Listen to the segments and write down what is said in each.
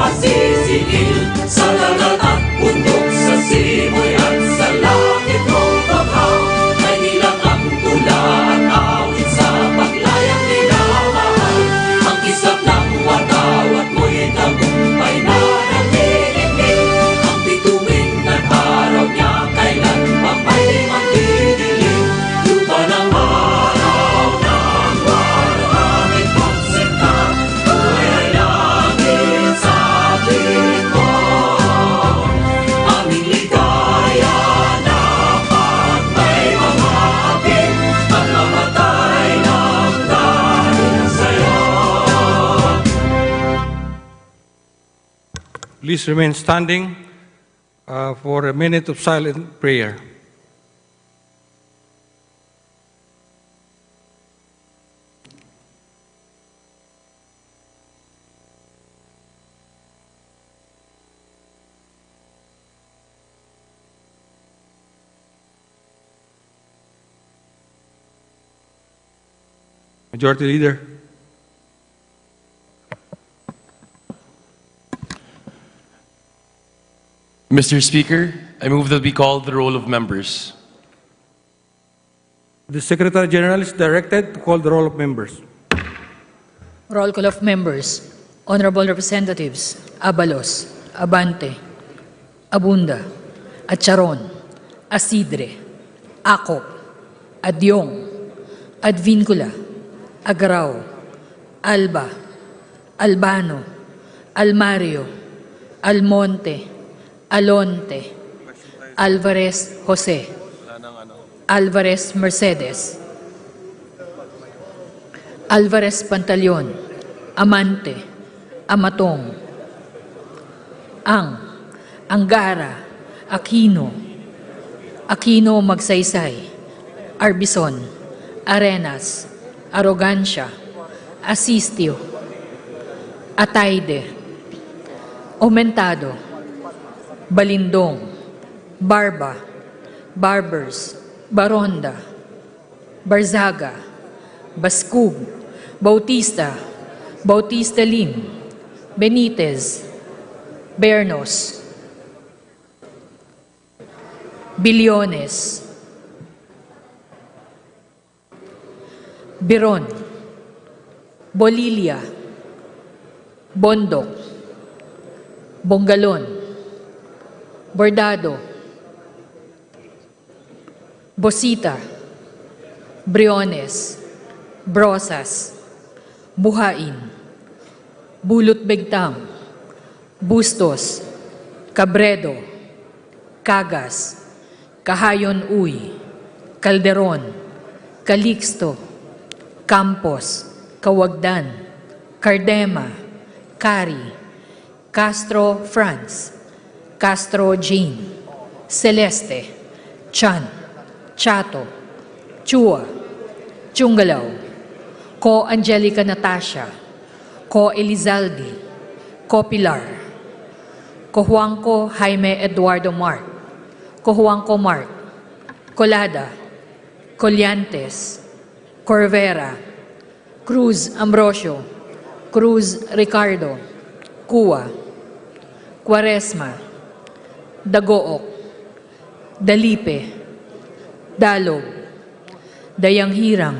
masisingil sa dagat at bundok, sa simoy at sa langit mo bakaw. May nilang ang tula at awit sa paglayang minamahal. Ang kisap ng watawat mo'y tagumpay na nagtitigil. Ang bituin at araw niya kailan pa may magdidilim. Lupa ng araw ng waraming pagsinta, buhay ay langit sa piling mo. Aming ligaya dapat may mga akin, ang mamatay ng dahil sa'yo. Please remain standing for a minute of silent prayer. Majority Leader. Mr. Speaker, I move that we call the roll of members. The Secretary General is directed to call the roll of members. Roll call of members. Honorable Representatives Abalos, Abante, Abunda, Acharon, Asidre, Acop, Adyong, Advincula, Agrao, Alba, Albano, Almario, Almonte, Alonte, Alvarez Jose, Alvarez Mercedes, Alvarez Pantaleon, Amante, Amatong, Angara, Aquino, Aquino Magsaysay, Arbison, Arenas, Arrogancia, Asistio, Ataide, Aumentado, Balindong, Barba, Barbers, Baronda, Barzaga, Baskub, Bautista, Bautista Lim, Benitez, Bernos, Bilyones, Biron, Bolilia, Bondok, Bongalon, Bordado, Bosita, Briones, Brosas, Buhain, Bulot Begtam, Bustos, Cabredo, Cagas, Kahayon Uy, Calderon, Calixto, Campos, Kawagdan, Cardema, Cari, Castro Franz, Castro Jean, Celeste, Chan, Chato, Chua, Chungalaw, Ko Angelica Natasha, Ko Elizalde, Ko Pilar, Ko Juanco Jaime Eduardo Mark, Ko Juanco Mark, Colada, Colliantes, Corvera, Cruz Ambrosio, Cruz Ricardo, Cua, Quaresma, Dagook, Dalipe, Dalog, Dayanghirang,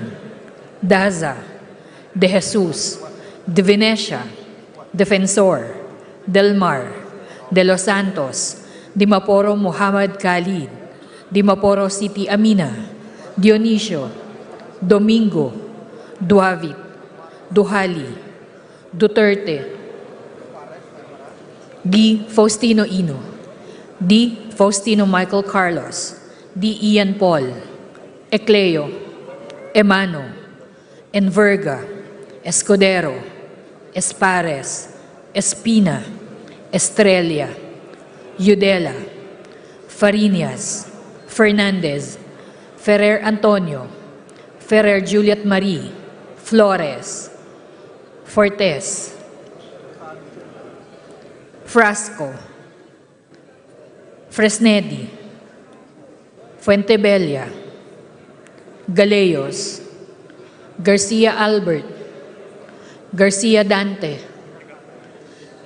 Daza, De Jesus, De Venecia, Defensor, Delmar, De Los Santos, Dimaporo Muhammad Khalid, Dimaporo City Amina, Dionisio, Domingo, Duavit, Duhali, Duterte, D. Faustino Ino, D. Faustino Michael Carlos, D. Ian Paul, Ecleo, Emano, Enverga, Escudero, Espares, Espina, Estrella, Yudela, Farinas, Fernandez, Ferrer Antonio, Ferrer Juliet Marie, Flores, Fortes, Frasco, Fresnedi, Fuentebella, Galeyos, Garcia Albert, Garcia Dante,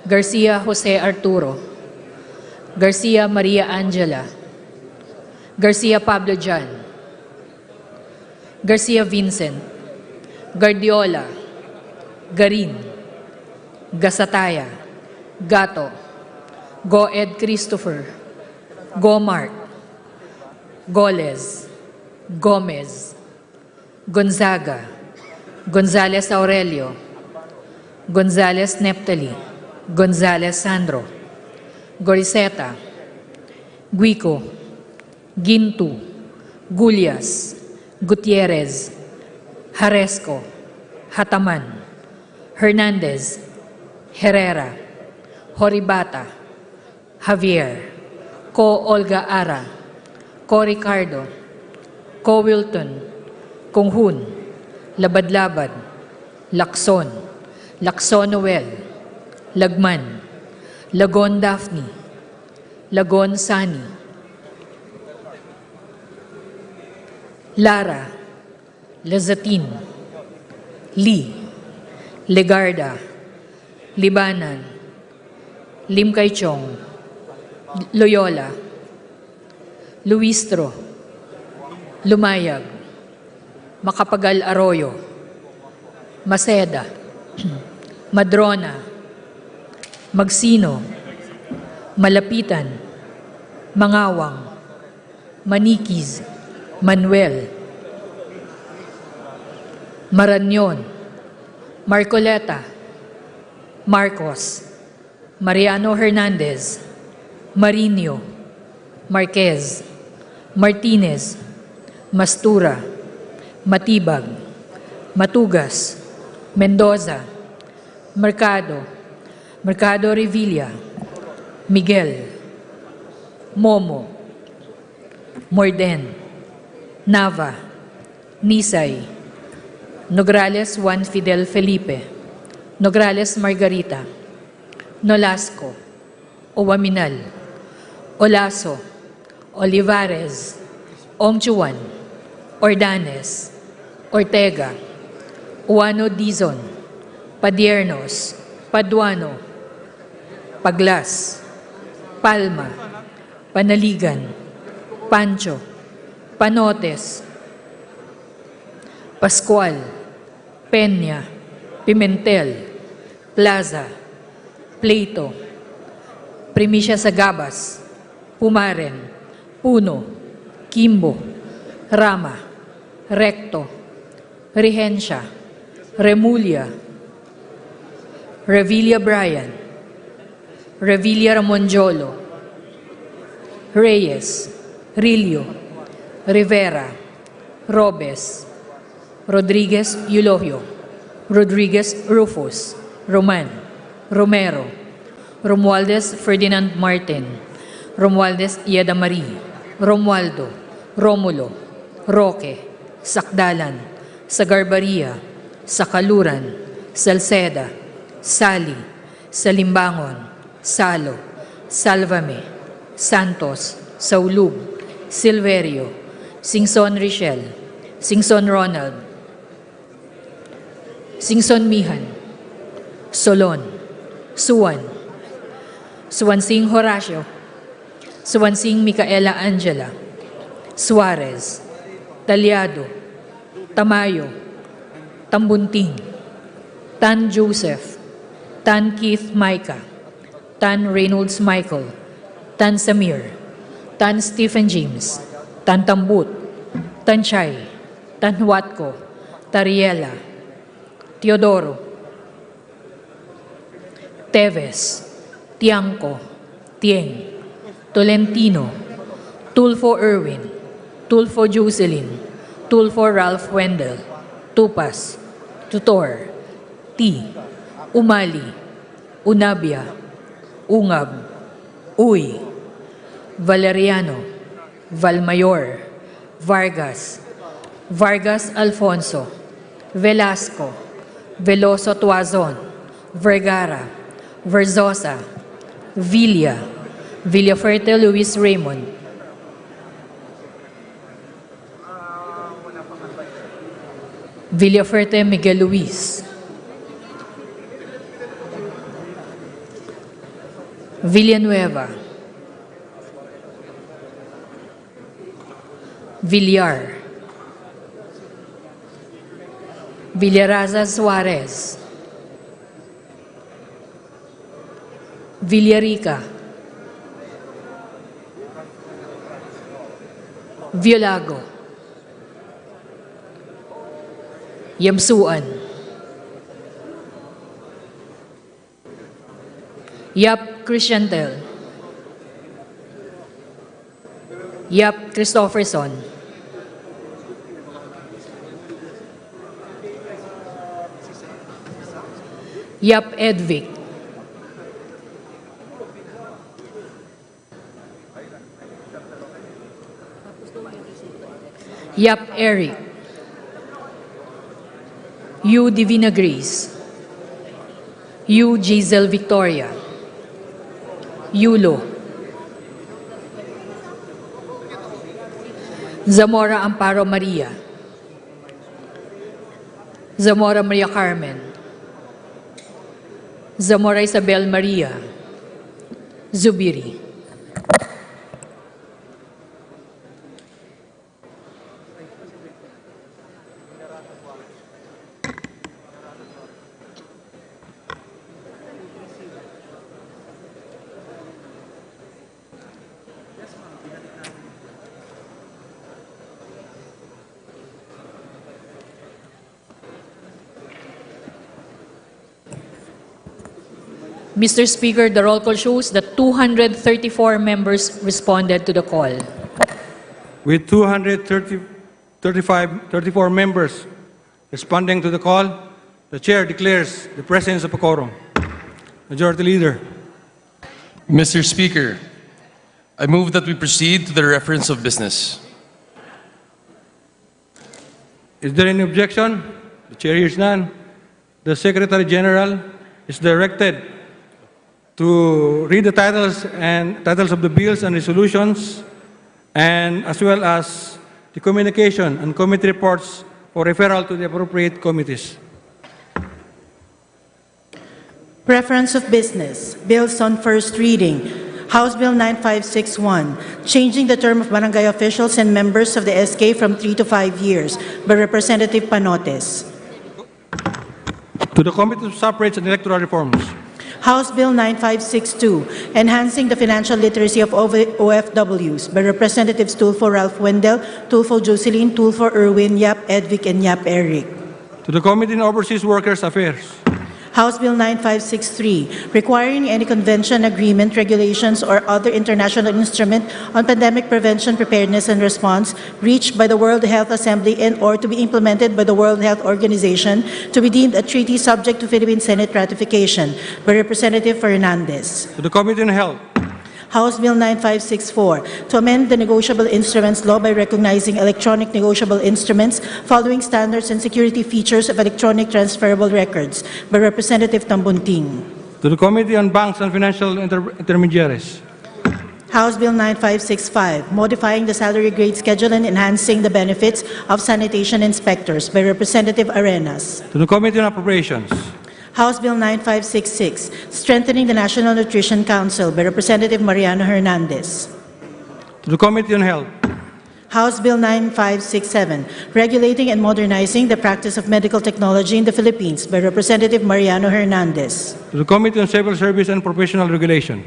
Garcia Jose Arturo, Garcia Maria Angela, Garcia Pablo Jan, Garcia Vincent, Guardiola, Garin, Gasataya, Gato, Goed Christopher, Gomart, Goles, Gomez, Gonzaga, Gonzales Aurelio, Gonzales Neptali, Gonzales Sandro, Goriseta, Guico, Gintu, Gulyas, Gutierrez, Haresco, Hataman, Hernandez, Herrera, Horibata, Javier, Ko Olga Ara, Ko Ricardo, Ko Wilton, Konghun, Labad-Labad, Lacson, Lacson Noel, Lagman, Lagon Daphne, Lagon Sani, Lara, Lazatin, Lee, Legarda, Libanan, Lim Kay Chong, Loyola, Luistro, Lumayag, Macapagal Arroyo, Maceda, Madrona, Magsino, Malapitan, Mangawang, Manikiz, Manuel, Maranyon, Marcoleta, Marcos, Mariano Hernandez, Marinho, Marquez, Martinez, Mastura, Matibag, Matugas, Mendoza, Mercado, Mercado Revilla, Miguel, Momo, Morden, Nava, Nisay, Nograles Juan Fidel Felipe, Nograles Margarita, Nolasco, Owaminal, Olaso, Olivares, Ongchuan, Ordanes, Ortega, Uano Dizon, Padiernos, Paduano, Paglas, Palma, Panaligan, Pancho, Panotes, Pascual, Peña, Pimentel, Plaza, Pleito, Primicia Sagabas, Pumaren, Puno, Kimbo, Rama, Recto, Regencia, Remulla, Revilla Brian, Revilla Ramonjolo, Reyes, Rillo, Rivera, Robes, Rodriguez Eulogio, Rodriguez Rufus, Roman, Romero, Romualdez Ferdinand Martin, Romualdez Yadamari, Romualdo, Romulo, Roque, Sakdalan, Sagarbaria, Sakaluran, Salceda, Sali, Salimbangon, Salo, Salvame, Santos, Saulub, Silverio, Singson Richel, Singson Ronald, Singson Mihan, Solon, Suwan, Suwansing Horacio, Suwansing Micaela Angela, Suarez, Talyado, Tamayo, Tambunting, Tan Joseph, Tan Keith Micah, Tan Reynolds Michael, Tan Samir, Tan Stephen James, Tan Tambut, Tan Chay, Tan Huatco, Tariela, Teodoro, Teves, Tiangco, Tieng, Tolentino, Tulfo Irwin, Tulfo Jocelyn, Tulfo Ralph Wendell, Tupas, Tutor, T, Umali, Unabia, Ungab, Uy, Valeriano, Valmayor, Vargas, Vargas Alfonso, Velasco, Veloso Tuazon, Vergara, Verzosa, Villa, Villaferte Luis Raymond, Villaferte Miguel Luis, Villanueva, Villar, Villaraza Suarez, Villarica, Violago, Yamsuan, Yap Christiantel, Yap Christopherson, Yap Edvic, Yap Eric, Yu Divina Grace, Yu Giselle Victoria, Yulo, Zamora Amparo Maria, Zamora Maria Carmen, Zamora Isabel Maria, Zubiri. Mr. Speaker, the roll call shows that 234 members responded to the call. With 34 members responding to the call, the chair declares the presence of a quorum. Majority Leader. Mr. Speaker, I move that we proceed to the reference of business. Is there any objection? The chair hears none. The Secretary General is directed to read the titles of the bills and resolutions, and as well as the communication and committee reports for referral to the appropriate committees. Reference of business. Bills on first reading. House Bill 9561, changing the term of barangay officials and members of the SK from 3 to 5 years, by Representative Panotes. To the Committee of Suffrage and Electoral Reforms. House Bill 9562, enhancing the financial literacy of OFWs, by Representatives Tulfo Ralph Wendell, Tulfo Jocelyn, Tulfo Erwin, Yap Edvic, and Yap Eric. To the Committee on Overseas Workers Affairs. House Bill 9563, requiring any convention, agreement, regulations, or other international instrument on pandemic prevention, preparedness, and response reached by the World Health Assembly and/or to be implemented by the World Health Organization to be deemed a treaty subject to Philippine Senate ratification, by Representative Fernandez. To the Committee on Health. House Bill 9564, to amend the negotiable instruments law by recognizing electronic negotiable instruments following standards and security features of electronic transferable records, by Representative Tambunting. To the Committee on Banks and Financial Intermediaries. House Bill 9565, modifying the salary grade schedule and enhancing the benefits of sanitation inspectors, by Representative Arenas. To the Committee on Appropriations. House Bill 9566, strengthening the National Nutrition Council, by Representative Mariano Hernandez. To the Committee on Health. House Bill 9567, regulating and modernizing the practice of medical technology in the Philippines, by Representative Mariano Hernandez. To the Committee on Civil Service and Professional Regulation.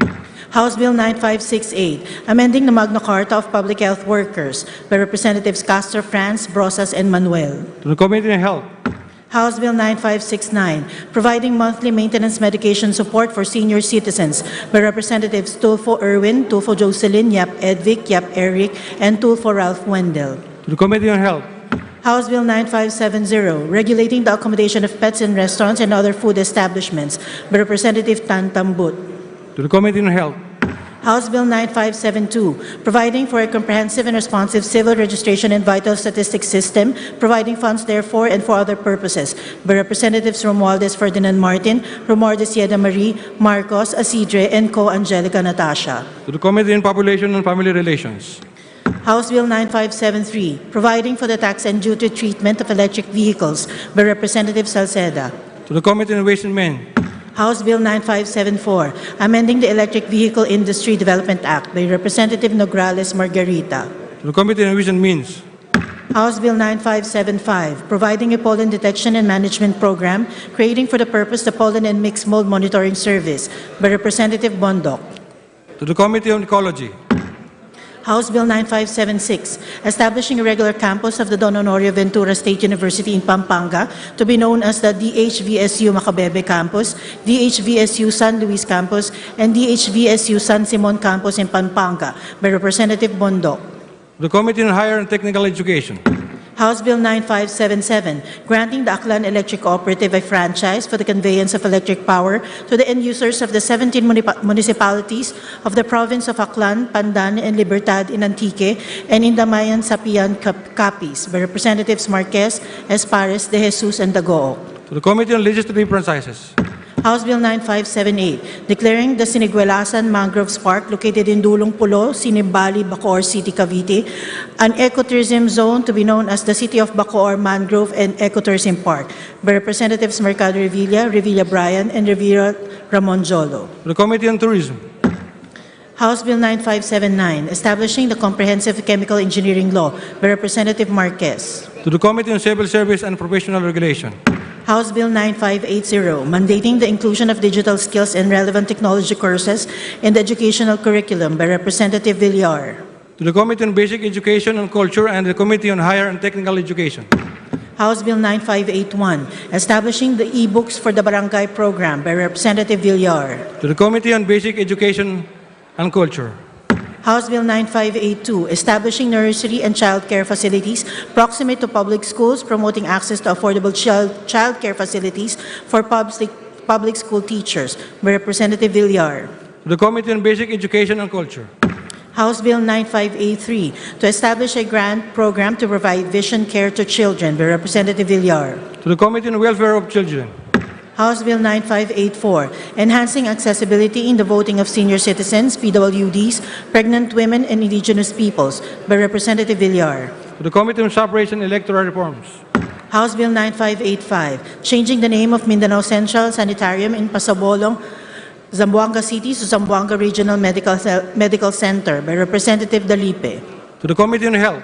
House Bill 9568, amending the Magna Carta of Public Health Workers, by Representatives Castro France, Brosas, and Manuel. To the Committee on Health. House Bill 9569, providing monthly maintenance medication support for senior citizens, by Representatives Tulfo Erwin, Tulfo Jocelyn, Yap Edvic, Yap Eric, and Tulfo Ralph Wendell. To the Committee on Health. House Bill 9570, regulating the accommodation of pets in restaurants and other food establishments, by Representative Tan Tambut. To the Committee on Health. House Bill 9572, providing for a comprehensive and responsive civil registration and vital statistics system, providing funds therefore and for other purposes, by Representatives Romualdez Ferdinand Martin, Romualdez Yeda Marie, Marcos, Asidre, and Co. Angelica Natasha. To the Committee on Population and Family Relations. House Bill 9573, providing for the tax and duty treatment of electric vehicles, by Representative Salceda. To the Committee on Ways and Men. House Bill 9574, amending the Electric Vehicle Industry Development Act by Representative Nograles Margarita. To the Committee on Ways and Means. House Bill 9575, providing a pollen detection and management program, creating for the purpose the Pollen and Mixed Mold Monitoring Service by Representative Bondoc. To the Committee on Ecology. House Bill 9576, establishing a regular campus of the Don Honorio Ventura State University in Pampanga to be known as the DHVSU Macabebe Campus, DHVSU San Luis Campus, and DHVSU San Simon Campus in Pampanga by Representative Bondoc. To the Committee on Higher and Technical Education. House Bill 9577, granting the Aklan Electric Cooperative a franchise for the conveyance of electric power to the end users of the 17 municipalities of the province of Aklan, Pandan, and Libertad in Antique and Indamayan, Sapian, Capiz by Representatives Marquez, Espares, De Jesus, and Dagook. To the Committee on Legislative Franchises. House Bill 9578, declaring the Siniguelasan Mangroves Park located in Dulong Pulo, Sinimbali, Bacoor City, Cavite, an ecotourism zone to be known as the City of Bacoor Mangrove and Ecotourism Park by Representatives Mercado Revilla Bryan, and Rivera Ramon Jolo. To the Committee on Tourism. House Bill 9579, establishing the Comprehensive Chemical Engineering Law by Representative Marquez. To the Committee on Civil Service and Professional Regulation. House Bill 9580, mandating the inclusion of digital skills and relevant technology courses in the educational curriculum by Representative Villar. To the Committee on Basic Education and Culture and the Committee on Higher and Technical Education. House Bill 9581, establishing the e-books for the Barangay Program by Representative Villar. To the Committee on Basic Education and Culture. House Bill 9582, establishing nursery and child care facilities proximate to public schools, promoting access to affordable child care facilities for public school teachers by Representative Villar. To the Committee on Basic Education and Culture. House Bill 9583, to establish a grant program to provide vision care to children by Representative Villar. To the Committee on Welfare of Children. House Bill 9584, enhancing accessibility in the voting of senior citizens, PWDs, pregnant women, and indigenous peoples by Representative Villar. To the Committee on Suffrage and Electoral Reforms. House Bill 9585, changing the name of Mindanao Central Sanitarium in Pasabolong, Zamboanga City to Zamboanga Regional Medical Center by Representative Dalipe. To the Committee on Health.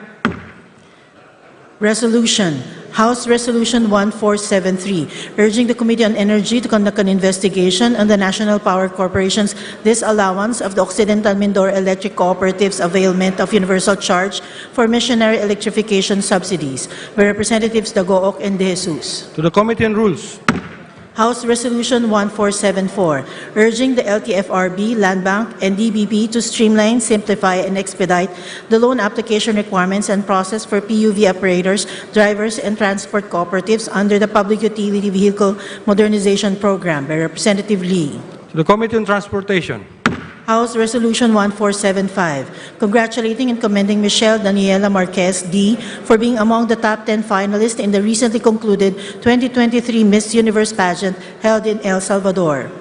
Resolution. House Resolution 1473, urging the Committee on Energy to conduct an investigation on the National Power Corporation's disallowance of the Occidental Mindoro Electric Cooperative's availment of universal charge for missionary electrification subsidies by Representatives Dagook and De Jesus. To the Committee on Rules. House Resolution 1474, urging the LTFRB, Land Bank, and DBP to streamline, simplify, and expedite the loan application requirements and process for PUV operators, drivers, and transport cooperatives under the Public Utility Vehicle Modernization Program by Representative Lee. To the Committee on Transportation. House Resolution 1475, congratulating and commending Michelle Daniela Marquez, D., for being among the top 10 finalists in the recently concluded 2023 Miss Universe pageant held in El Salvador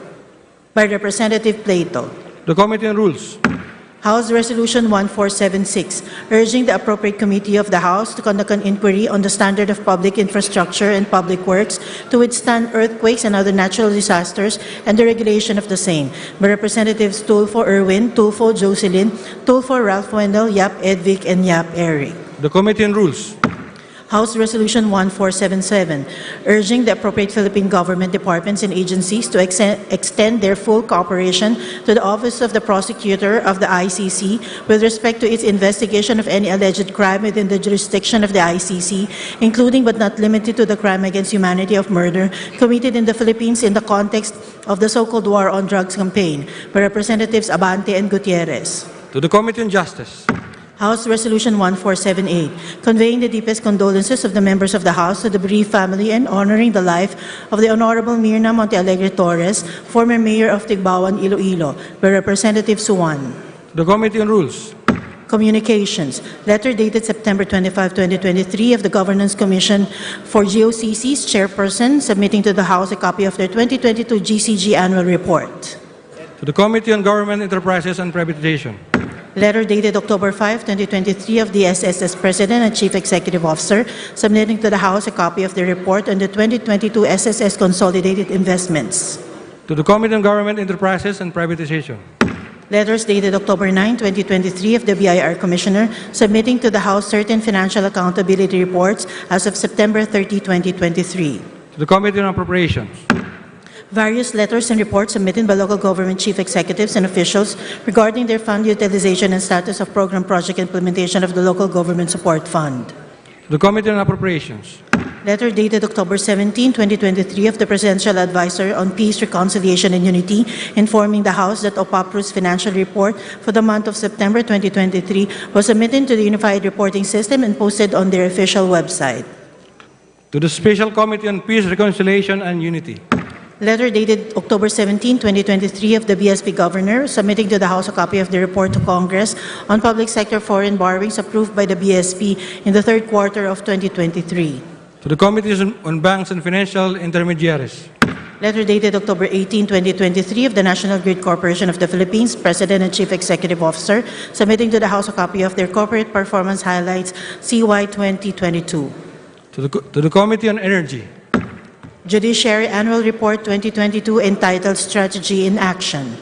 by Representative Plato. The Committee on Rules. House Resolution 1476, urging the appropriate committee of the House to conduct an inquiry on the standard of public infrastructure and public works to withstand earthquakes and other natural disasters and the regulation of the same by Representatives Tulfo Erwin, Tulfo Jocelyn, Tulfo Ralph Wendell, Yap Edvic, and Yap Eric. The Committee on Rules. House Resolution 1477, urging the appropriate Philippine government departments and agencies to extend their full cooperation to the Office of the Prosecutor of the ICC with respect to its investigation of any alleged crime within the jurisdiction of the ICC, including but not limited to the crime against humanity of murder committed in the Philippines in the context of the so-called War on Drugs campaign by Representatives Abante and Gutierrez. To the Committee on Justice. House Resolution 1478, conveying the deepest condolences of the members of the House to the bereaved family and honoring the life of the Honorable Mirna Montealegre Torres, former Mayor of Tigbawan, Iloilo, by Representative Suwan. To the Committee on Rules. Communications. Letter dated September 25, 2023 of the Governance Commission for GOCC's chairperson, submitting to the House a copy of their 2022 GCG Annual Report. To the Committee on Government Enterprises and Privatization. Letter dated October 5, 2023 of the SSS President and Chief Executive Officer, submitting to the House a copy of the report on the 2022 SSS Consolidated Investments. To To the Committee on Government Enterprises and Privatization. Letters dated October 9, 2023 of the BIR Commissioner submitting to the House certain financial accountability reports as of September 30, 2023. To the Committee on Appropriations. Various letters and reports submitted by local government chief executives and officials regarding their fund utilization and status of program project implementation of the Local Government Support Fund. To the Committee on Appropriations. Letter dated October 17, 2023 of the Presidential Advisor on Peace, Reconciliation and Unity informing the House that OPAPRU's financial report for the month of September 2023 was submitted to the Unified Reporting System and posted on their official website. To the Special Committee on Peace, Reconciliation and Unity. Letter dated October 17, 2023 of the BSP Governor submitting to the House a copy of the report to Congress on public sector foreign borrowings approved by the BSP in the third quarter of 2023. To the Committees on Banks and Financial Intermediaries. Letter dated October 18, 2023 of the National Grid Corporation of the Philippines, President and Chief Executive Officer, submitting to the House a copy of their corporate performance highlights CY 2022. To the Committee on Energy. Judiciary Annual Report 2022 entitled Strategy in Action.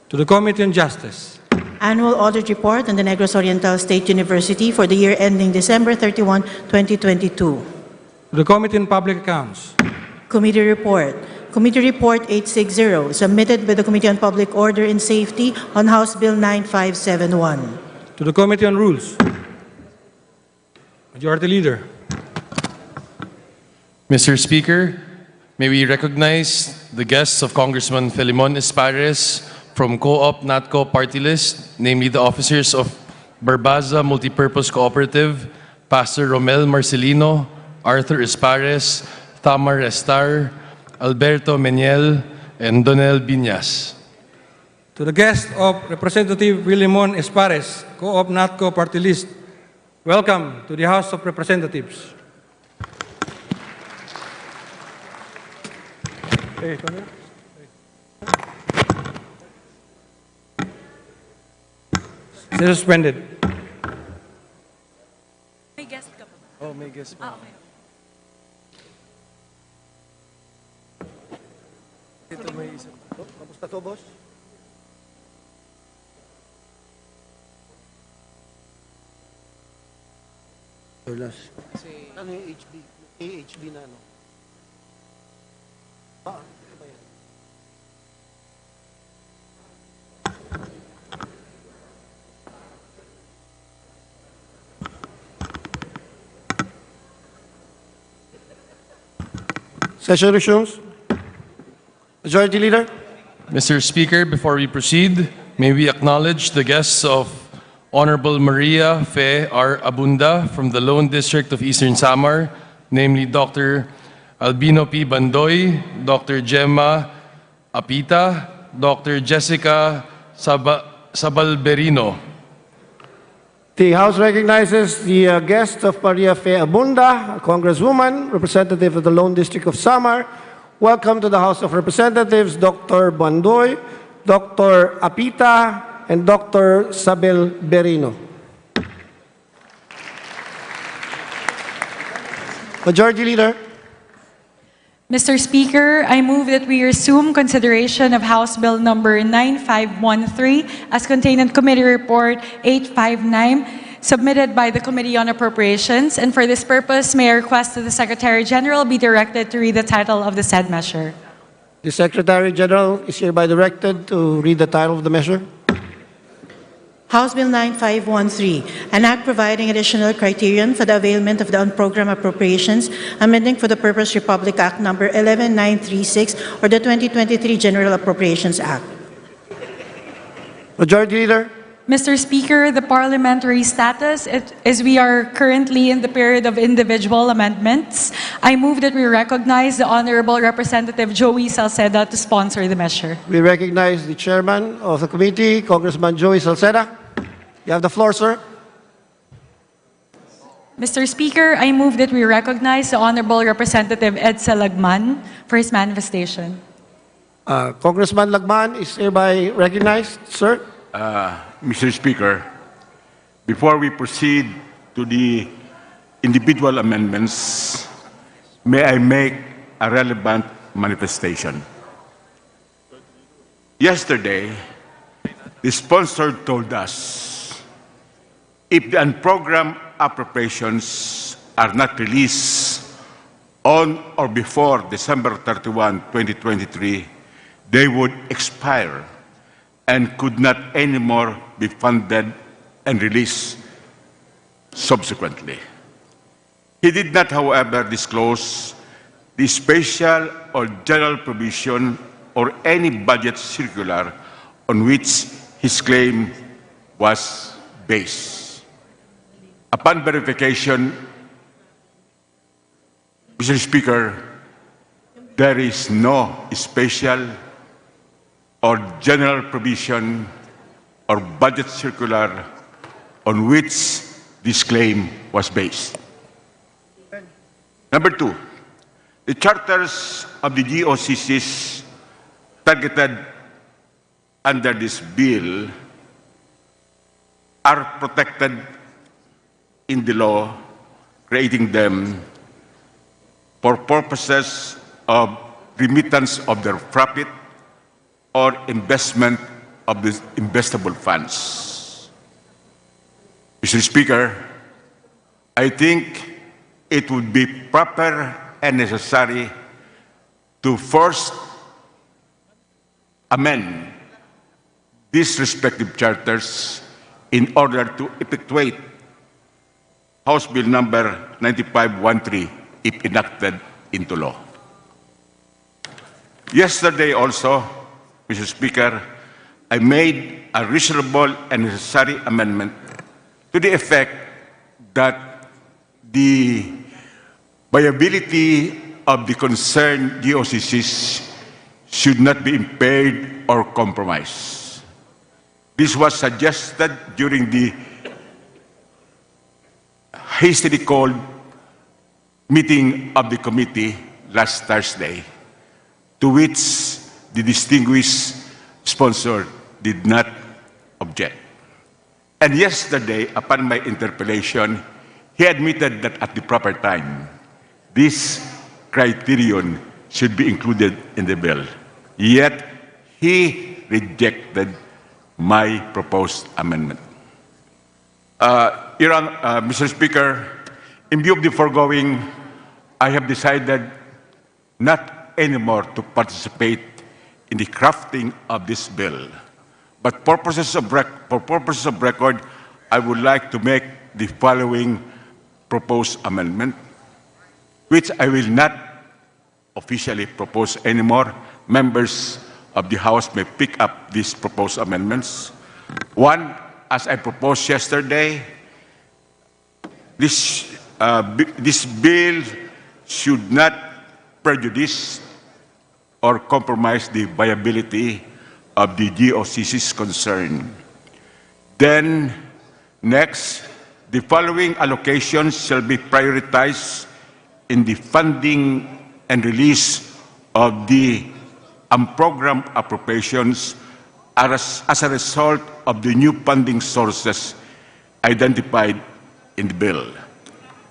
To the Committee on Justice. Annual Audit Report on the Negros Oriental State University for the year ending December 31, 2022. To the Committee on Public Accounts. Committee Report. Committee Report 860, submitted by the Committee on Public Order and Safety on House Bill 9571. To the Committee on Rules. Majority Leader. Mr. Speaker, may we recognize the guests of Congressman Filimon Espares from Co-op NATCO Party List, namely the officers of Barbaza Multipurpose Cooperative, Pastor Romel Marcelino, Arthur Espares, Tamar Estar, Alberto Meniel, and Donel Biñas. To the guest of Representative Filimon Espares, Co-op NATCO Party List, welcome to the House of Representatives. Hey, come here. Stay suspended. May guest ka pa ba? Oh, may guest pa. Okay. Ito may isa. Kamusta to, boss? Ulas. Ano yung HB? AHB na ano? Ano ba yan? Session resumes. Majority Leader. Mr. Speaker, before we proceed, may we acknowledge the guests of Honorable Maria Fe R. Abunda from the Lone District of Eastern Samar, namely Dr. Albino P. Bandoy, Dr. Gemma Apita, Dr. Jessica Sabalberino. The House recognizes the guest of Maria Fe Abunda, a Congresswoman, representative of the Lone District of Samar. Welcome to the House of Representatives, Dr. Bandoy, Dr. Apita, and Dr. Sabel Berino. Majority Leader. Mr. Speaker, I move that we resume consideration of House Bill number 9513 as contained in Committee Report 859, submitted by the Committee on Appropriations, and for this purpose, may I request that the Secretary General be directed to read the title of the said measure. The Secretary General is hereby directed to read the title of the measure. House Bill 9513, an act providing additional criterion for the availment of the unprogrammed appropriations, amending for the purpose Republic Act number 11936 or the 2023 General Appropriations Act. Majority Leader. Mr. Speaker, the parliamentary status is we are currently in the period of individual amendments. I move that we recognize the Honorable Representative Joey Salceda to sponsor the measure. We recognize the Chairman of the Committee, Congressman Joey Salceda. You have the floor, sir. Mr. Speaker, I move that we recognize the Honorable Representative Edsa Lagman for his manifestation. Congressman Lagman is hereby recognized, sir. Mr. Speaker, before we proceed to the individual amendments, may I make a relevant manifestation? Yesterday, the sponsor told us if the unprogrammed appropriations are not released on or before December 31, 2023, they would expire and could not anymore be funded and released subsequently. He did not, however, disclose the special or general provision or any budget circular on which his claim was based. Upon verification, Mr. Speaker, there is no special or general provision or budget circular on which this claim was based. Number two, the charters of the GOCCs targeted under this bill are protected in the law, creating them for purposes of remittance of their profit or investment of the investable funds. Mr. Speaker, I think it would be proper and necessary to first amend these respective charters in order to effectuate House Bill number 9513 if enacted into law. Yesterday also, Mr. Speaker, I made a reasonable and necessary amendment to the effect that the viability of the concerned GOCCs should not be impaired or compromised. This was suggested during the hastily called meeting of the committee last Thursday, to which the distinguished sponsor did not object. And yesterday, upon my interpellation, he admitted that at the proper time, this criterion should be included in the bill. Yet, he rejected my proposed amendment. Mr. Speaker, in view of the foregoing, I have decided not anymore to participate in the crafting of this bill. But for purposes of record, I would like to make the following proposed amendment, which I will not officially propose anymore. Members of the House may pick up these proposed amendments. One, as I proposed yesterday, this bill should not prejudice or compromise the viability of the GOCC's concern. Then, next, the following allocations shall be prioritized in the funding and release of the unprogrammed appropriations as a result of the new funding sources identified in the bill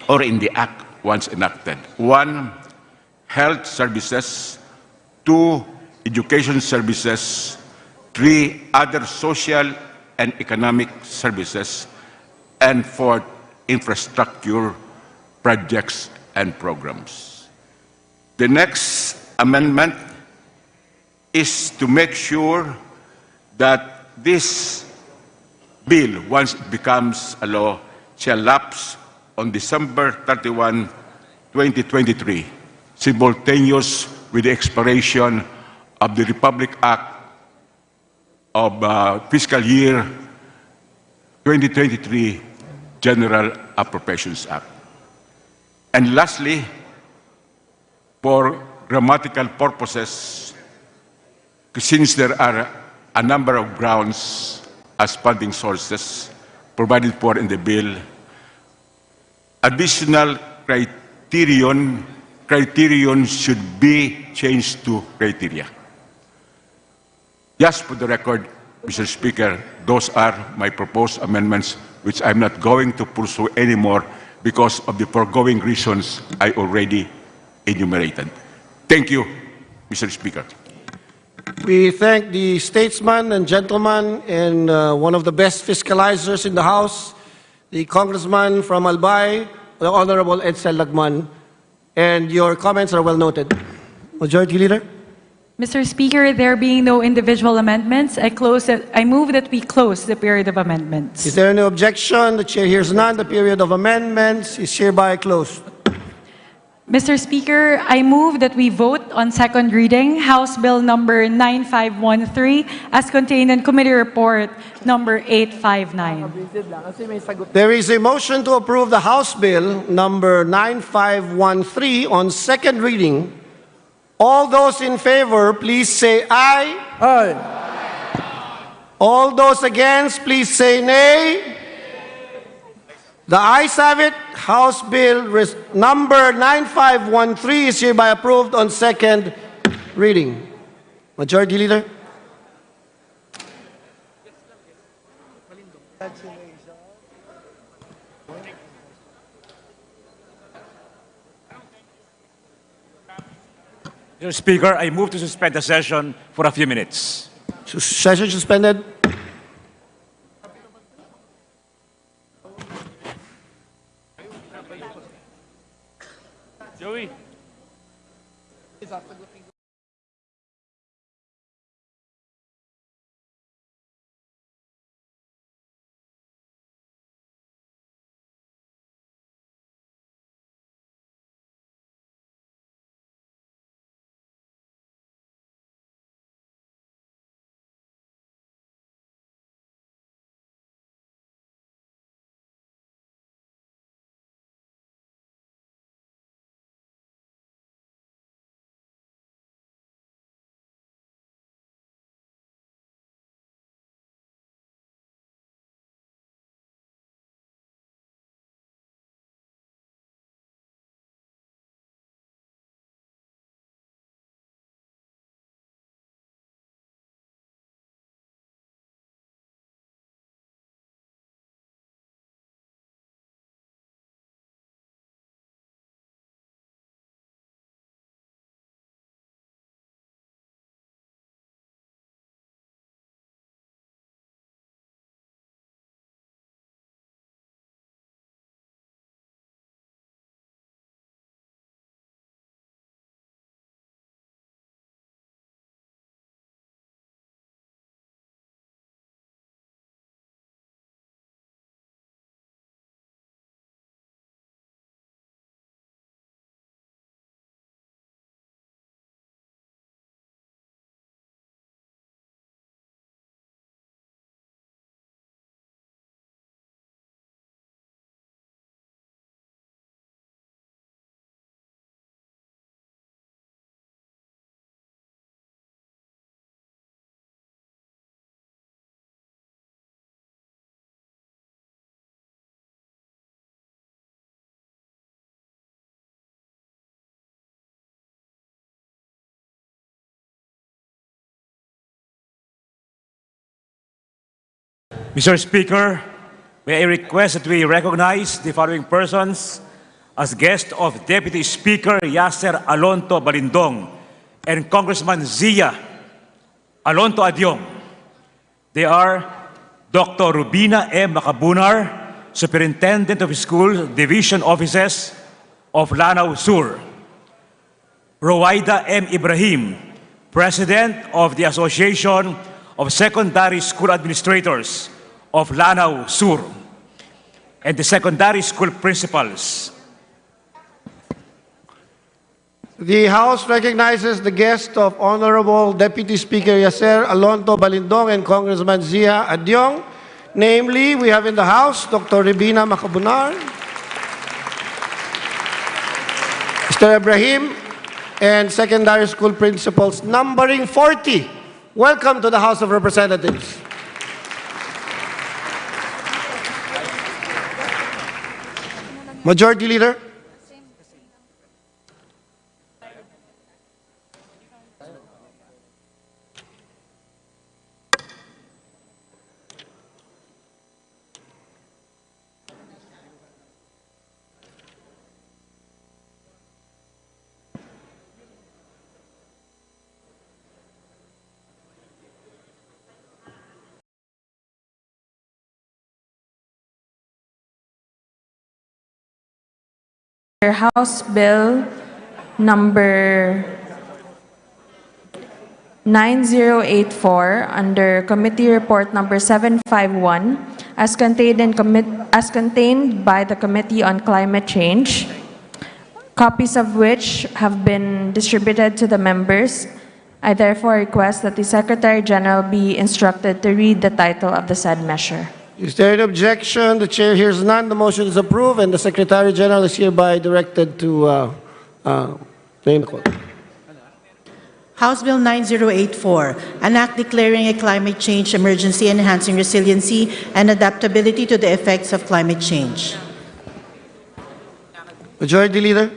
or in the Act once enacted. One, health services. Two, education services. Three, other social and economic services. And fourth, infrastructure projects and programs. The next amendment is to make sure that this bill, once it becomes a law, shall lapse on December 31, 2023, simultaneous with the expiration of the Republic Act of Fiscal Year 2023 General Appropriations Act. And lastly, for grammatical purposes, since there are a number of grounds as funding sources provided for in the bill, additional criterion should be changed to criteria. Just for the record, Mr. Speaker, those are my proposed amendments, which I'm not going to pursue anymore because of the foregoing reasons I already enumerated. Thank you, Mr. Speaker. We thank the statesman and gentleman and one of the best fiscalizers in the House, the Congressman from Albay, the Honorable Edsel Lagman, and your comments are well noted. Majority Leader? Mr. Speaker, there being no individual amendments, I move that we close the period of amendments. Is there any objection? The Chair hears none. The period of amendments is hereby closed. Mr. Speaker, I move that we vote on second reading House Bill number 9513 as contained in Committee Report number 859. There is a motion to approve the House Bill number 9513 on second reading. All those in favor, please say aye. Aye. All those against, please say nay. The ayes have it. House Bill number 9513 is hereby approved on second reading. Majority Leader? Mr. Speaker, I move to suspend the session for a few minutes. Session suspended. Joey. Mr. Speaker, may I request that we recognize the following persons as guests of Deputy Speaker Yasser Alonto Balindong and Congressman Zia Alonto Adyong. They are Dr. Rubina M. Macabunar, Superintendent of School Division Offices of Lanao Sur. Rowaida M. Ibrahim, President of the Association of Secondary School Administrators of Lanao Sur, and the secondary school principals. The House recognizes the guest of Honorable Deputy Speaker Yasser Alonto Balindong and Congressman Zia Adyong. Namely, we have in the House Dr. Rubina Macabunar, Mr. Ibrahim, and secondary school principals numbering 40. Welcome to the House of Representatives. Majority Leader? House Bill number 9084 under Committee Report number 751 as contained by the Committee on Climate Change, copies of which have been distributed to the members. I therefore request that the Secretary General be instructed to read the title of the said measure. Is there an objection? The chair hears none. The motion is approved, and the Secretary General is hereby directed to name the quote. House Bill 9084, an act declaring a climate change emergency, enhancing resiliency and adaptability to the effects of climate change. Majority Leader.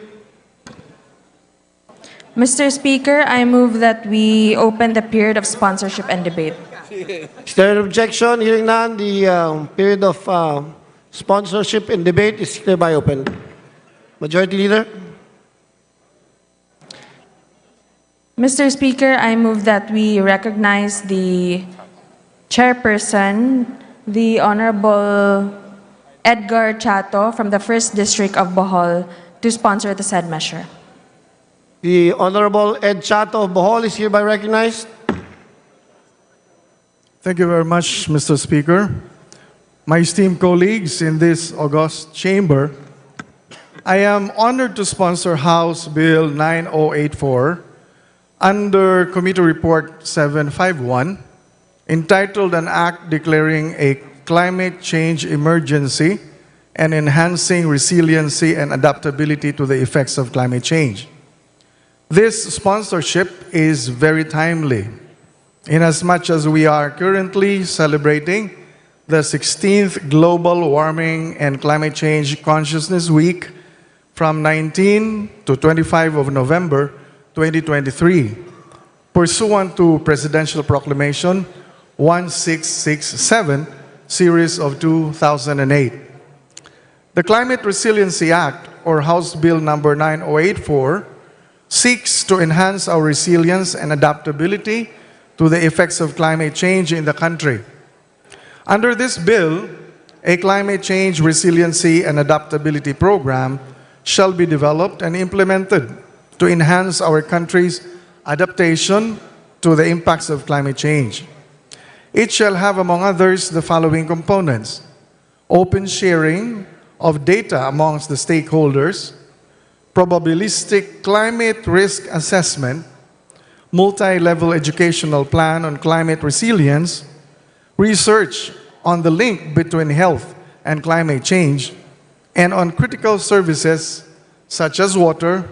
Mr. Speaker, I move that we open the period of sponsorship and debate. Is there an objection? Hearing none, the period of sponsorship and debate is hereby open. Majority Leader. Mr. Speaker, I move that we recognize the chairperson, the Honorable Edgar Chato from the 1st District of Bohol, to sponsor the said measure. The Honorable Ed Chato of Bohol is hereby recognized. Thank you very much, Mr. Speaker. My esteemed colleagues in this august chamber, I am honored to sponsor House Bill 9084 under Committee Report 751, entitled An Act Declaring a Climate Change Emergency and Enhancing Resiliency and Adaptability to the Effects of Climate Change. This sponsorship is very timely, inasmuch as we are currently celebrating the 16th Global Warming and Climate Change Consciousness Week from 19 to 25 of November 2023, pursuant to Presidential Proclamation 1667, Series of 2008. The Climate Resiliency Act, or House Bill number 9084, seeks to enhance our resilience and adaptability to the effects of climate change in the country. Under this bill, a climate change resiliency and adaptability program shall be developed and implemented to enhance our country's adaptation to the impacts of climate change. It shall have, among others, the following components: open sharing of data amongst the stakeholders, probabilistic climate risk assessment, multi-level educational plan on climate resilience, research on the link between health and climate change, and on critical services such as water,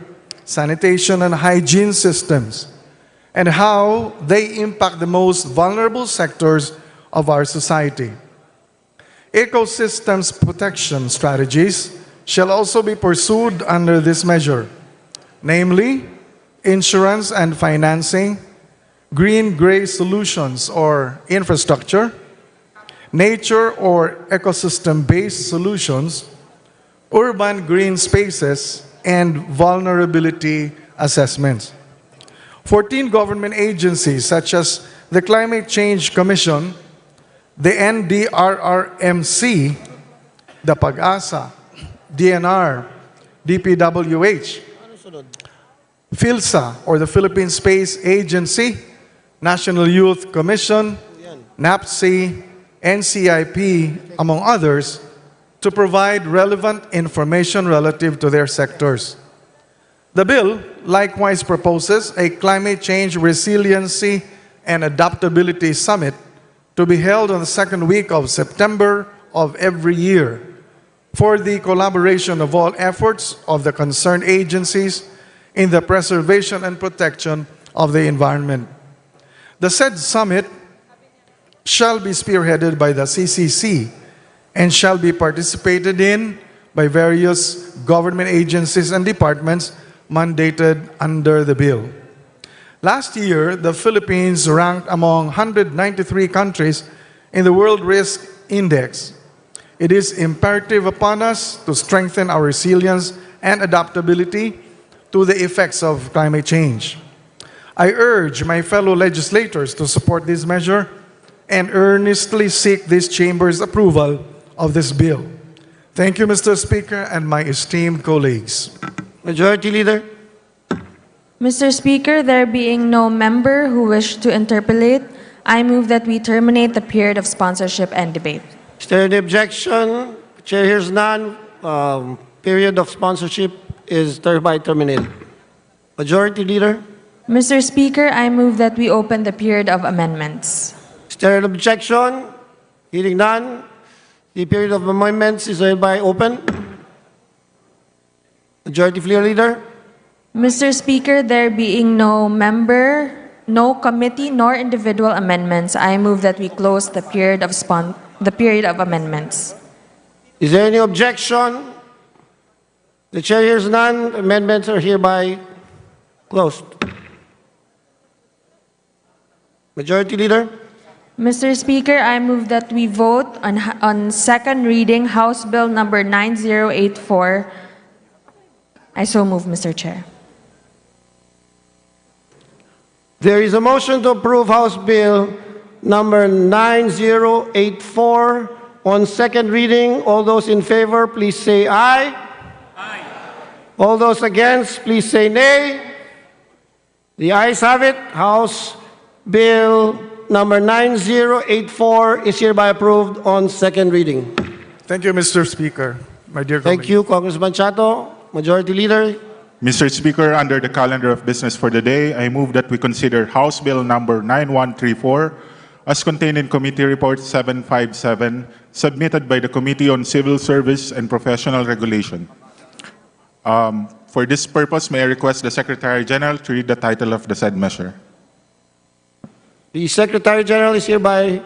sanitation, and hygiene systems, and how they impact the most vulnerable sectors of our society. Ecosystems protection strategies shall also be pursued under this measure, namely insurance and financing, green-gray solutions or infrastructure, nature or ecosystem-based solutions, urban green spaces, and vulnerability assessments. 14 government agencies such as the Climate Change Commission, the NDRRMC, the PAG-ASA, DNR, DPWH, PhilSA, or the Philippine Space Agency, National Youth Commission, NAPSI, NCIP, among others, to provide relevant information relative to their sectors. The bill likewise proposes a climate change resiliency and adaptability summit to be held on the second week of September of every year for the collaboration of all efforts of the concerned agencies in the preservation and protection of the environment. The said summit shall be spearheaded by the CCC and shall be participated in by various government agencies and departments mandated under the bill. Last year, the Philippines ranked among 193 countries in the World Risk Index. It is imperative upon us to strengthen our resilience and adaptability to the effects of climate change. I urge my fellow legislators to support this measure and earnestly seek this chamber's approval of this bill. Thank you, Mr. Speaker, and my esteemed colleagues. Majority Leader. Mr. Speaker, there being no member who wished to interpolate, I move that we terminate the period of sponsorship and debate. Is there any objection? Chair hears none. Period of sponsorship is thereby terminated. Majority Leader. Mr. Speaker, I move that we open the period of amendments. Is there an objection? Hearing none. The period of amendments is hereby open. Majority Floor Leader. Mr. Speaker, there being no member, no committee, nor individual amendments, I move that we close the period of amendments. Is there any objection? The chair hears none. Amendments are hereby closed. Majority Leader. Mr. Speaker, I move that we vote on second reading House Bill number 9084. I so move, Mr. Chair. There is a motion to approve House Bill number 9084 on second reading. All those in favor, please say aye. Aye. All those against, please say nay. The ayes have it. House Bill number 9084 is hereby approved on second reading. Thank you, Mr. Speaker. My dear Thank colleagues. you, Congressman Chato. Majority Leader. Mr. Speaker, under the calendar of business for the day, I move that we consider House Bill number 9134 as contained in Committee Report 757, submitted by the Committee on Civil Service and Professional Regulation. For this purpose, may I request the Secretary General to read the title of the said measure. The Secretary General is hereby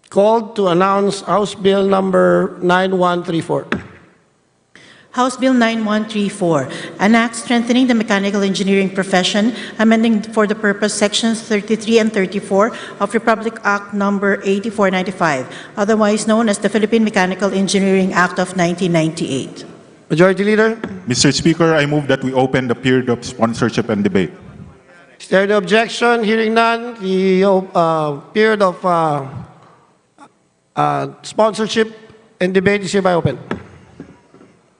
called to announce House Bill number 9134. House Bill 9134, an act strengthening the mechanical engineering profession, amending for the purpose sections 33 and 34 of Republic Act number 8495, otherwise known as the Philippine Mechanical Engineering Act of 1998. Majority Leader. Mr. Speaker, I move that we open the period of sponsorship and debate. Is there any objection? Hearing none, the period of sponsorship and debate is hereby open.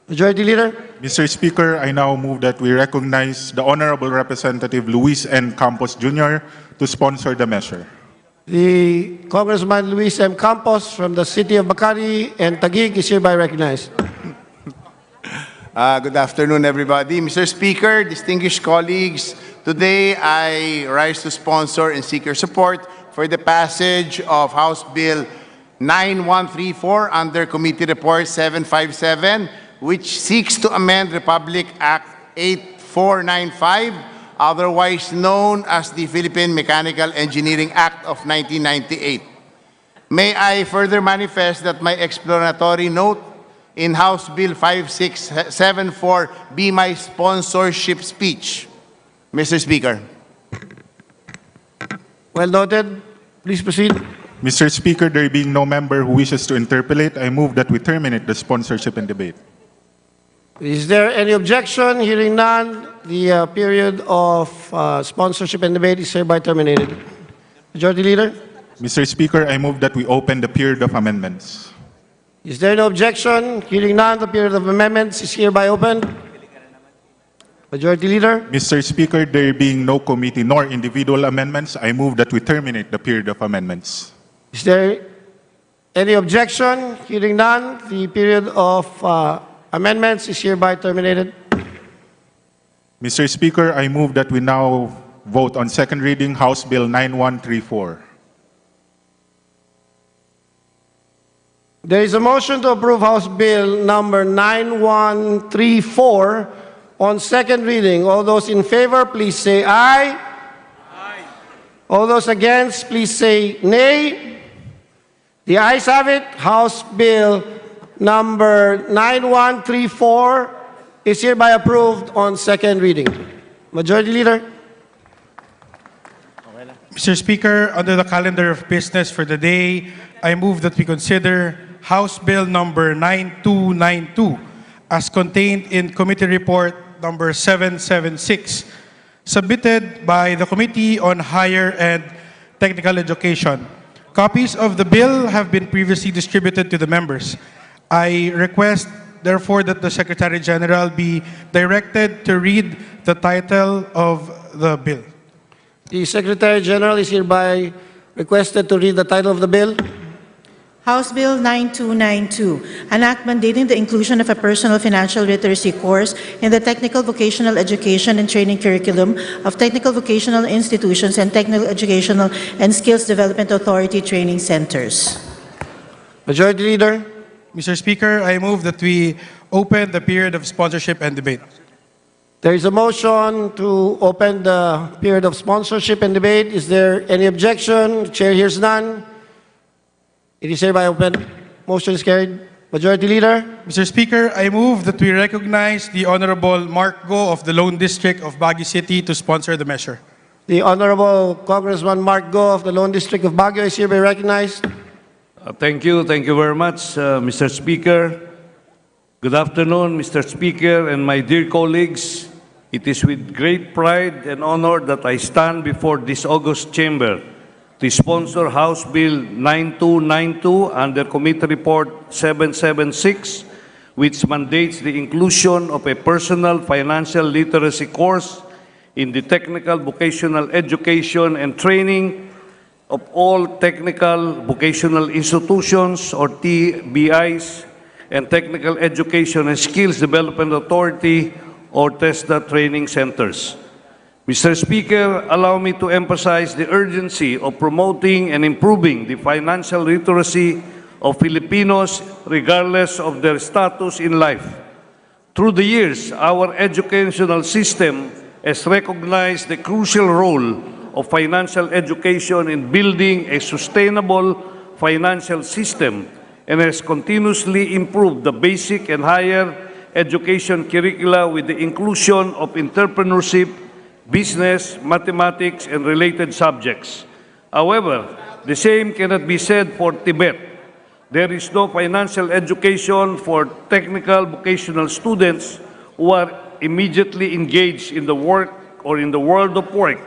Majority Leader. Mr. Speaker, I now move that we recognize the Honorable Representative Luis N. Campos Jr. to sponsor the measure. The Congressman Luis M. Campos from the city of Makati and Taguig is hereby recognized. Good afternoon, everybody. Mr. Speaker, distinguished colleagues, today I rise to sponsor and seek your support for the passage of House Bill 9134 under Committee Report 757, which seeks to amend Republic Act 8495, otherwise known as the Philippine Mechanical Engineering Act of 1998. May I further manifest that my explanatory note in House Bill 5674 be my sponsorship speech. Mr. Speaker. Well noted. Please proceed. Mr. Speaker, there being no member who wishes to interpolate, I move that we terminate the sponsorship and debate. Is there any objection? Hearing none, the period of sponsorship and debate is hereby terminated. Majority Leader. Mr. Speaker, I move that we open the period of amendments. Is there no objection? Hearing none, the period of amendments is hereby opened. Majority Leader. Mr. Speaker, there being no committee nor individual amendments, I move that we terminate the period of amendments. Is there any objection? Hearing none, the period of amendments is hereby terminated. Mr. Speaker, I move that we now vote on second reading House Bill 9134. There is a motion to approve House Bill number 9134 on second reading. All those in favor, please say aye. Aye. All those against, please say nay. The ayes have it. House Bill number 9134 is hereby approved on second reading. Majority Leader. Mr. Speaker, under the calendar of business for the day, I move that we consider House Bill number 9292 as contained in Committee Report number 776, submitted by the Committee on Higher and Technical Education, Copies of the bill have been previously distributed to the members. I request, therefore, that the Secretary General be directed to read the title of the bill. The Secretary General is hereby requested to read the title of the bill. House Bill 9292, an act mandating the inclusion of a personal financial literacy course in the technical vocational education and training curriculum of technical vocational institutions and technical educational and skills development authority training centers. Majority Leader. Mr. Speaker, I move that we open the period of sponsorship and debate. There is a motion to open the period of sponsorship and debate. Is there any objection? The Chair hears none. It is hereby open. Motion is carried. Majority Leader. Mr. Speaker, I move that we recognize the Honorable Mark Go of the Lone District of Baguio City to sponsor the measure. The Honorable Congressman Mark Go of the Lone District of Baguio is hereby recognized. Thank you very much, Mr. Speaker. Good afternoon, Mr. Speaker, and my dear colleagues. It is with great pride and honor that I stand before this august chamber to sponsor House Bill 9292 under Committee Report 776, which mandates the inclusion of a personal financial literacy course in the technical vocational education and training of all technical vocational institutions or TVIs and technical education and skills development authority or TESDA training centers. Mr. Speaker, allow me to emphasize the urgency of promoting and improving the financial literacy of Filipinos regardless of their status in life. Through the years, our educational system has recognized the crucial role of financial education in building a sustainable financial system and has continuously improved the basic and higher education curricula with the inclusion of entrepreneurship, business, mathematics, and related subjects. However, the same cannot be said for Tibet. There is no financial education for technical vocational students who are immediately engaged in the work or in the world of work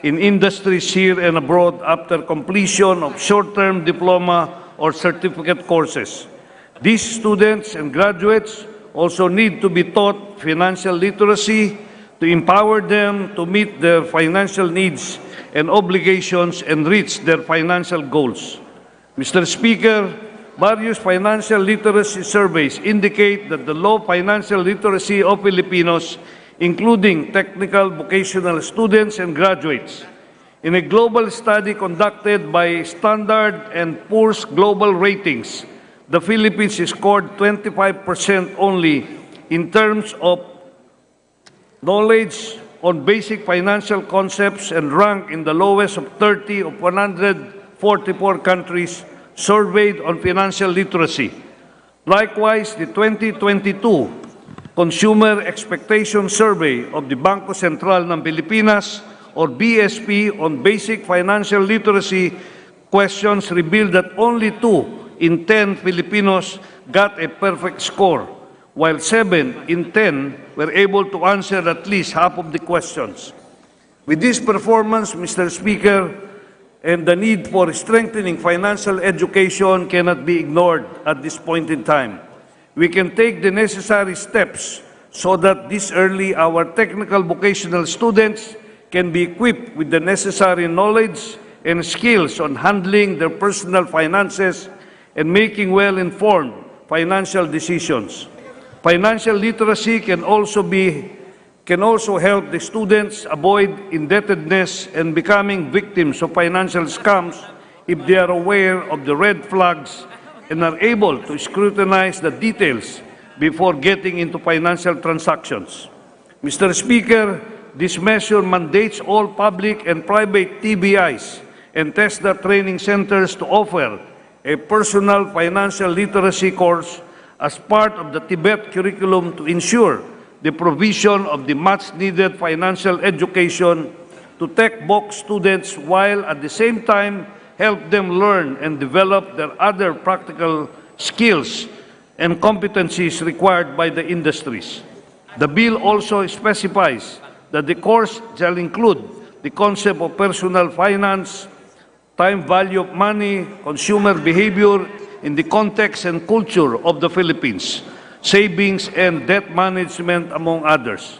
in industries here and abroad after completion of short-term diploma or certificate courses. These students and graduates also need to be taught financial literacy to empower them to meet their financial needs and obligations and reach their financial goals. Mr. Speaker, various financial literacy surveys indicate that the low financial literacy of Filipinos, including technical vocational students and graduates. In a global study conducted by Standard & Poor's Global Ratings, the Philippines scored 25% only in terms of knowledge on basic financial concepts and ranked in the lowest of 30 of 144 countries surveyed on financial literacy. Likewise, the 2022 Consumer Expectation Survey of the Bangko Sentral ng Pilipinas or BSP on basic financial literacy questions revealed that only 2 in 10 Filipinos got a perfect score, while 7 in 10 were able to answer at least half of the questions. With this performance, Mr. Speaker, and the need for strengthening financial education cannot be ignored at this point in time. We can take the necessary steps so that this early our technical vocational students can be equipped with the necessary knowledge and skills on handling their personal finances and making well-informed financial decisions. Financial literacy can also help the students avoid indebtedness and becoming victims of financial scams if they are aware of the red flags and are able to scrutinize the details before getting into financial transactions. Mr. Speaker, this measure mandates all public and private TBIs and TESDA training centers to offer a personal financial literacy course as part of the Tibet curriculum to ensure the provision of the much-needed financial education to tech box students while at the same time help them learn and develop their other practical skills and competencies required by the industries. The bill also specifies that the course shall include the concept of personal finance, time value of money, consumer behavior in the context and culture of the Philippines, savings and debt management, among others.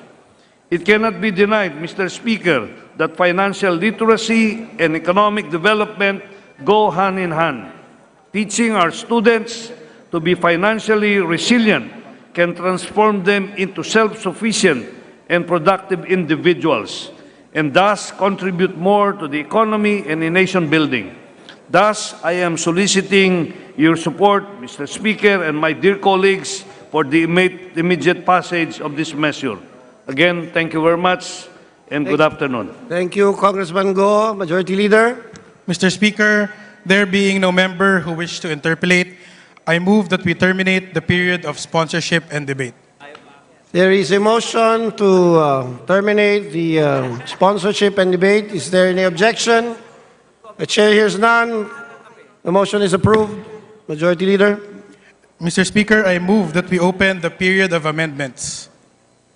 It cannot be denied, Mr. Speaker, that financial literacy and economic development go hand in hand. Teaching our students to be financially resilient can transform them into self-sufficient and productive individuals, and thus contribute more to the economy and in nation building. Thus, I am soliciting your support, Mr. Speaker, and my dear colleagues, for the immediate passage of this measure. Again, thank you very much, and good afternoon. Thank you, Congressman Go. Majority Leader. Mr. Speaker, there being no member who wishes to interpolate, I move that we terminate the period of sponsorship and debate. There is a motion to terminate the sponsorship and debate. Is there any objection? The chair hears none. The motion is approved. Majority Leader. Mr. Speaker, I move that we open the period of amendments.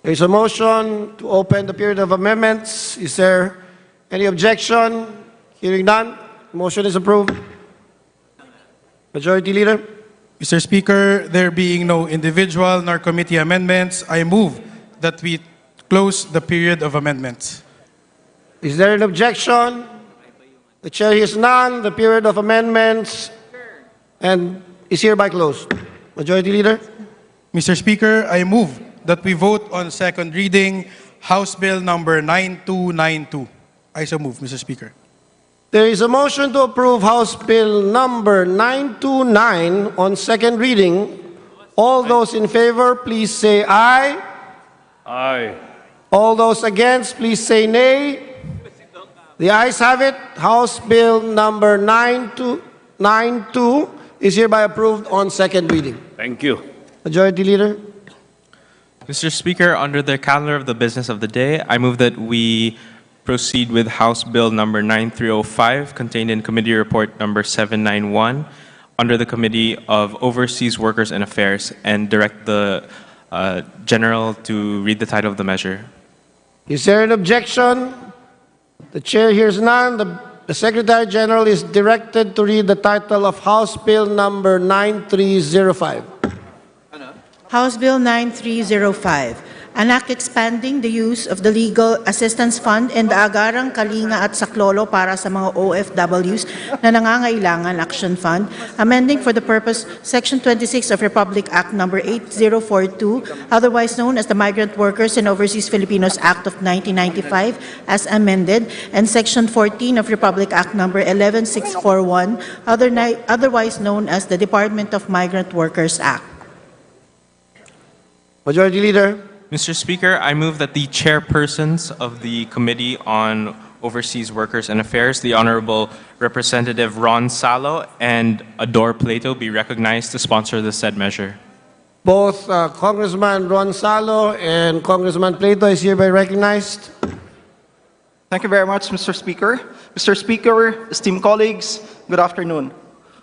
There is a motion to open the period of amendments. Is there any objection? Hearing none. The motion is approved. Majority Leader. Mr. Speaker, there being no individual nor committee amendments, I move that we close the period of amendments. Is there an objection? The chair hears none. The period of amendments and is hereby closed. Majority Leader. Mr. Speaker, I move that we vote on second reading House Bill number 9292. I so move, Mr. Speaker. There is a motion to approve House Bill number 929 on second reading. All those in favor, please say aye. Aye. All those against, please say nay. The ayes have it. House Bill number 9292 is hereby approved on second reading. Thank you. Majority Leader. Mr. Speaker, under the calendar of the business of the day, I move that we proceed with House Bill number 9305, contained in Committee Report number 791, under the Committee of Overseas Workers and Affairs, and direct the General to read the title of the measure. Is there an objection? The chair hears none. The Secretary General is directed to read the title of House Bill number 9305. House Bill 9305, an act expanding the use of the Legal Assistance Fund and the Agarang Kalinga at Saklolo para sa mga OFWs na nangangailangan Action Fund, amending for the purpose Section 26 of Republic Act number 8042, otherwise known as the Migrant Workers and Overseas Filipinos Act of 1995 as amended, and Section 14 of Republic Act number 11641, otherwise known as the Department of Migrant Workers Act. Majority Leader. Mr. Speaker, I move that the chairpersons of the Committee on Overseas Workers and Affairs, the Honorable Representative Ron Salo and Ador Plato, be recognized to sponsor the said measure. Both Congressman Ron Salo and Congressman Plato is hereby recognized. Thank you very much, Mr. Speaker. Mr. Speaker, esteemed colleagues, good afternoon.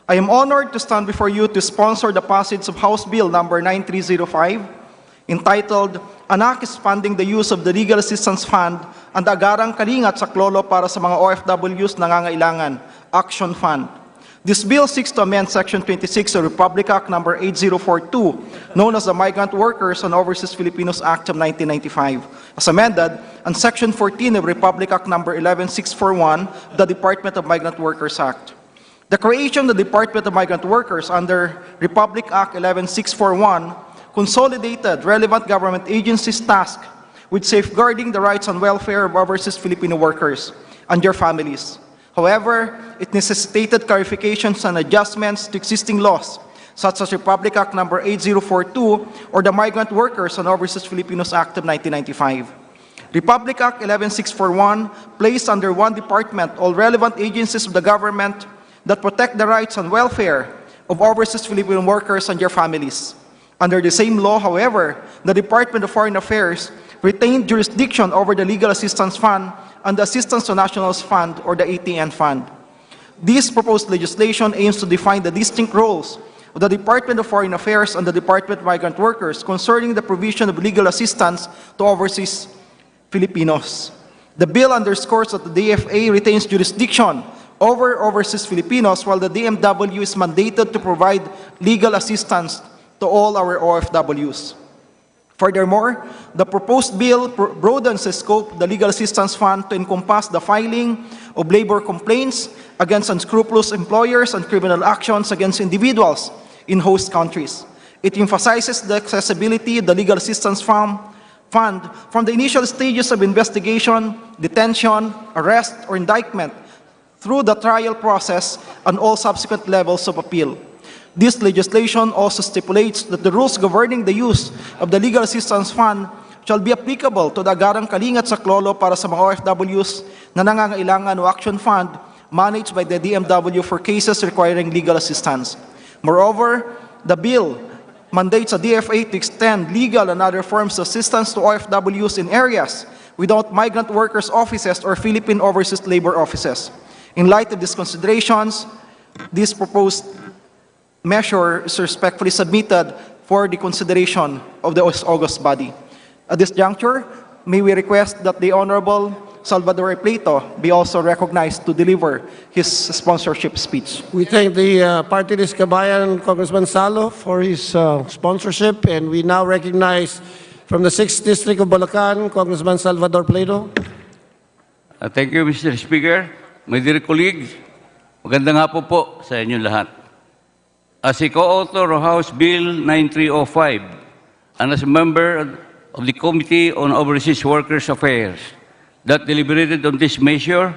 I am honored to stand before you to sponsor the passage of House Bill number 9305, entitled, An Act Expanding the Use of the Legal Assistance Fund and the Agarang Kalinga at Saklolo para sa mga OFWs nangangailangan, Action Fund. This bill seeks to amend Section 26 of Republic Act number 8042, known as the Migrant Workers and Overseas Filipinos Act of 1995, as amended, and Section 14 of Republic Act number 11641, the Department of Migrant Workers Act. The creation of the Department of Migrant Workers under Republic Act 11641 consolidated relevant government agencies tasked with safeguarding the rights and welfare of overseas Filipino workers and their families. However, it necessitated clarifications and adjustments to existing laws, such as Republic Act number 8042 or the Migrant Workers and Overseas Filipinos Act of 1995. Republic Act 11641 placed under one department all relevant agencies of the government that protect the rights and welfare of overseas Filipino workers and their families. Under the same law, however, the Department of Foreign Affairs retained jurisdiction over the Legal Assistance Fund and the Assistance to Nationals Fund, or the ATN Fund. This proposed legislation aims to define the distinct roles of the Department of Foreign Affairs and the Department of Migrant Workers concerning the provision of legal assistance to overseas Filipinos. The bill underscores that the DFA retains jurisdiction over overseas Filipinos, while the DMW is mandated to provide legal assistance to all our OFWs. Furthermore, the proposed bill broadens the scope of the Legal Assistance Fund to encompass the filing of labor complaints against unscrupulous employers and criminal actions against individuals in host countries. It emphasizes the accessibility of the Legal Assistance Fund from the initial stages of investigation, detention, arrest, or indictment through the trial process and all subsequent levels of appeal. This legislation also stipulates that the rules governing the use of the Legal Assistance Fund shall be applicable to the agarang kalingat saklolo para sa mga OFWs na nangangailangan o action fund managed by the DMW for cases requiring legal assistance. Moreover, the bill mandates a DFA to extend legal and other forms of assistance to OFWs in areas without migrant workers' offices or Philippine overseas labor offices. In light of these considerations, this proposed measure is respectfully submitted for the consideration of the August body. At this juncture, may we request that the Honorable Salvador Plato be also recognized to deliver his sponsorship speech. We thank the Party List Kabayan, Congressman Salo, for his sponsorship, and we now recognize from the 6th District of Bulacan, Congressman Salvador Plato. Thank you, Mr. Speaker. My dear colleagues, magandang hapon po sa inyong lahat. As a co-author of House Bill 9305 and as a member of the Committee on Overseas Workers Affairs that deliberated on this measure,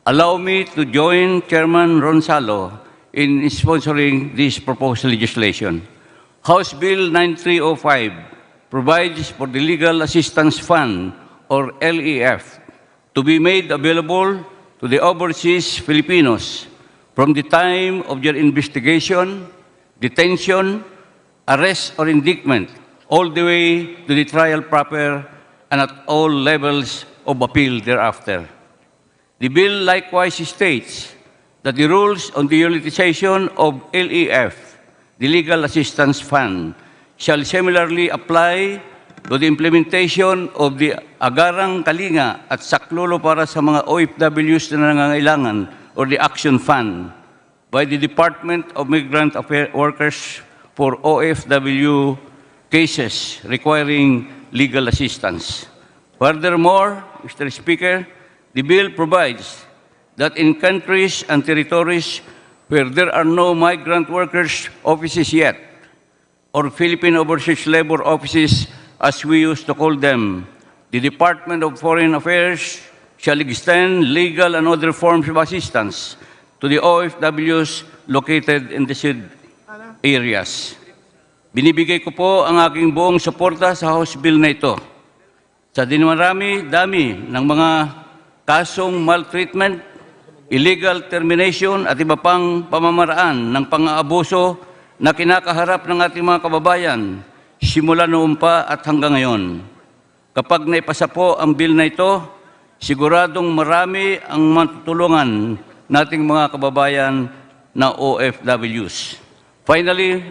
allow me to join Chairman Ron Salo in sponsoring this proposed legislation. House Bill 9305 provides for the Legal Assistance Fund, or LEF, to be made available to the overseas Filipinos from the time of their investigation, detention, arrest, or indictment, all the way to the trial proper and at all levels of appeal thereafter. The bill likewise states that the rules on the utilization of LEF, the Legal Assistance Fund, shall similarly apply to the implementation of the Agarang Kalinga at Saklolo para sa mga OFWs na nangangailangan, or the Action Fund, by the Department of Migrant Workers for OFW cases requiring legal assistance. Furthermore, Mr. Speaker, the bill provides that in countries and territories where there are no migrant workers offices yet, or Philippine Overseas Labor Offices as we used to call them, the Department of Foreign Affairs shall extend legal and other forms of assistance to the OFWs located in the said areas. Binibigay ko po ang aking buong suporta sa House Bill na ito. Sa dami ng mga kasong maltreatment, illegal termination at iba pang pamamaraan ng pang-aabuso na kinakaharap ng ating mga kababayan, simula noon pa at hanggang ngayon. Kapag naipasa po ang bill na ito, siguradong marami ang matutulungan nating mga kababayan na OFWs. Finally,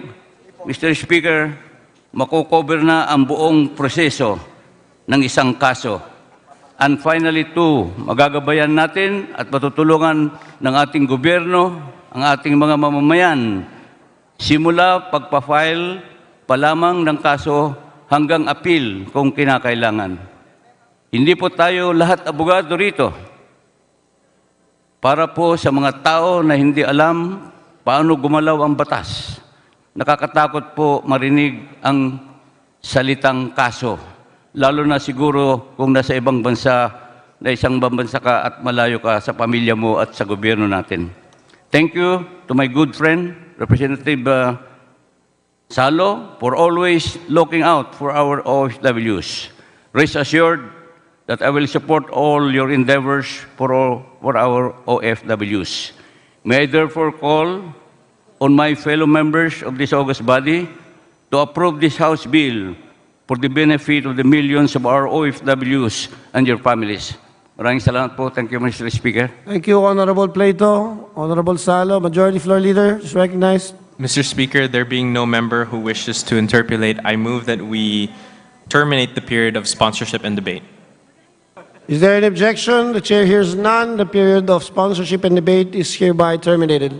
Mr. Speaker, makukover na ang buong proseso ng isang kaso. And finally, magagabayan natin at matutulungan ng ating gobyerno, ang ating mga mamamayan, simula pagpa-file pa lamang ng kaso hanggang appeal kung kinakailangan. Hindi po tayo lahat abogado rito. Para po sa mga tao na hindi alam paano gumalaw ang batas, nakakatakot po marinig ang salitang kaso. Lalo na siguro kung nasa ibang bansa, na isang bansa ka at malayo ka sa pamilya mo at sa gobyerno natin. Thank you to my good friend, Representative Salo, for always looking out for our OFWs. Rest assured that I will support all your endeavors for our OFWs. May I therefore call on my fellow members of this august body to approve this House bill for the benefit of the millions of our OFWs and your families. Maraming salamat po. Thank you, Mr. Speaker. Thank you, Honorable Plato. Honorable Salo, Majority Floor Leader, is recognized. Mr. Speaker, there being no member who wishes to interpolate, I move that we terminate the period of sponsorship and debate. Is there any objection? The chair hears none. The period of sponsorship and debate is hereby terminated.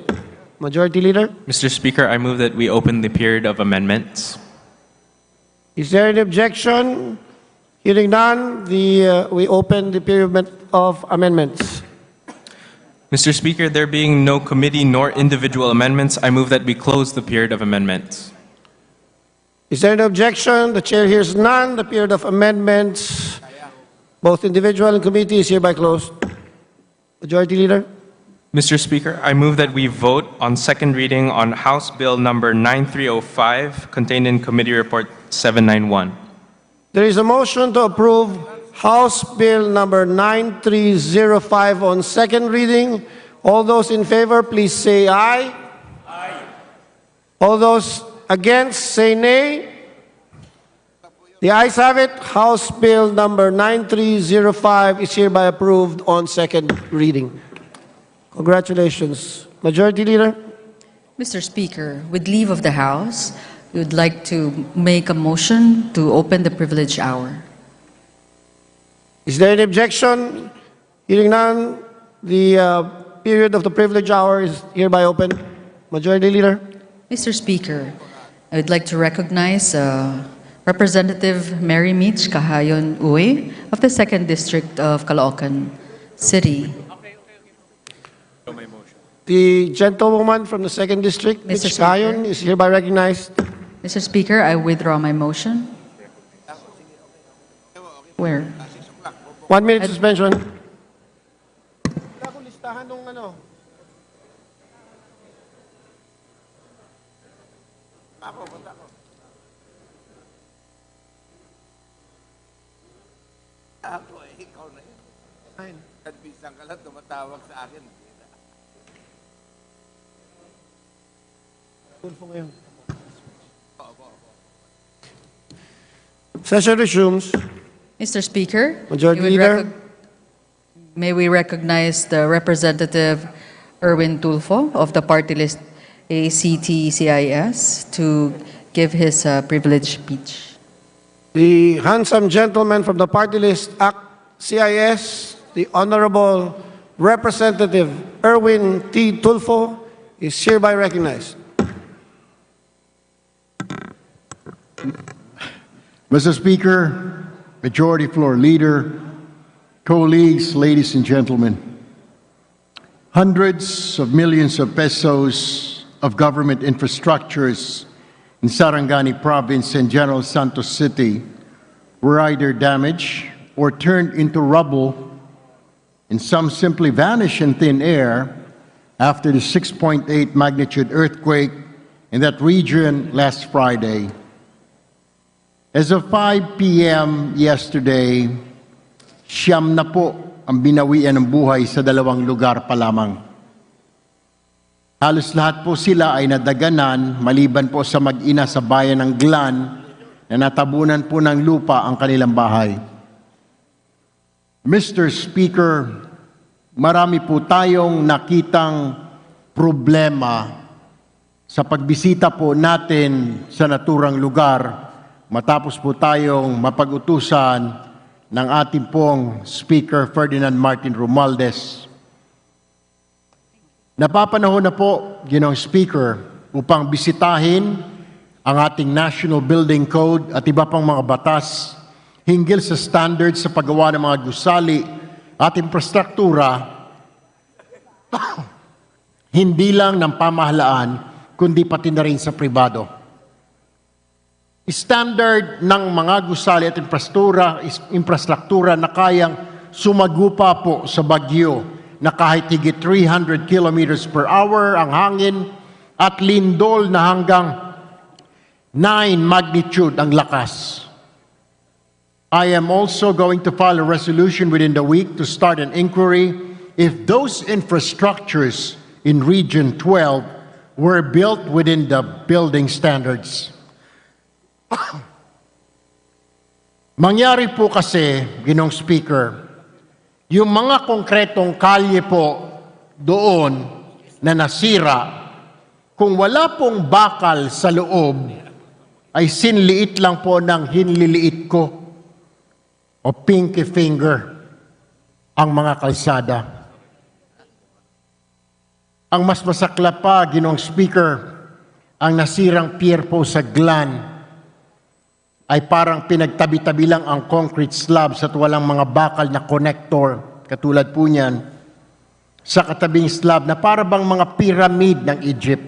Majority Leader? Mr. Speaker, I move that we open the period of amendments. Is there any objection? Hearing none, we open the period of amendments. Mr. Speaker, there being no committee nor individual amendments, I move that we close the period of amendments. Is there any objection? The chair hears none. The period of amendments, both individual and committee, is hereby closed. Majority Leader? Mr. Speaker, I move that we vote on second reading on House Bill number 9305, contained in Committee Report 791. There is a motion to approve House Bill number 9305 on second reading. All those in favor, please say aye. Aye. All those against, say nay. The ayes have it. House Bill number 9305 is hereby approved on second reading. Congratulations. Majority Leader? Mr. Speaker, with leave of the House, we would like to make a motion to open the privilege hour. Is there any objection? Hearing none, the period of the privilege hour is hereby open. Majority Leader? Mr. Speaker, I would like to recognize Representative Mary Mitch Kahayon Uy of the 2nd District of Caloocan City. The gentlewoman from the 2nd District, Mitch Kahayon, is hereby recognized. Mr. Speaker, I withdraw my motion. Where? 1 minute suspension. Session resumes. Mr. Speaker, Majority Leader? may we recognize the Representative Erwin Tulfo of the party list ACT-CIS to give his privilege speech. The handsome gentleman from the party list CIS, the Honorable Representative Erwin T. Tulfo, is hereby recognized. Mr. Speaker, Majority Floor Leader, colleagues, ladies and gentlemen, hundreds of millions of pesos of government infrastructures in Sarangani Province and General Santos City were either damaged or turned into rubble, and some simply vanished in thin air after the 6.8 magnitude earthquake in that region last Friday. As of 5 p.m. yesterday, 9 na po ang binawian ng buhay sa 2 lugar pa lamang. Halos lahat po sila ay nadaganan maliban po sa mag-ina sa bayan ng Glan na natabunan po ng lupa ang kanilang bahay. Mr. Speaker, marami po tayong nakitang problema sa pagbisita po natin sa naturang lugar matapos po tayong mapag-utusan ng ating pong Speaker Ferdinand Martin Romualdez. Napapanahon na po, Ginoong Speaker, upang bisitahin ang ating National Building Code at iba pang mga batas hinggil sa standards sa paggawa ng mga gusali at infrastruktura, hindi lang ng pamahalaan, kundi pati na rin sa pribado. Standard ng mga gusali at infrastruktura na kayang sumagupa po sa bagyo na kahit higit 300 kilometers per hour ang hangin at lindol na hanggang 9 magnitude ang lakas. I am also going to file a resolution within the week to start an inquiry if those infrastructures in Region 12 were built within the building standards. Mangyari po kasi, Ginoong Speaker, yung mga konkretong kalye po doon na nasira, kung wala pong bakal sa loob, ay sinliit lang po ng hinliliit ko o pinky finger. ang mga kalsada. Ang mas masakla pa, Ginoong Speaker, ang nasirang pier po sa Glan ay parang pinagtabi-tabi lang ang concrete slabs at walang mga bakal na connector, katulad po niyan, sa katabing slab na para bang mga pyramid ng Egypt.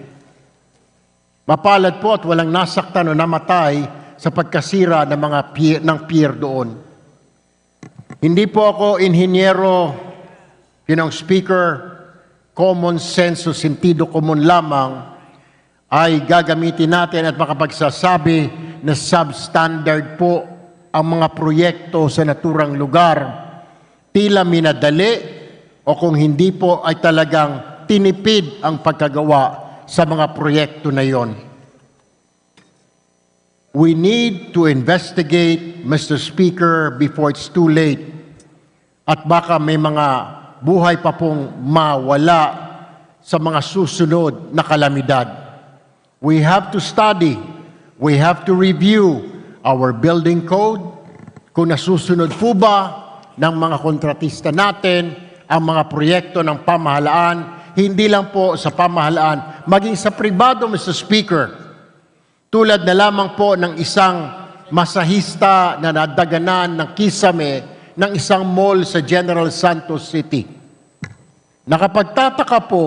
Mapalad po at walang nasaktan o namatay sa pagkasira ng mga pier doon. Hindi po ako inhinyero, Ginoong Speaker, common sense o sentido komon lamang ay gagamitin natin at makapagsasabi na substandard po ang mga proyekto sa naturang lugar. Tila minadali o kung hindi po ay talagang tinipid ang pagkagawa sa mga proyekto na yon. We need to investigate, Mr. Speaker, before it's too late. At baka may mga buhay pa pong mawala sa mga susunod na kalamidad. We have to study, we have to review our building code, kung nasusunod po ba ng mga kontratista natin ang mga proyekto ng pamahalaan, hindi lang po sa pamahalaan, maging sa pribado, Mr. Speaker. Tulad na lamang po ng isang masahista na nadaganan ng kisame ng isang mall sa General Santos City. Nakapagtataka po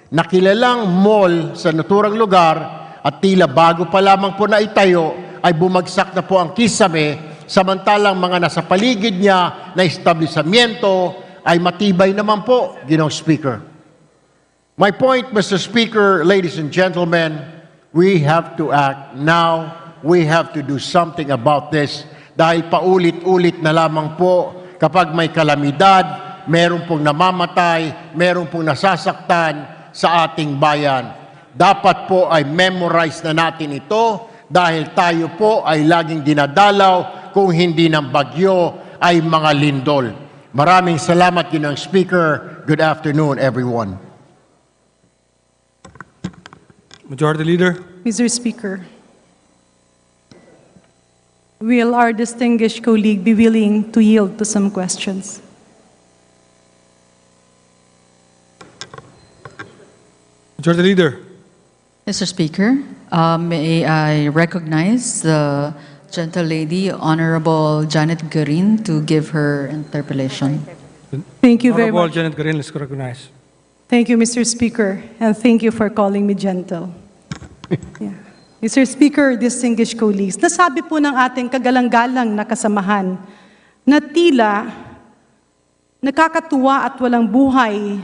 na kilalang mall sa naturang lugar at tila bago pa lamang po na itayo ay bumagsak na po ang kisame, samantalang mga nasa paligid niya na establishmento ay matibay naman po, Ginoong Speaker. My point, Mr. Speaker, ladies and gentlemen, we have to act now. We have to do something about this dahil paulit-ulit na lamang po kapag may kalamidad, meron pong namamatay, meron pong nasasaktan sa ating bayan. Dapat po ay memorize na natin ito dahil tayo po ay laging dinadalaw kung hindi ng bagyo ay mga lindol. Maraming salamat, Ginoong Speaker. Good afternoon, everyone. Majority Leader. Mr. Speaker, will our distinguished colleague be willing to yield to some questions? Majority Leader. Mr. Speaker, may I recognize the gentle lady, Honorable Janet Garin, to give her interpellation. Thank you very Honorable much. Janet Garin, let's recognize. Thank you, Mr. Speaker, and thank you for calling me gentle. Yeah. Mr. Speaker, distinguished colleagues, nasabi po ng ating kagalang-galang na kasamahan na tila nakakatuwa at walang buhay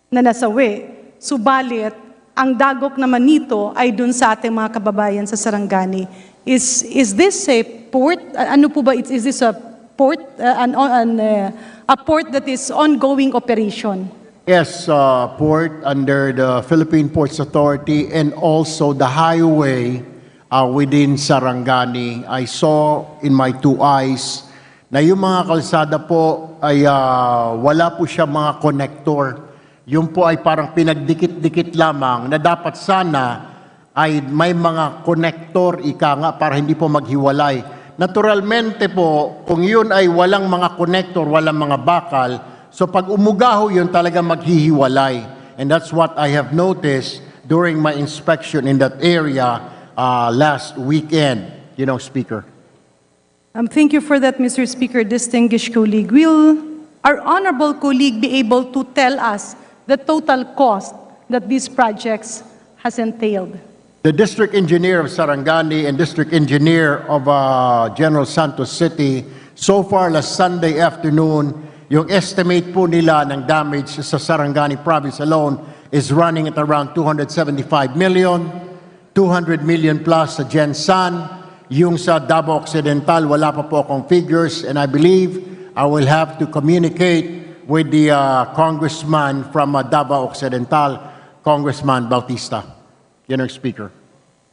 na nasawi, subalit ang dagok naman nito ay dun sa ating mga kababayan sa Sarangani. Is this a port? Ano po ba? Is this a port? A port that is ongoing operation? Yes, port under the Philippine Ports Authority and also the highway within Sarangani. I saw in my two eyes na yung mga kalsada po ay wala po siya mga connector. Yung po ay parang pinagdikit-dikit lamang na dapat sana ay may mga connector ika nga para hindi po maghiwalay. Naturalmente po, kung yun ay walang mga connector, walang mga bakal, so pag umugaho yun talaga maghihiwalay. And that's what I have noticed during my inspection in that area last weekend, Speaker. Thank you for that, Mr. Speaker, distinguished colleague. Will our honorable colleague be able to tell us the total cost that these projects has entailed? The district engineer of Sarangani and district engineer of General Santos City, so far last Sunday afternoon, yung estimate po nila ng damage sa Sarangani province alone is running at around 275 million, 200 million plus sa Gensan. Yung sa Davao Occidental, wala pa po akong figures, and I believe I will have to communicate with the congressman from Davao Occidental, Congressman Bautista. Speaker.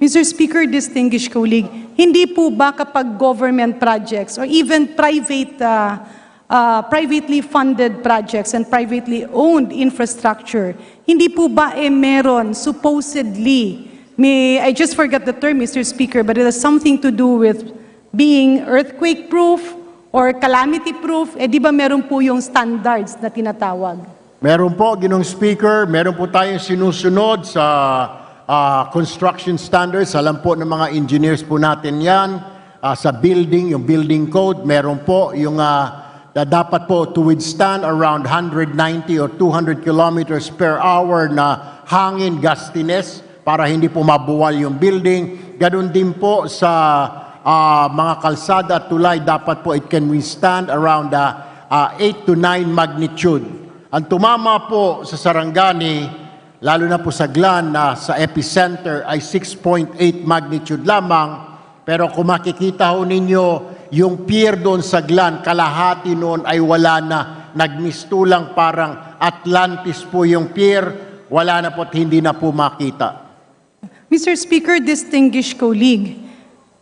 Mr. Speaker, distinguished colleague, hindi po ba kapag government projects or even privately funded projects and privately owned infrastructure, hindi po ba meron supposedly, I just forgot the term, Mr. Speaker, but it has something to do with being earthquake-proof or calamity-proof, di ba meron po yung standards na tinatawag? Meron po, Ginoong Speaker, meron po tayong sinusunod sa construction standards. Alam po ng mga engineers po natin yan. Sa building, yung building code, meron po yung na dapat po to withstand around 190 or 200 kilometers per hour na hangin, gustiness, para hindi po mabuwal yung building. Ganun din po sa mga kalsada at tulay, dapat po it can withstand around 8 to 9 magnitude. Ang tumama po sa Sarangani, lalo na po sa Glan, sa epicenter ay 6.8 magnitude lamang. Pero kung makikita ho ninyo, yung pier doon sa Glan, kalahati noon ay wala na. Nagmistulang parang Atlantis po yung pier, wala na po at hindi na po makita. Mr. Speaker, distinguished colleague,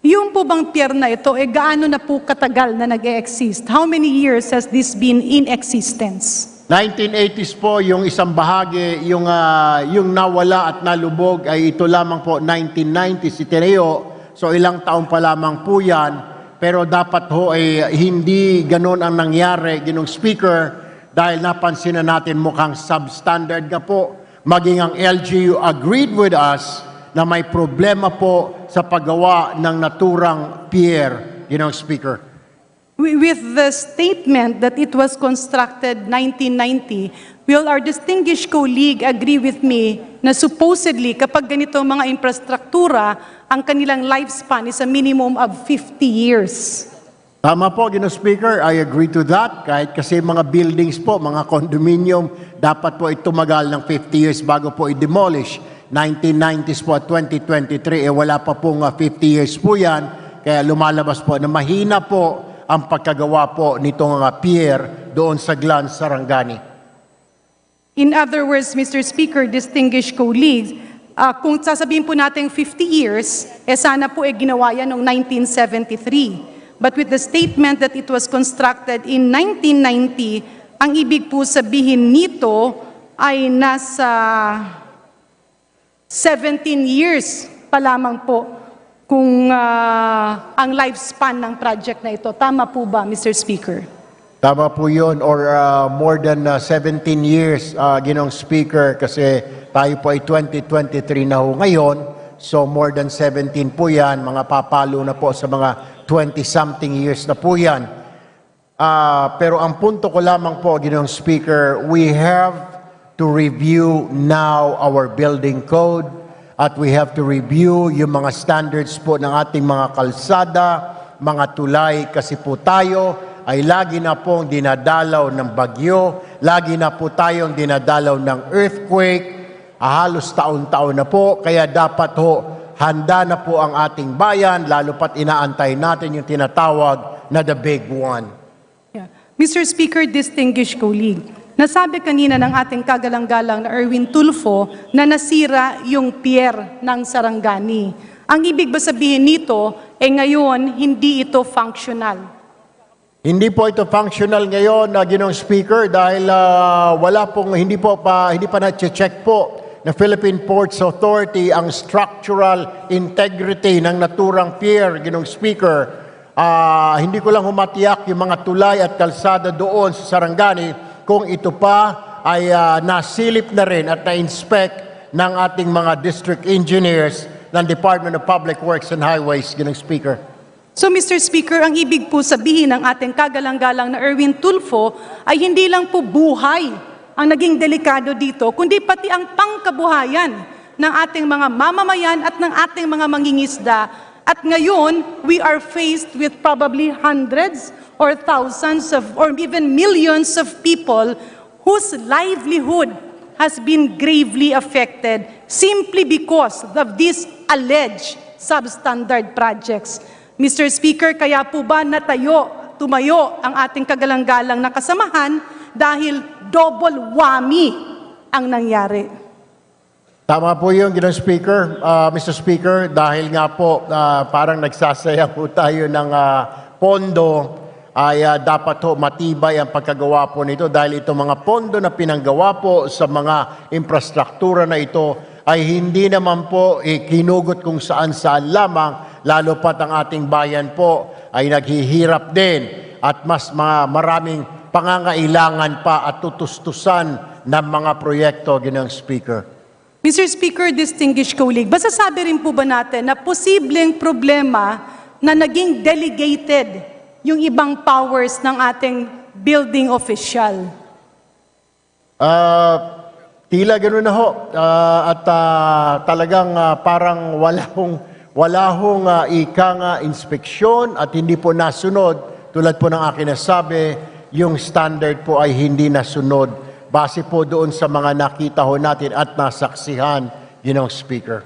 yung po bang pier na ito, gaano na po katagal na nag-e-exist? How many years has this been in existence? 1980s po yung isang bahagi, yung nawala at nalubog ay ito lamang po 1990s itineo. So ilang taon pa lamang po yan, pero dapat ho ay hindi ganon ang nangyari, Ginoong Speaker, dahil napansin na natin mukhang substandard na po. Maging ang LGU agreed with us na may problema po sa paggawa ng naturang pier, Ginoong Speaker. With the statement that it was constructed 1990, will our distinguished colleague agree with me na supposedly kapag ganito mga infrastruktura, ang kanilang lifespan is a minimum of 50 years? Tama po, Ginoong Speaker, I agree to that. Kahit kasi mga buildings po, mga condominium, dapat po itumagal ng 50 years bago po i-demolish. 1990s po at 2023, wala pa pong 50 years po yan. Kaya lumalabas po na mahina po ang pagkagawa po nitong pier doon sa Glan, Sarangani. In other words, Mr. Speaker, distinguished colleagues, kung sasabihin po natin 50 years, sana po ginawa yan noong 1973. But with the statement that it was constructed in 1990, ang ibig po sabihin nito ay nasa 17 years pa lamang po kung ang lifespan ng project na ito. Tama po ba, Mr. Speaker? Tama po yun, or more than 17 years, Ginoong Speaker, kasi tayo po ay 2023 na ho ngayon, so more than 17 po yan, mga papalo na po sa mga 20-something years na po yan. Pero ang punto ko lamang po, Ginoong Speaker, we have to review now our building code at we have to review yung mga standards po ng ating mga kalsada, mga tulay, kasi po tayo ay lagi na pong dinadalaw ng bagyo, lagi na po tayong dinadalaw ng earthquake, halos taon-taon na po, kaya dapat ho, handa na po ang ating bayan, lalo pat inaantay natin yung tinatawag na the big one. Yeah. Mr. Speaker, distinguished colleague, nasabi kanina ng ating kagalang-galang na Erwin Tulfo na nasira yung pier ng Sarangani. Ang ibig ba sabihin nito, ngayon, hindi ito functional? Hindi po ito functional ngayon, Ginoong Speaker, dahil hindi pa na-check po na Philippine Ports Authority ang structural integrity ng naturang pier, Ginoong Speaker. Hindi ko lang humatiyak yung mga tulay at kalsada doon sa Sarangani kung ito pa ay nasilip na rin at na-inspect ng ating mga district engineers ng Department of Public Works and Highways, Ginoong Speaker. So, Mr. Speaker, ang ibig po sabihin ng ating kagalang-galang na Erwin Tulfo ay hindi lang po buhay ang naging delikado dito, kundi pati ang pangkabuhayan ng ating mga mamamayan at ng ating mga mangingisda. At ngayon, we are faced with probably hundreds or thousands of, or even millions of people whose livelihood has been gravely affected simply because of these alleged substandard projects. Mr. Speaker, kaya po ba tumayo ang ating kagalang-galang na kasamahan dahil double whammy ang nangyari? Tama po yun, Ginoong Speaker. Mr. Speaker, dahil nga po parang nagsasayang po tayo ng pondo, ay dapat ho matibay ang pagkagawa po nito dahil itong mga pondo na pinanggawa po sa mga infrastruktura na ito ay hindi naman po kinugot kung saan-saan lamang, lalo pat ang ating bayan po ay naghihirap din at mas maraming pangangailangan pa at tutustusan ng mga proyekto, Ginoong Speaker. Mr. Speaker, distinguished colleague, masasabi rin po ba natin na posibleng problema na naging delegated yung ibang powers ng ating building official? Tila gano'n na ho. Talagang parang wala hong inspeksyon at hindi po nasunod. Tulad po ng akin nasabi, yung standard po ay hindi nasunod. Base po doon sa mga nakita ho natin at nasaksihan, Ginoong Speaker.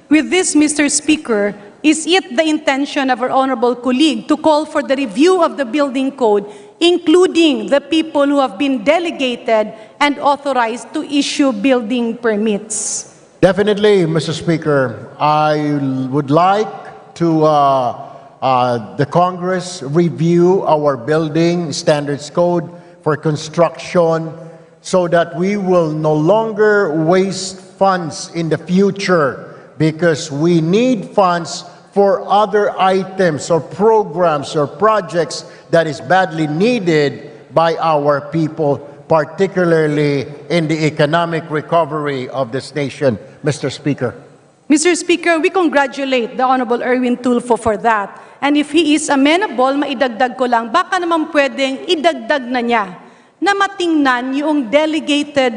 With this, Mr. Speaker, is it the intention of our honorable colleague to call for the review of the building code, including the people who have been delegated and authorized to issue building permits? Definitely, Mr. Speaker. I would like to the Congress review our building standards code for construction so that we will no longer waste funds in the future, because we need funds for other items or programs or projects that is badly needed by our people, particularly in the economic recovery of this nation, Mr. Speaker. Mr. Speaker, we congratulate the Honorable Erwin Tulfo for that. And if he is amenable, maidagdag ko lang, baka naman pwedeng idagdag na niya na matingnan yung delegated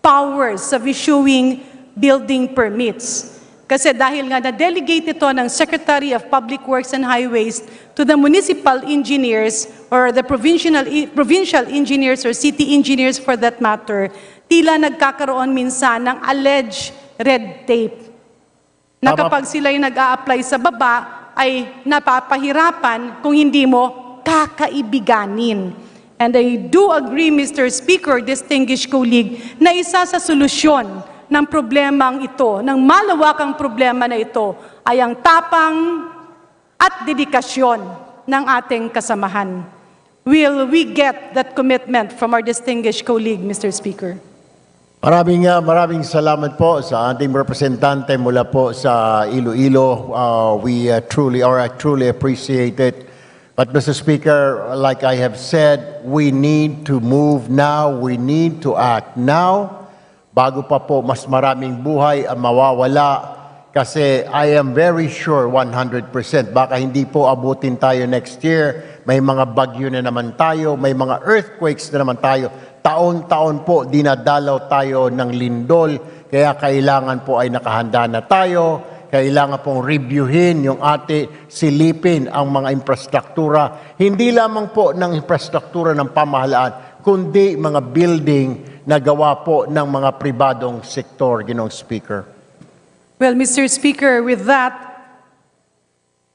powers of issuing building permits. Kasi dahil nga na-delegate ito ng Secretary of Public Works and Highways to the municipal engineers or the provincial engineers or city engineers for that matter, tila nagkakaroon minsan ng alleged red tape. Na kapag sila'y nag-a-apply sa baba, ay napapahirapan kung hindi mo kakaibiganin. And I do agree, Mr. Speaker, distinguished colleague, na isa sa solusyon ng problemang ito, ng malawakang problema na ito, ay ang tapang at dedikasyon ng ating kasamahan. Will we get that commitment from our distinguished colleague, Mr. Speaker? Maraming salamat po sa ating representante mula po sa Iloilo. We truly appreciate it. But Mr. Speaker, like I have said, we need to move now. We need to act now. Bago pa po mas maraming buhay ang mawawala, kasi I am very sure 100%, baka hindi po abutin tayo next year. May mga bagyo na naman tayo, may mga earthquakes na naman tayo. Taon-taon po dinadalaw tayo ng lindol, kaya kailangan po ay nakahanda na tayo. Kailangan pong reviewin yung silipin ang mga infrastruktura, hindi lamang po ng infrastruktura ng pamahalaan, kundi mga building na gawa po ng mga pribadong sektor, Ginoong Speaker. Well, Mr. Speaker, with that,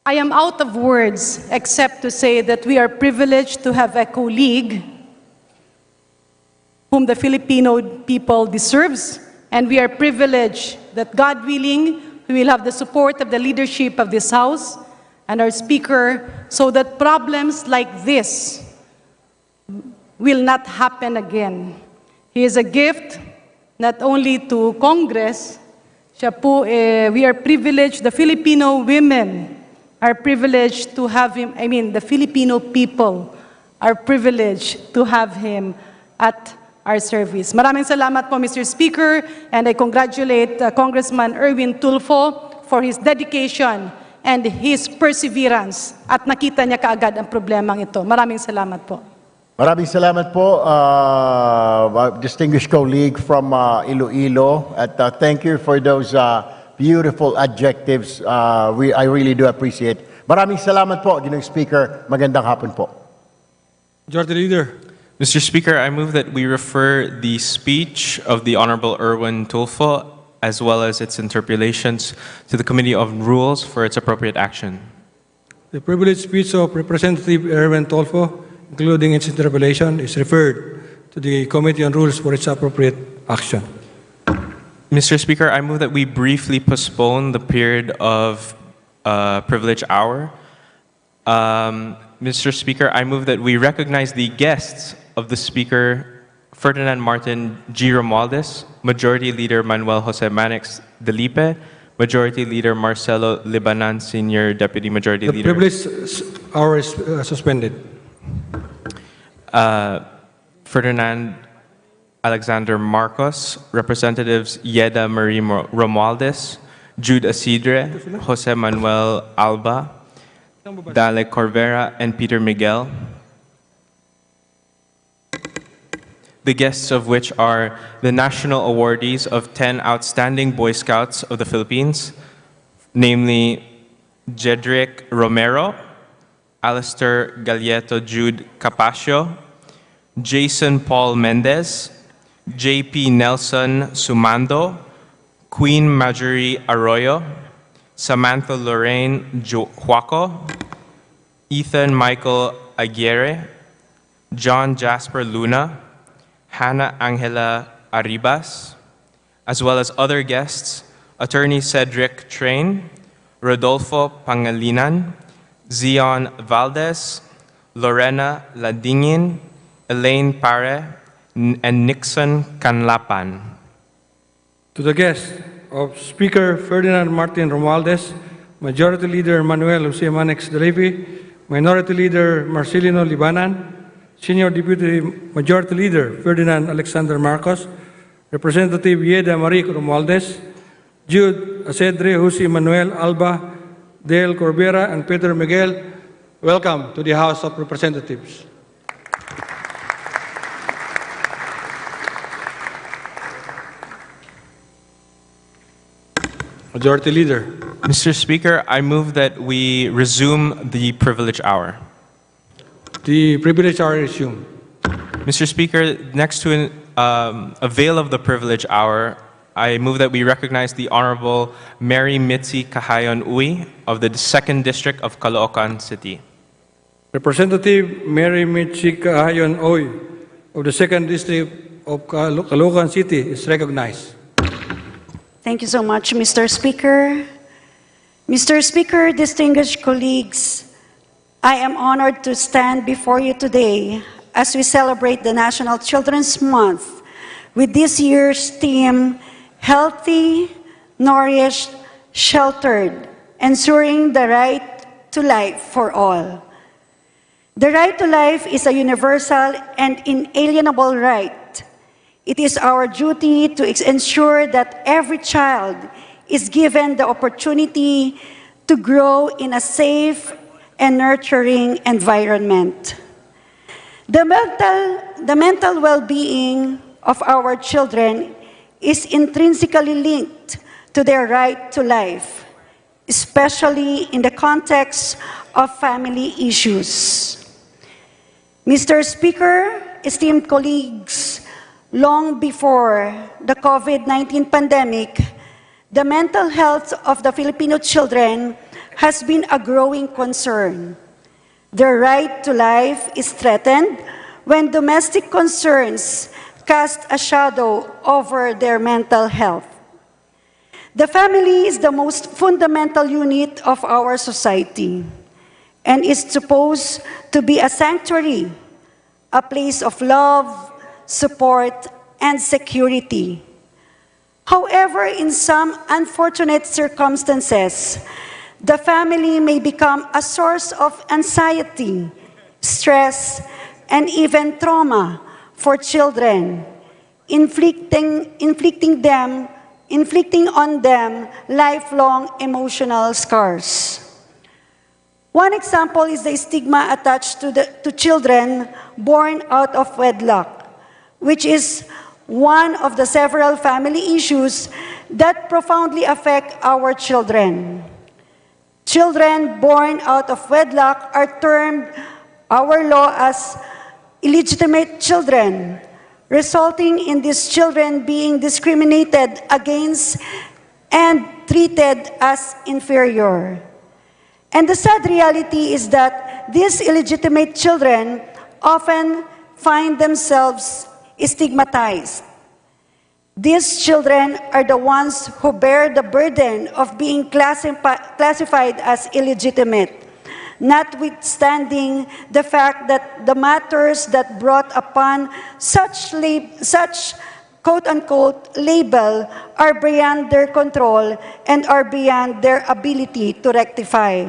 I am out of words except to say that we are privileged to have a colleague whom the Filipino people deserves, and we are privileged that, God willing, we will have the support of the leadership of this House and our Speaker so that problems like this will not happen again. He is a gift not only to Congress, we are privileged, the Filipino women are privileged to have him, the Filipino people are privileged to have him at our service. Maraming salamat po, Mr. Speaker, and I congratulate Congressman Erwin Tulfo for his dedication and his perseverance at nakita niya kaagad ang problemang ito. Maraming salamat po. Maraming salamat po, distinguished colleague from Iloilo, at thank you for those beautiful adjectives. I really do appreciate. Maraming salamat po, Ginoong Speaker. Magandang hapon po. Majority Leader. Mr. Speaker, I move that we refer the speech of the Honorable Erwin Tulfo as well as its interpolations to the Committee on Rules for its appropriate action. The privileged speech of Representative Erwin Tulfo, including its interpolation, is referred to the Committee on Rules for its appropriate action. Mr. Speaker, I move that we briefly postpone the period of privilege hour. Mr. Speaker, I move that we recognize the guests of the Speaker, Ferdinand Martin G. Romualdez, Majority Leader Manuel Jose Manix Delipe, Majority Leader Marcelo Libanan, Senior Deputy Majority Leader. The privilege hour is suspended. Ferdinand Alexander Marcos, Representatives Yeda Marie Romualdez, Jude Asidre, Jose Manuel Alba, Dale Corvera, and Peter Miguel. The guests of which are the national awardees of 10 Outstanding Boy Scouts of the Philippines, namely Jedrick Romero, Alistair Galieto Jude Capacio, Jason Paul Mendez, JP Nelson Sumando, Queen Marjorie Arroyo, Samantha Lorraine Juaco, Ethan Michael Aguirre, John Jasper Luna, Hannah Angela Arribas, as well as other guests, Attorney Cedric Train, Rodolfo Pangalinan, Zion Valdez, Lorena Ladingin, Elaine Pare, and Nixon Canlapan. To the guests of Speaker Ferdinand Martin Romualdez, Majority Leader Manuel Jose Manex de Levi, Minority Leader Marcelino Libanan, Senior Deputy Majority Leader Ferdinand Alexander Marcos, Representative Yeda Marie Romualdez, Jude Asedre Jose Manuel Alba, Dale Corbera, and Peter Miguel, welcome to the House of Representatives. Majority Leader. Mr. Speaker, I move that we resume the privilege hour. The privilege hour is resumed. Mr. Speaker, next to avail of the privilege hour, I move that we recognize the Honorable Mary Mitzi Cahayon Uy of the 2nd District of Caloocan City. Representative Mary Mitzi Cahayon Uy of the 2nd District of Caloocan City is recognized. Thank you so much, Mr. Speaker. Mr. Speaker, distinguished colleagues, I am honored to stand before you today as we celebrate the National Children's Month with this year's theme, Healthy, Nourished, Sheltered, Ensuring the Right to Life for All. The right to life is a universal and inalienable right. It is our duty to ensure that every child is given the opportunity to grow in a safe and nurturing environment. The mental well-being of our children is intrinsically linked to their right to life, especially in the context of family issues. Mr. Speaker, esteemed colleagues, long before the COVID-19 pandemic, the mental health of the Filipino children has been a growing concern. Their right to life is threatened when domestic concerns cast a shadow over their mental health. The family is the most fundamental unit of our society and is supposed to be a sanctuary, a place of love, support, and security. However, in some unfortunate circumstances, the family may become a source of anxiety, stress, and even trauma for children, inflicting on them lifelong emotional scars. One example is the stigma attached to children born out of wedlock, which is one of the several family issues that profoundly affect our children. Children born out of wedlock are termed our law as illegitimate children, resulting in these children being discriminated against and treated as inferior. And the sad reality is that these illegitimate children often find themselves stigmatized. These children are the ones who bear the burden of being classified as illegitimate, notwithstanding the fact that the matters that brought upon such quote-unquote label are beyond their control and are beyond their ability to rectify.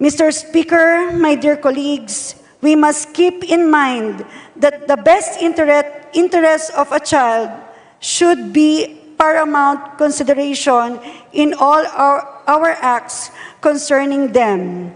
Mr. Speaker, my dear colleagues, we must keep in mind that the best interest of a child should be paramount consideration in all our acts concerning them.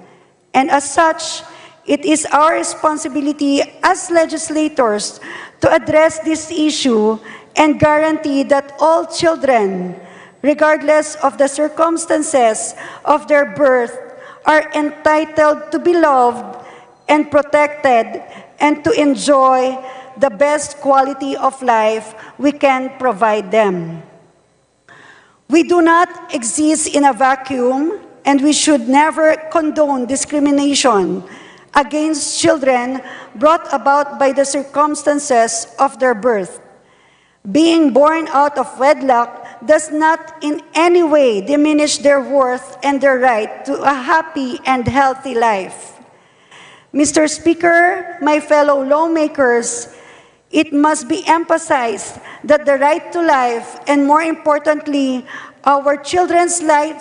And as such, it is our responsibility as legislators to address this issue and guarantee that all children, regardless of the circumstances of their birth, are entitled to be loved and protected and to enjoy the best quality of life we can provide them. We do not exist in a vacuum, and we should never condone discrimination against children brought about by the circumstances of their birth. Being born out of wedlock does not in any way diminish their worth and their right to a happy and healthy life. Mr. Speaker, my fellow lawmakers, it must be emphasized that the right to life, and more importantly, our children's right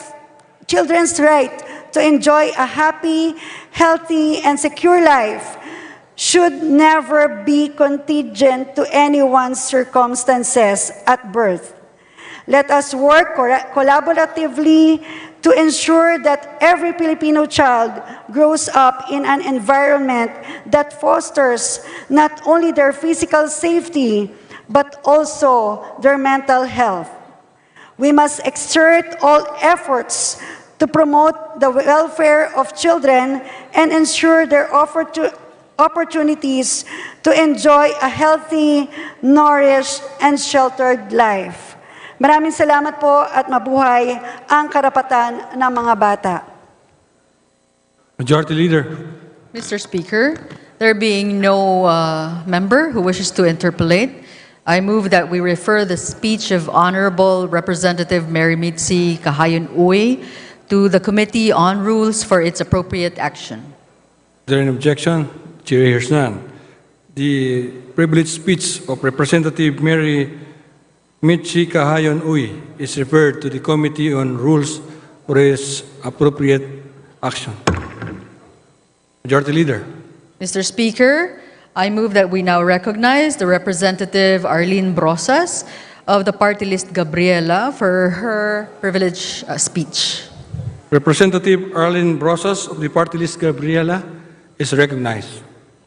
to enjoy a happy, healthy, and secure life should never be contingent to anyone's circumstances at birth. Let us work collaboratively to ensure that every Filipino child grows up in an environment that fosters not only their physical safety, but also their mental health. We must exert all efforts to promote the welfare of children and ensure their opportunities to enjoy a healthy, nourished, and sheltered life. Maraming salamat po at mabuhay ang karapatan ng mga bata. Majority Leader. Mr. Speaker, there being no member who wishes to interpolate, I move that we refer the speech of Honorable Representative Mary Mitzi Kahayon Uy to the Committee on Rules for its appropriate action. Is there an objection? Chair hears none. The privileged speech of Representative Mary Mitzi Kahayon Uy is referred to the Committee on Rules for its appropriate action. Majority Leader. Mr. Speaker, I move that we now recognize the Representative Arlene Brosas of the party list Gabriela for her privileged speech. Representative Arlene Brosas of the party list Gabriela is recognized.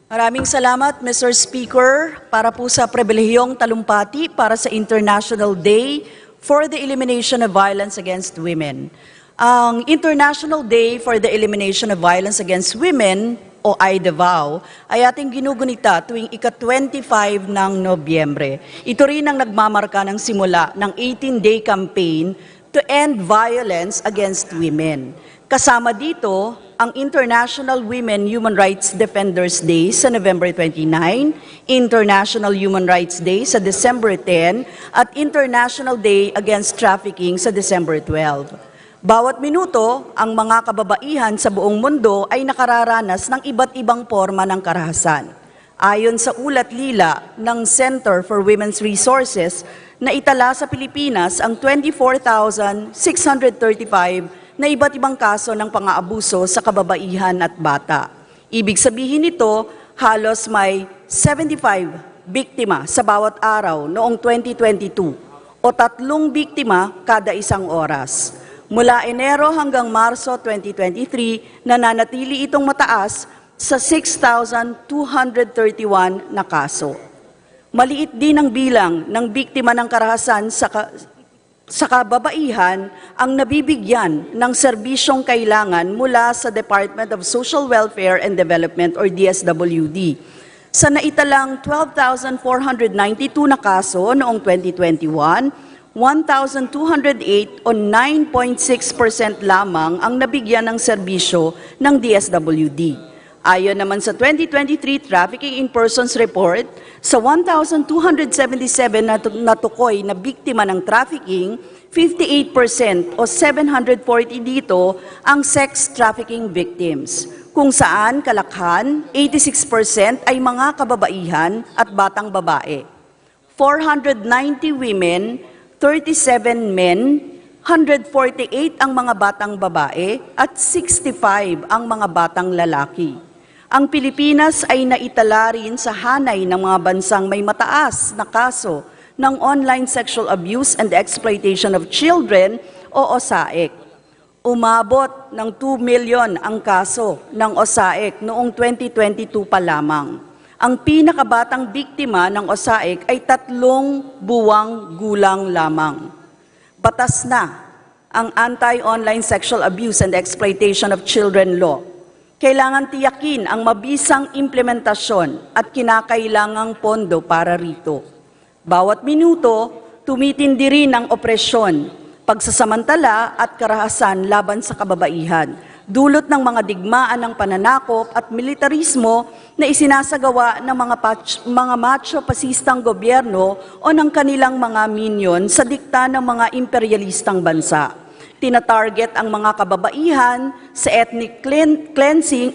Maraming salamat, Mr. Speaker, para po sa pribilehiyong talumpati para sa International Day for the Elimination of Violence Against Women. Ang International Day for the Elimination of Violence Against Women, o IDVAW, ay ating ginugunita tuwing ika-25 ng Nobyembre. Ito rin ang nagmamarka ng simula ng 18-day campaign to end violence against women. Kasama dito ang International Women Human Rights Defenders Day sa November 29, International Human Rights Day sa December 10, at International Day Against Trafficking sa December 12. Bawat minuto, ang mga kababaihan sa buong mundo ay nakararanas ng iba't ibang forma ng karahasan. Ayon sa ulat lila ng Center for Women's Resources, na itala sa Pilipinas ang 24,635 na iba't ibang kaso ng pang-aabuso sa kababaihan at bata. Ibig sabihin nito, halos may 75 biktima sa bawat araw noong 2022 o 3 biktima kada isang oras. Mula Enero hanggang Marso 2023, nananatili itong mataas sa 6,231 na kaso. Maliit din ang bilang ng biktima ng karahasan sa kababaihan ang nabibigyan ng serbisyong kailangan mula sa Department of Social Welfare and Development or DSWD. Sa naitalang 12,492 na kaso noong 2021, 1,208 o 9.6% lamang ang nabigyan ng serbisyo ng DSWD. Ayon naman sa 2023 Trafficking in Persons Report, sa 1,277 na tukoy na biktima ng trafficking, 58% o 740 dito ang sex trafficking victims, kung saan kalakhan 86% ay mga kababaihan at batang babae. 490 women, 37 men, 148 ang mga batang babae at 65 ang mga batang lalaki. Ang Pilipinas ay naitala rin sa hanay ng mga bansang may mataas na kaso ng online sexual abuse and exploitation of children o OSAEC. Umabot ng 2 million ang kaso ng OSAEC noong 2022 pa lamang. Ang pinakabatang biktima ng OSAEC ay 3 buwang gulang lamang. Batas na ang Anti-Online Sexual Abuse and Exploitation of Children Law. Kailangan tiyakin ang mabisang implementasyon at kinakailangang pondo para rito. Bawat minuto, tumitindi rin ang opresyon, pagsasamantala at karahasan laban sa kababaihan, dulot ng mga digmaan ng pananakop at militarismo na isinasagawa ng mga macho-pasistang gobyerno o ng kanilang mga minion sa dikta ng mga imperialistang bansa. Tinatarget ang mga kababaihan sa ethnic cleansing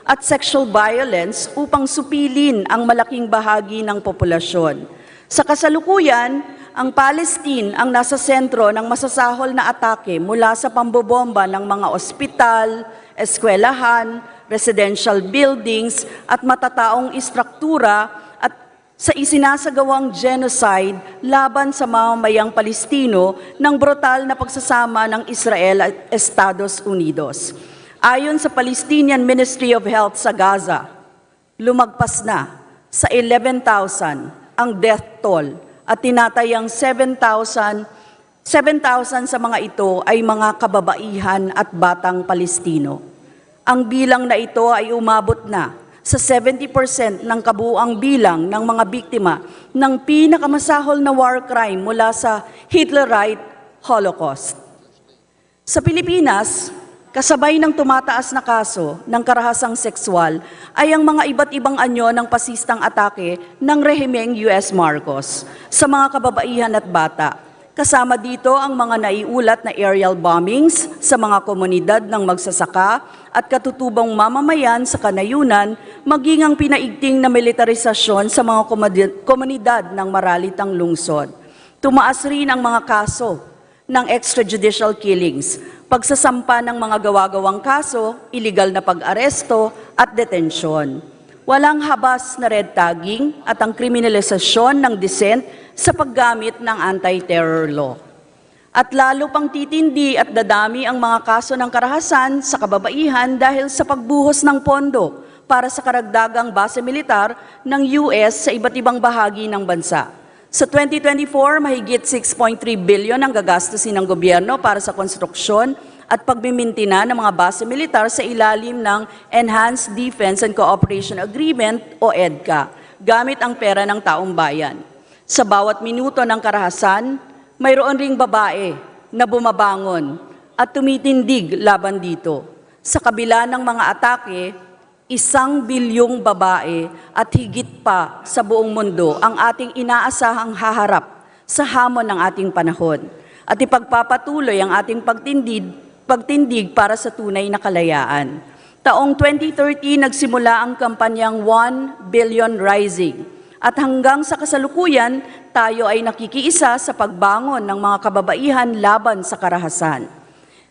at sexual violence upang supilin ang malaking bahagi ng populasyon. Sa kasalukuyan, ang Palestine ang nasa sentro ng masasahol na atake mula sa pambobomba ng mga ospital, eskwelahan, residential buildings at matataong istruktura at sa isinasagawang genocide laban sa mamamayang Palestino ng brutal na pagsasama ng Israel at Estados Unidos. Ayon sa Palestinian Ministry of Health sa Gaza, lumagpas na sa 11,000 ang death toll at tinatayang 7,000 sa mga ito ay mga kababaihan at batang Palestino. Ang bilang na ito ay umabot na sa 70% ng kabuuang bilang ng mga biktima ng pinakamasahol na war crime mula sa Hitlerite Holocaust. Sa Pilipinas, kasabay ng tumataas na kaso ng karahasang sexual ay ang mga iba't ibang anyo ng pasistang atake ng rehimeng US Marcos sa mga kababaihan at bata. Kasama dito ang mga naiulat na aerial bombings sa mga komunidad ng magsasaka at katutubang mamamayan sa kanayunan, maging ang pinaigting na militarisasyon sa mga komunidad ng maralitang lungsod. Tumaas rin ang mga kaso ng extrajudicial killings, pagsasampa ng mga gawa-gawang kaso, iligal na pag-aresto at detensyon. Walang habas na red tagging at ang kriminalisasyon ng dissent sa paggamit ng anti-terror law. At lalo pang titindi at dadami ang mga kaso ng karahasan sa kababaihan dahil sa pagbuhos ng pondo para sa karagdagang base militar ng US sa iba't ibang bahagi ng bansa. Sa 2024, mahigit 6.3 billion ang gagastusin ng gobyerno para sa konstruksyon at pagmimintina ng mga base militar sa ilalim ng Enhanced Defense and Cooperation Agreement o EDCA, gamit ang pera ng taong bayan. Sa bawat minuto ng karahasan, mayroon ring babae na bumabangon at tumitindig laban dito. Sa kabila ng mga atake, 1 bilyong babae at higit pa sa buong mundo ang ating inaasahang haharap sa hamon ng ating panahon at ipagpapatuloy ang ating pagtindig para sa tunay na kalayaan. Taong 2013 nagsimula ang kampanyang 1 Billion Rising at hanggang sa kasalukuyan tayo ay nakikiisa sa pagbangon ng mga kababaihan laban sa karahasan.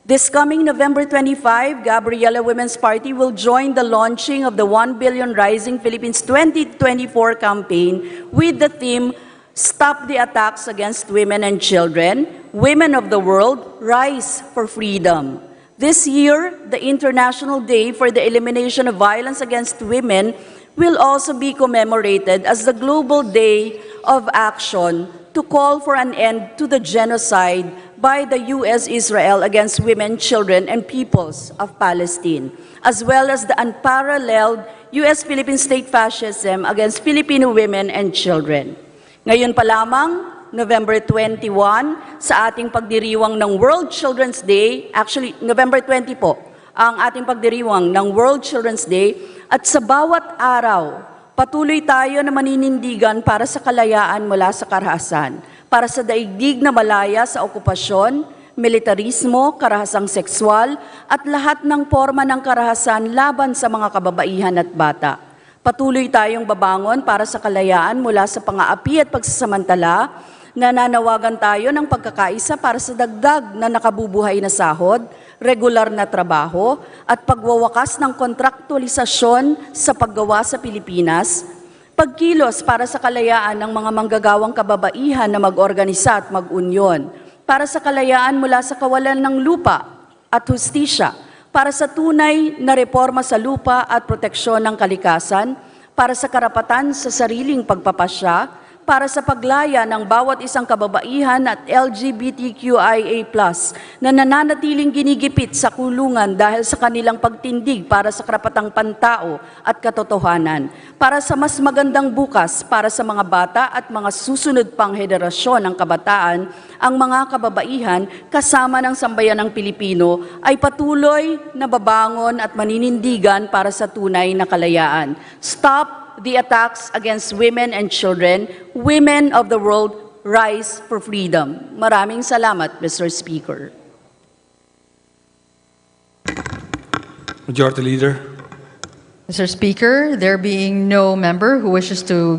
This coming November 25, Gabriela Women's Party will join the launching of the 1 Billion Rising Philippines 2024 campaign with the theme, Stop the Attacks Against Women and Children, Women of the World, Rise for Freedom. This year, the International Day for the Elimination of Violence Against Women will also be commemorated as the Global Day of Action to call for an end to the genocide by the U.S.-Israel against women, children, and peoples of Palestine, as well as the unparalleled U.S.-Philippine state fascism against Filipino women and children. Ngayon pa lamang, November 21, sa ating pagdiriwang ng World Children's Day, actually November 20 po, ang ating pagdiriwang ng World Children's Day, at sa bawat araw, patuloy tayo na maninindigan para sa kalayaan mula sa karahasan, para sa daigdig na malaya sa okupasyon, militarismo, karahasang sexual, at lahat ng forma ng karahasan laban sa mga kababaihan at bata. Patuloy tayong babangon para sa kalayaan mula sa pang-aapi at pagsasamantala nananawagan tayo ng pagkakaisa para sa dagdag na nakabubuhay na sahod, regular na trabaho, at pagwawakas ng kontraktualisasyon sa paggawa sa Pilipinas, pagkilos para sa kalayaan ng mga manggagawang kababaihan na mag-organisa at mag-unyon, para sa kalayaan mula sa kawalan ng lupa at hustisya, para sa tunay na reforma sa lupa at proteksyon ng kalikasan, para sa karapatan sa sariling pagpapasya, para sa paglaya ng bawat isang kababaihan at LGBTQIA+ na nananatiling ginigipit sa kulungan dahil sa kanilang pagtindig para sa karapatang pantao at katotohanan, para sa mas magandang bukas para sa mga bata at mga susunod pang henerasyon ng kabataan, ang mga kababaihan kasama ng sambayan ng Pilipino ay patuloy na babangon at maninindigan para sa tunay na kalayaan. Stop the attacks against women and children. Women of the world, rise for freedom. Maraming salamat, Mr. Speaker. Majority Leader. Mr. Speaker, there being no member who wishes to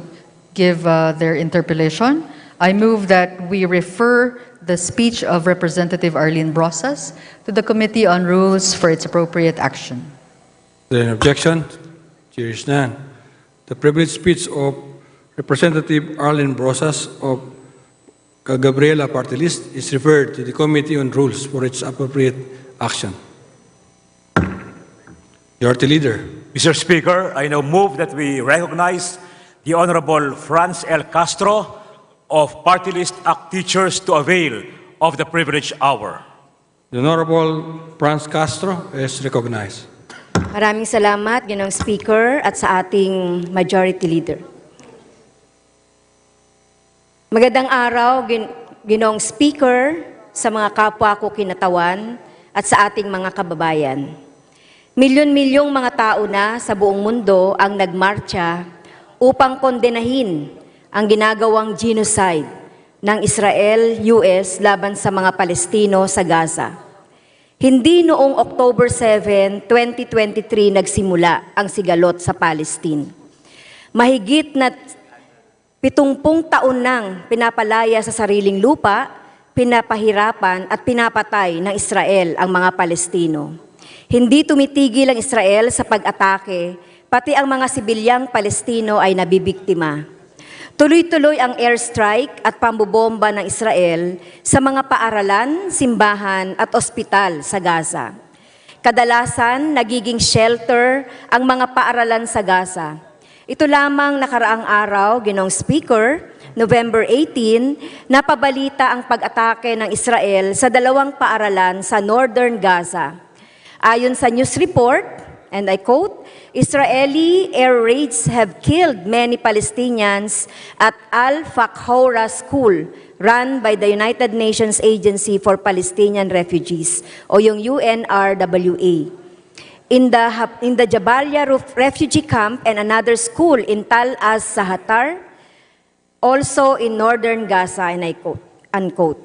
give their interpellation, I move that we refer the speech of Representative Arlene Brosas to the Committee on Rules for its appropriate action. Is there an objection? Chair is none. The privileged speech of Representative Arlene Brosas of Gabriela Party List is referred to the Committee on Rules for its appropriate action. Majority Leader. Mr. Speaker, I now move that we recognize the Honorable Franz L. Castro of Party List ACT Teachers to avail of the privileged hour. The Honorable Franz Castro is recognized. Maraming salamat, Ginoong Speaker, at sa ating Majority Leader. Magandang araw, Ginoong Speaker, sa mga kapwa ko kinatawan at sa ating mga kababayan. Milyon-milyong mga tao na sa buong mundo ang nagmarcha upang kondenahin ang ginagawang genocide ng Israel, US laban sa mga Palestino sa Gaza. Hindi noong October 7, 2023 nagsimula ang sigalot sa Palestine. Mahigit na 70 taon nang pinapalaya sa sariling lupa, pinapahirapan at pinapatay ng Israel ang mga Palestino. Hindi tumitigil ang Israel sa pag-atake, pati ang mga sibilyang Palestino ay nabibiktima. Tuloy-tuloy ang airstrike at pambobomba ng Israel sa mga paaralan, simbahan at ospital sa Gaza. Kadalasan, nagiging shelter ang mga paaralan sa Gaza. Ito lamang nakaraang araw, Ginoong Speaker, November 18, napabalita ang pag-atake ng Israel sa 2 paaralan sa northern Gaza. Ayon sa news report, and I quote, Israeli air raids have killed many Palestinians at Al-Fakhora School, run by the United Nations Agency for Palestinian Refugees, o yung UNRWA. In the Jabalia refugee camp and another school in Tal Az-Zahatar, also in northern Gaza, and I quote, unquote.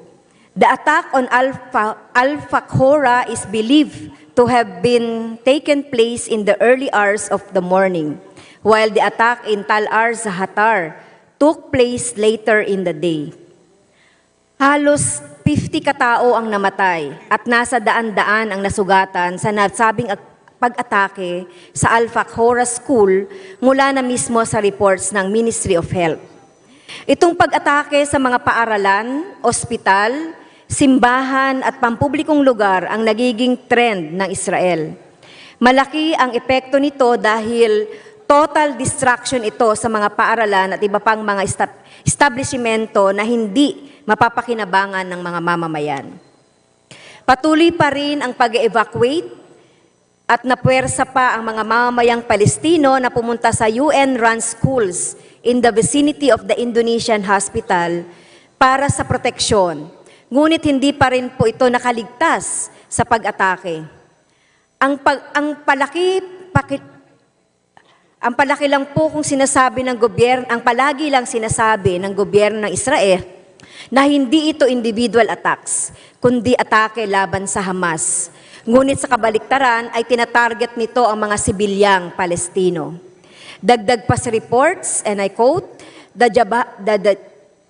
The attack on Al-Fakhora is believed to have been taken place in the early hours of the morning, while the attack in Tal Az-Zahatar took place later in the day. Halos 50 katao ang namatay at nasa daan-daan ang nasugatan sa nasabing pag-atake sa Al-Fakhora School mula na mismo sa reports ng Ministry of Health. Itong pag-atake sa mga paaralan, ospital, simbahan at pampublikong lugar ang nagiging trend ng Israel. Malaki ang epekto nito dahil total destruction ito sa mga paaralan at iba pang mga establishmento na hindi mapapakinabangan ng mga mamamayan. Patuloy pa rin ang pag-evacuate at napuwersa pa ang mga mamamayang Palestino na pumunta sa UN-run schools in the vicinity of the Indonesian hospital para sa proteksyon. Ngunit hindi pa rin po ito nakaligtas sa pag-atake. Ang palagi lang sinasabi ng gobyerno ng Israel na hindi ito individual attacks, kundi atake laban sa Hamas. Ngunit sa kabaliktaran ay tinatarget nito ang mga sibilyang Palestino. Dagdag pa sa reports, and I quote, the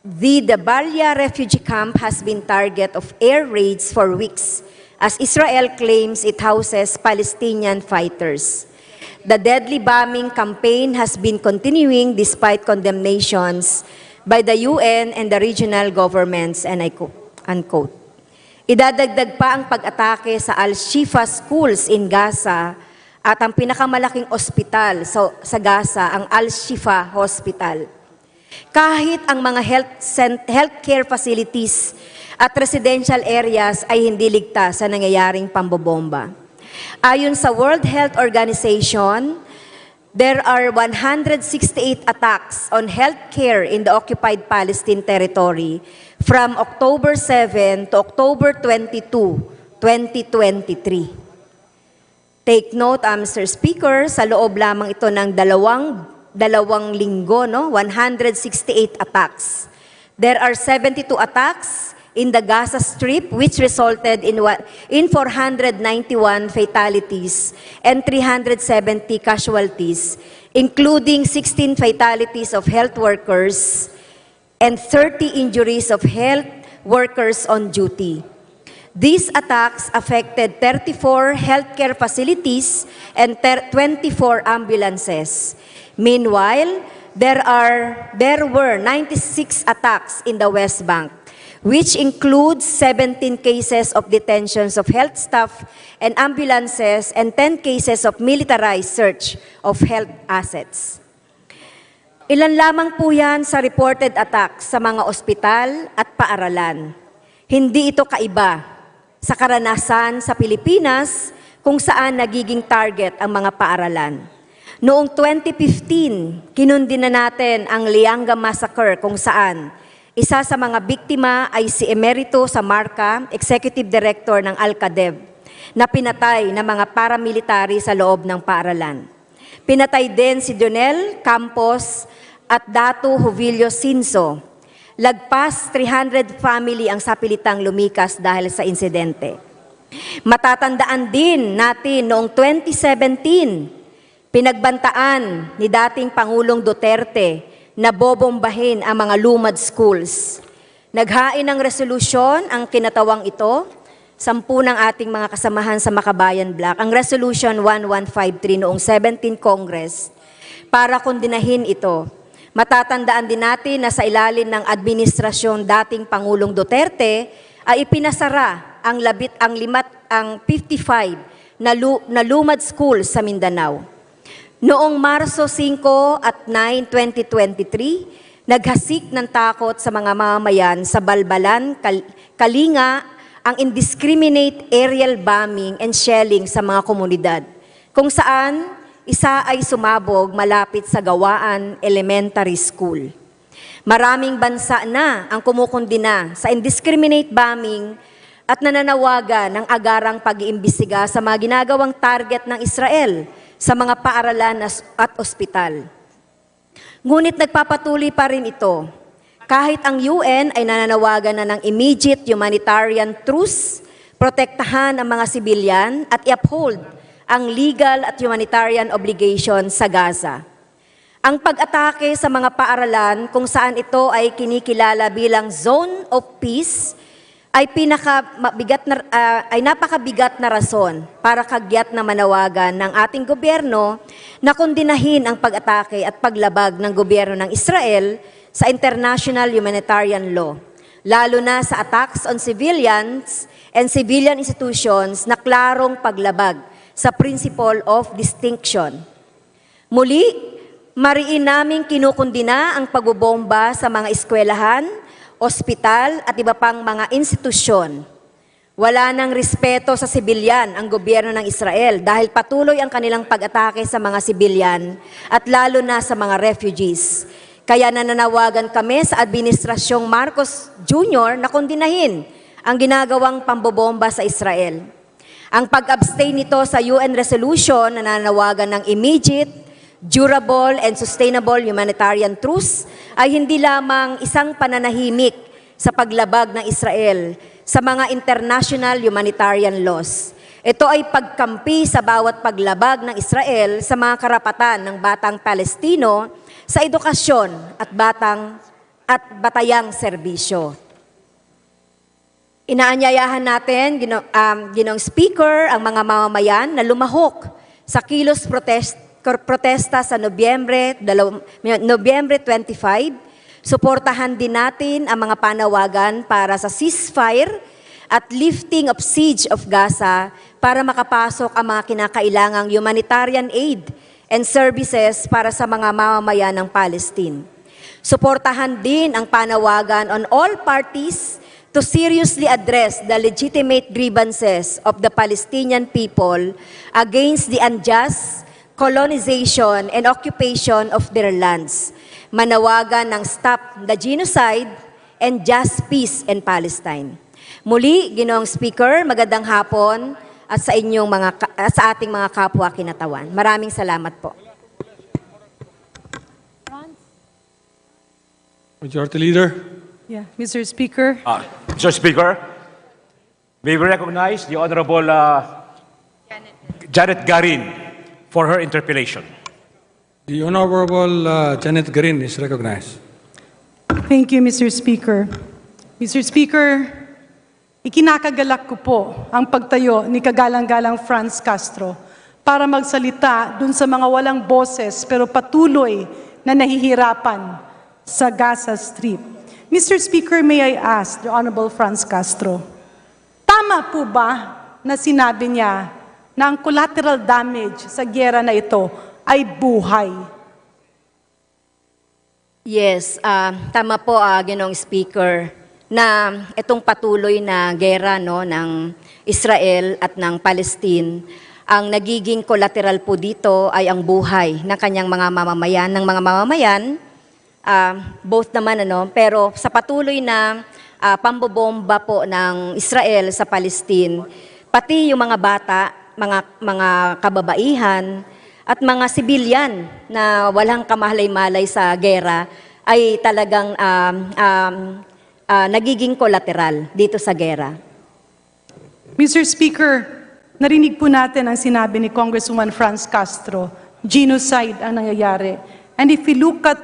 The Dabalia refugee camp has been target of air raids for weeks as Israel claims it houses Palestinian fighters. The deadly bombing campaign has been continuing despite condemnations by the UN and the regional governments, and I quote, unquote. Idadagdag pa ang pag-atake sa Al-Shifa schools in Gaza at ang pinakamalaking ospital sa Gaza, ang Al-Shifa Hospital. Kahit ang mga healthcare facilities at residential areas ay hindi ligtas sa nangyayaring pambobomba. Ayon sa World Health Organization, there are 168 attacks on healthcare in the occupied Palestine territory from October 7 to October 22, 2023. Take note, Mr. Speaker, sa loob lamang ito ng dalawang linggo, 168 attacks. There are 72 attacks in the Gaza Strip, which resulted in 491 fatalities and 370 casualties, including 16 fatalities of health workers and 30 injuries of health workers on duty. These attacks affected 34 healthcare facilities and 24 ambulances. Meanwhile, there were 96 attacks in the West Bank, which includes 17 cases of detentions of health staff and ambulances and 10 cases of militarized search of health assets. Ilan lamang po yan sa reported attacks sa mga ospital at paaralan. Hindi ito kaiba sa karanasan sa Pilipinas kung saan nagiging target ang mga paaralan. Noong 2015, kinundi na natin ang Lianga Massacre kung saan isa sa mga biktima ay si Emerito Samarca, Executive Director ng Al-Qaeda, na pinatay ng mga paramilitary sa loob ng paaralan. Pinatay din si Dionel Campos at Datu Jovilio Sinso. Lagpas 300 family ang sapilitang lumikas dahil sa insidente. Matatandaan din natin noong 2017, pinagbantaan ni dating Pangulong Duterte na bobombahin ang mga lumad schools. Naghain ng resolusyon ang kinatawang ito, 10 ng ating mga kasamahan sa Makabayan Bloc, ang Resolution 1153 noong 17th Congress, para kondinahin ito. Matatandaan din natin na sa ilalim ng administrasyon dating Pangulong Duterte ay ipinasara ang 55 na lumad schools sa Mindanao. Noong Marso 5 at 9, 2023, naghasik ng takot sa mga mamamayan sa Balbalan, Kalinga, ang indiscriminate aerial bombing and shelling sa mga komunidad, kung saan isa ay sumabog malapit sa Gawaan Elementary School. Maraming bansa na ang kumukundina sa indiscriminate bombing at nananawagan ng agarang pag-iimbestiga sa mga ginagawang target ng Israel sa mga paaralan at ospital. Ngunit nagpapatuloy pa rin ito. Kahit ang UN ay nananawagan na ng immediate humanitarian truce, protektahan ang mga sibilyan at i-uphold ang legal at humanitarian obligations sa Gaza. Ang pag-atake sa mga paaralan kung saan ito ay kinikilala bilang zone of peace ay napakabigat na rason para kagyat na manawagan ng ating gobyerno na kondinahin ang pag-atake at paglabag ng gobyerno ng Israel sa international humanitarian law, lalo na sa attacks on civilians and civilian institutions na klarong paglabag sa principle of distinction. Muli, mariin naming kinukundina ang pagbobomba sa mga eskwelahan, ospital at iba pang mga institusyon. Wala nang respeto sa sibilyan ang gobyerno ng Israel dahil patuloy ang kanilang pag-atake sa mga sibilyan at lalo na sa mga refugees. Kaya nananawagan kami sa Administrasyong Marcos Jr. na kondinahin ang ginagawang pambobomba sa Israel. Ang pag-abstain nito sa UN resolution na nananawagan ng immediate, durable and sustainable humanitarian truce ay hindi lamang isang pananahimik sa paglabag ng Israel sa mga international humanitarian laws. Ito ay pagkampi sa bawat paglabag ng Israel sa mga karapatan ng batang Palestino sa edukasyon at at batayang serbisyo. Inaanyayahan natin, Ginoong Speaker, ang mga mamamayan na lumahok sa kilos protesta sa Nobyembre 25. Suportahan din natin ang mga panawagan para sa ceasefire at lifting of siege of Gaza para makapasok ang mga kinakailangang humanitarian aid and services para sa mga mamamayan ng Palestine. Suportahan din ang panawagan on all parties to seriously address the legitimate grievances of the Palestinian people against the unjust colonization and occupation of their lands. Manawagan ng stop the genocide and just peace in Palestine. Muli, Ginoong Speaker, magandang hapon at sa ating mga kapwa kinatawan. Maraming salamat po. Majority Leader. Yeah, Mr. Speaker. Mr. Speaker, may we recognize the Honorable Janet Garin for her interpellation. The Honorable Janet Garin is recognized. Thank you, Mr. Speaker. Mr. Speaker, ikinakagalak ko po ang pagtayo ni kagalang-galang Franz Castro para magsalita dun sa mga walang boses pero patuloy na nahihirapan sa Gaza Strip. Mr. Speaker, may I ask the Honorable Franz Castro, tama po ba na sinabi niya na ang collateral damage sa gyera na ito ay buhay? Yes, tama po, Ginoong Speaker, na itong patuloy na gera ng Israel at ng Palestine, ang nagiging collateral po dito ay ang buhay ng kanyang mga mamamayan, both naman pero sa patuloy na pambobomba po ng Israel sa Palestine, pati yung mga bata, mga kababaihan at mga sibilyan na walang kamahalay-malay sa gera ay talagang nagiging collateral dito sa gera. Mr. Speaker, narinig po natin ang sinabi ni Congresswoman Franz Castro, genocide ang nangyayari. And if we look at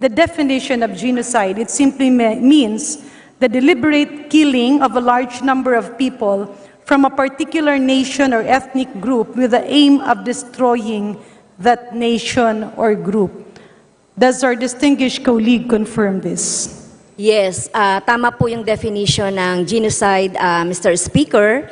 the definition of genocide, it simply means the deliberate killing of a large number of people from a particular nation or ethnic group with the aim of destroying that nation or group. Does our distinguished colleague confirm this? Yes, tama po yung definition ng genocide, Mr. Speaker.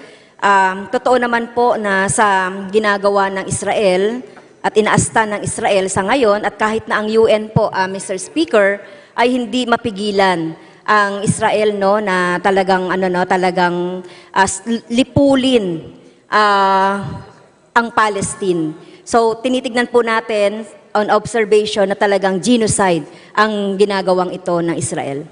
Totoo naman po na sa ginagawa ng Israel at inaasta ng Israel sa ngayon at kahit na ang UN po, Mr. Speaker, ay hindi mapigilan ang Israel na talagang lipulin ang Palestine. So tinitignan po natin on observation na talagang genocide ang ginagawang ito ng Israel.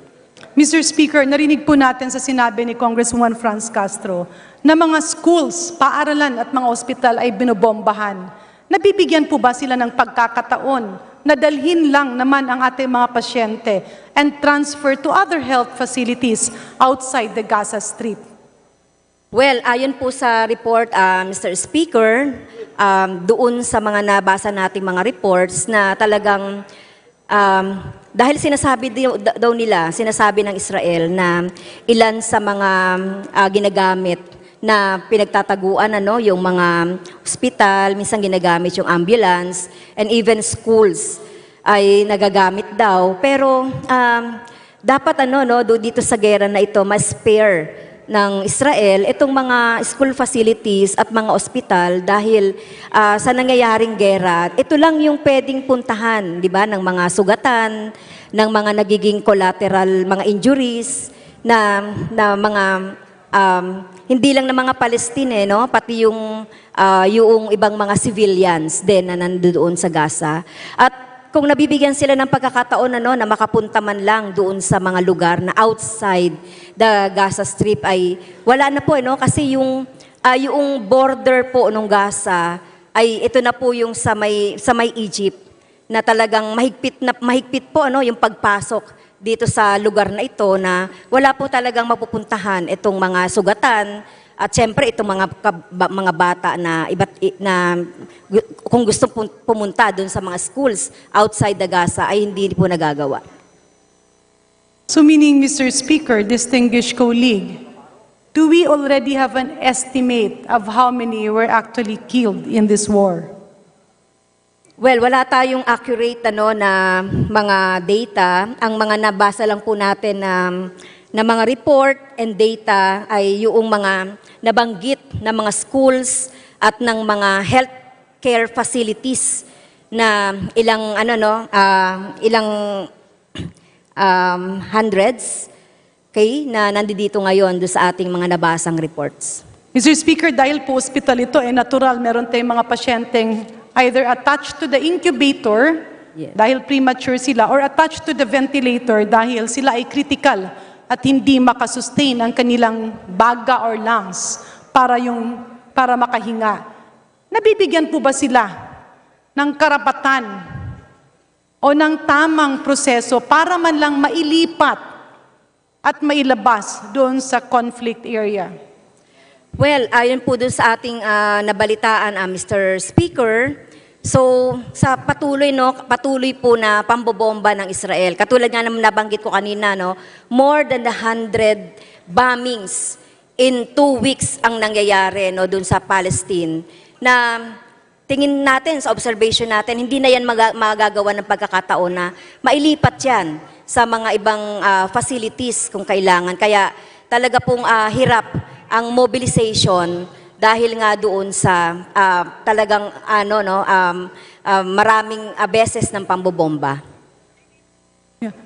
Mr. Speaker, narinig po natin sa sinabi ni Congresswoman Franz Castro na mga schools, paaralan at mga ospital ay binobombahan. Nabibigyan po ba sila ng pagkakataon na dalhin lang naman ang ating mga pasyente and transfer to other health facilities outside the Gaza Strip? Well, ayon po sa report, Mr. Speaker, doon sa mga nabasa nating mga reports na talagang dahil sinasabi ng Israel na ilan sa mga ginagamit na pinagtataguan yung mga hospital, minsan ginagamit yung ambulance, and even schools ay nagagamit daw. Pero dapat dito sa gera na ito, mas spare ng Israel itong mga school facilities at mga ospital dahil sa nangyayaring gera, ito lang yung pwedeng puntahan, di ba, ng mga sugatan, ng mga nagiging collateral, mga injuries, na mga hindi lang ng mga Palestine, pati yung ibang mga civilians din na nandoon sa Gaza. At kung nabibigyan sila ng pagkakataon na makapunta man lang doon sa mga lugar na outside the Gaza Strip ay wala na po, kasi yung border po ng Gaza ay ito na po yung sa may Egypt na talagang mahigpit po yung pagpasok dito sa lugar na ito na wala po talagang mapupuntahan itong mga sugatan at syempre itong mga bata na kung gusto pumunta doon sa mga schools outside the Gaza ay hindi po nagagawa. So meaning, Mr. Speaker, distinguished colleague, do we already have an estimate of how many were actually killed in this war? Well, wala tayong accurate na mga data. Ang mga nabasa lang po natin na mga report and data ay yung mga nabanggit na mga schools at ng mga healthcare facilities na ilang hundreds na nandito ngayon do sa ating mga nabasang reports. Mr. Speaker, dahil po hospital ito, natural, meron tayong mga pasyenteng either attached to the incubator, dahil premature sila, or attached to the ventilator dahil sila ay critical at hindi makasustain ang kanilang baga or lungs para makahinga. Nabibigyan po ba sila ng karapatan o ng tamang proseso para man lang mailipat at mailabas doon sa conflict area? Well, ayon po doon sa ating nabalitaan, Mr. Speaker, so sa patuloy po na pambobomba ng Israel, katulad nga naman nabanggit ko kanina, more than 100 bombings in 2 weeks ang nangyayari doon sa Palestine, na tingin natin, sa observation natin, hindi na yan magagawa ng pagkakataon na mailipat yan sa mga ibang facilities kung kailangan. Kaya talaga pong hirap ang mobilization dahil nga doon sa talagang maraming beses ng pambobomba.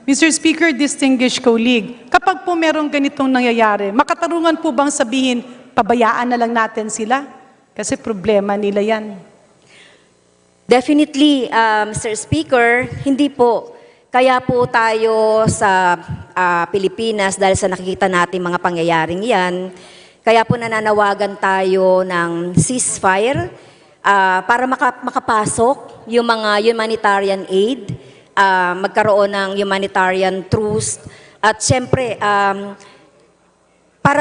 Mr. Speaker, distinguished colleague, kapag po merong ganitong nangyayari, makatarungan po bang sabihin, pabayaan na lang natin sila? Kasi problema nila yan. Definitely, Mr. Speaker, hindi po. Kaya po tayo sa Pilipinas, dahil sa nakikita natin mga pangyayaring yan, kaya po nananawagan tayo ng ceasefire para makapasok yung mga humanitarian aid, magkaroon ng humanitarian truce, at syempre, para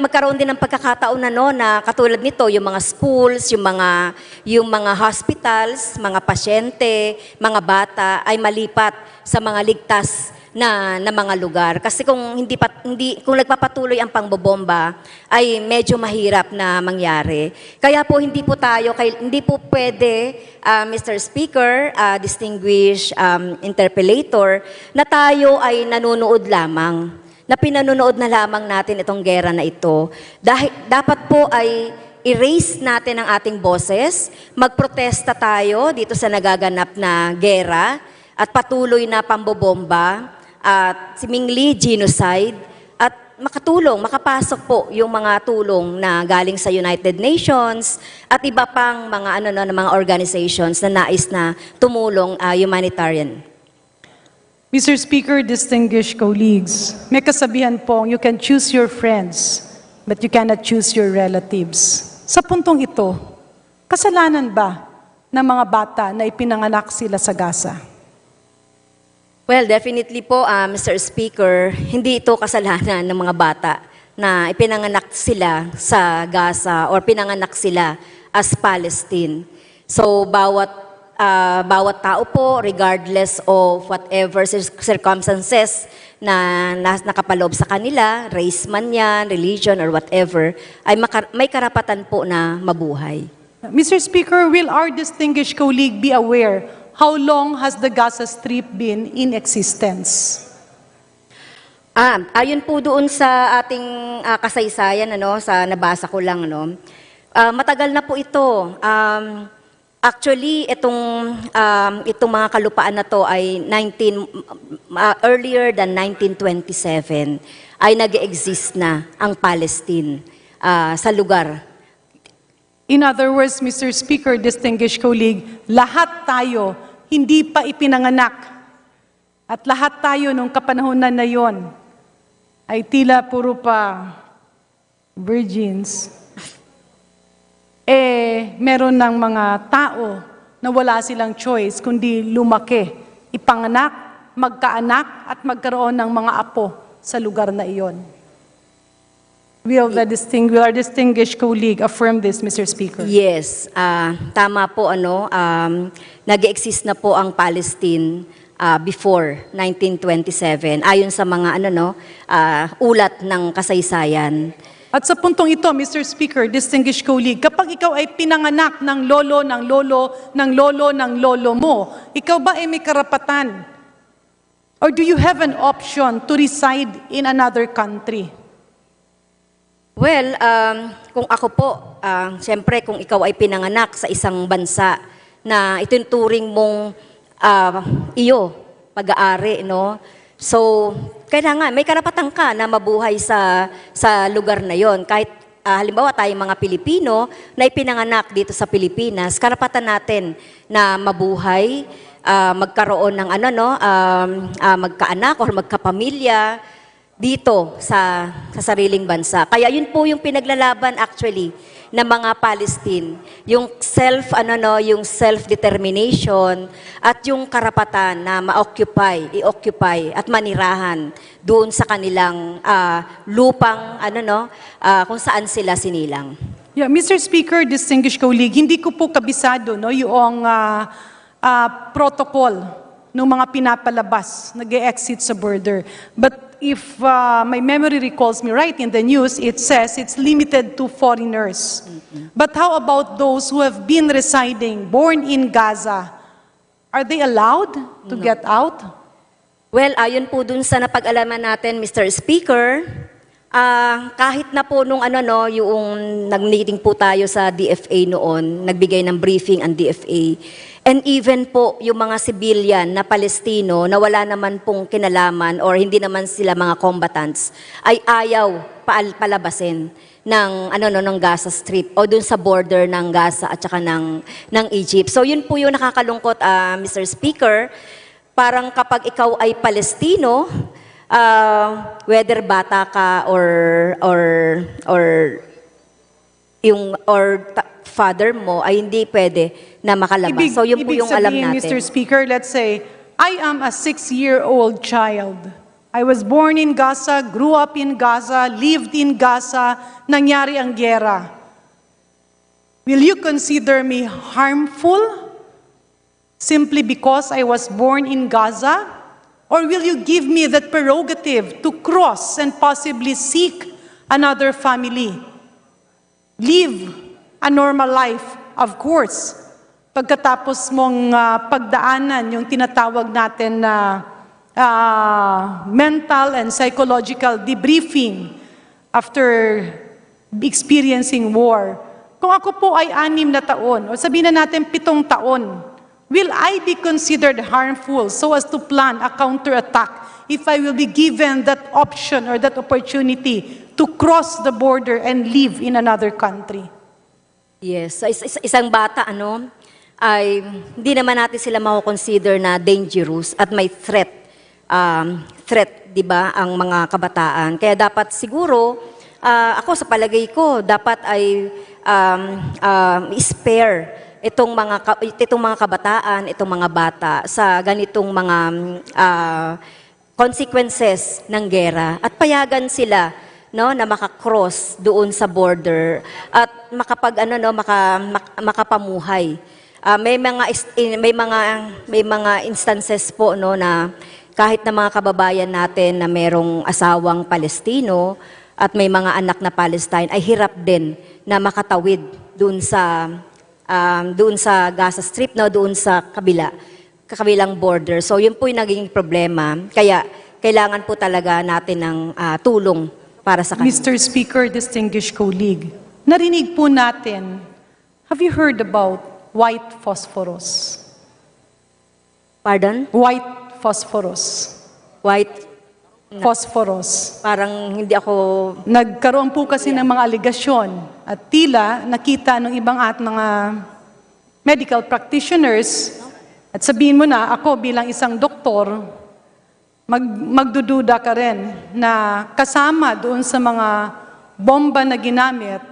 magkaroon din ng pagkakataon na katulad nito, yung mga schools, yung mga hospitals, mga pasyente, mga bata ay malipat sa mga ligtas na mga lugar. Kasi kung kung nagpapatuloy ang pangbobomba, ay medyo mahirap na mangyari. Kaya po hindi po pwede, Mr. Speaker, distinguished interpellator, na tayo ay nanonood lamang, na pinanonood na lamang natin itong gera na ito. Dapat po ay erase natin ang ating boses, magprotesta tayo dito sa nagaganap na gera at patuloy na pambobomba at simingli genocide, at makapasok po yung mga tulong na galing sa United Nations at iba pang mga mga organizations na nais na tumulong humanitarian. Mr. Speaker, distinguished colleagues, may kasabihan pong, you can choose your friends, but you cannot choose your relatives. Sa puntong ito, kasalanan ba ng mga bata na ipinanganak sila sa Gaza? Well, definitely po, Mr. Speaker, hindi ito kasalanan ng mga bata na ipinanganak sila sa Gaza or pinanganak sila as Palestine. So, bawat tao po, regardless of whatever circumstances na nakapaloob sa kanila, race man yan, religion, or whatever, ay may karapatan po na mabuhay. Mr. Speaker, will our distinguished colleague be aware how long has the Gaza Strip been in existence? Ayon po doon sa ating kasaysayan, sa nabasa ko lang, matagal na po ito. Actually, itong mga kalupaan na to ay earlier than 1927 ay nag-exist na ang Palestine sa lugar. In other words, Mr. Speaker, distinguished colleague, lahat tayo hindi pa ipinanganak at lahat tayo nung kapanahonan na yon ay tila puro pa virgins. Meron ng mga tao na wala silang choice kundi lumaki, ipanganak, magkaanak at magkaroon ng mga apo sa lugar na iyon. Will our distinguished colleague affirm this, Mr. Speaker? Yes, tama po, nag-exist na po ang Palestine before 1927 ayon sa mga ulat ng kasaysayan. At sa puntong ito, Mr. Speaker, distinguished colleague, kapag ikaw ay pinanganak ng lolo, ng lolo, ng lolo, ng lolo mo, ikaw ba ay may karapatan? Or do you have an option to reside in another country? Well, kung ako po, siyempre kung ikaw ay pinanganak sa isang bansa na ituturing mong iyo, pag-aari, no? So, kailangan, may karapatan ka na mabuhay sa lugar na yon. Kahit halimbawa tayong mga Pilipino na ipinanganak dito sa Pilipinas, karapatan natin na mabuhay, magkaroon ng magkaanak or magkapamilya dito sa sariling bansa. Kaya yun po yung pinaglalaban actually ng mga Palestine, yung self-determination at yung karapatan na i-occupy at manirahan doon sa kanilang lupang kung saan sila sinilang. Yeah, Mr. Speaker, distinguished colleague, hindi ko po kabisado yung protocol ng mga pinapalabas, nag-exit sa border. But if my memory recalls me right, in the news, it says it's limited to foreigners. But how about those who have been residing, born in Gaza? Are they allowed to get out? Well, ayon po dun sa napag-alaman natin, Mr. Speaker, kahit na po nung yung nag-meeting po tayo sa DFA noon, nagbigay ng briefing ang DFA, and even po yung mga civilian na Palestino na wala naman pong kinalaman or hindi naman sila mga combatants, ay ayaw palabasin ng Gaza Strip o dun sa border ng Gaza at saka ng Egypt. So yun po yung nakakalungkot, Mr. Speaker, parang kapag ikaw ay Palestino, whether bata ka or father mo ay hindi pwede na makalabas. So yun po yung alam natin. Mr. Speaker, let's say, I am a 6-year-old child. I was born in Gaza, grew up in Gaza, lived in Gaza, nangyari ang gyera. Will you consider me harmful simply because I was born in Gaza? Or will you give me that prerogative to cross and possibly seek another family? Live a normal life, of course. Pagkatapos mong pagdaanan yung tinatawag natin na mental and psychological debriefing after experiencing war. Kung ako po ay 6 na taon, o sabihin na natin 7 taon, will I be considered harmful so as to plan a counterattack if I will be given that option or that opportunity to cross the border and live in another country? Yes, isang bata ay hindi naman natin sila mako-consider na dangerous at may threat, 'di ba, ang mga kabataan. Kaya dapat siguro ako sa palagay ko dapat ay spare itong mga kabataan, itong mga bata sa ganitong mga consequences ng gera at payagan sila na makakross doon sa border at makapamuhay. May mga instances po na kahit na mga kababayan natin na merong asawang Palestino at may mga anak na Palestine ay hirap din na makatawid doon sa Gaza Strip, doon sa kabilang border. So yun po yung naging problema. Kaya kailangan po talaga natin ng tulong para sa kanila. Mr. Speaker, distinguished colleague, narinig po natin, have you heard about white phosphorus? Pardon? White phosphorus. White phosphorus. Parang hindi ako... Nagkaroon po kasi ng mga aligasyon at tila nakita ng ibang mga medical practitioners at sabihin mo na ako bilang isang doktor, magdududa ka rin na kasama doon sa mga bomba na ginamit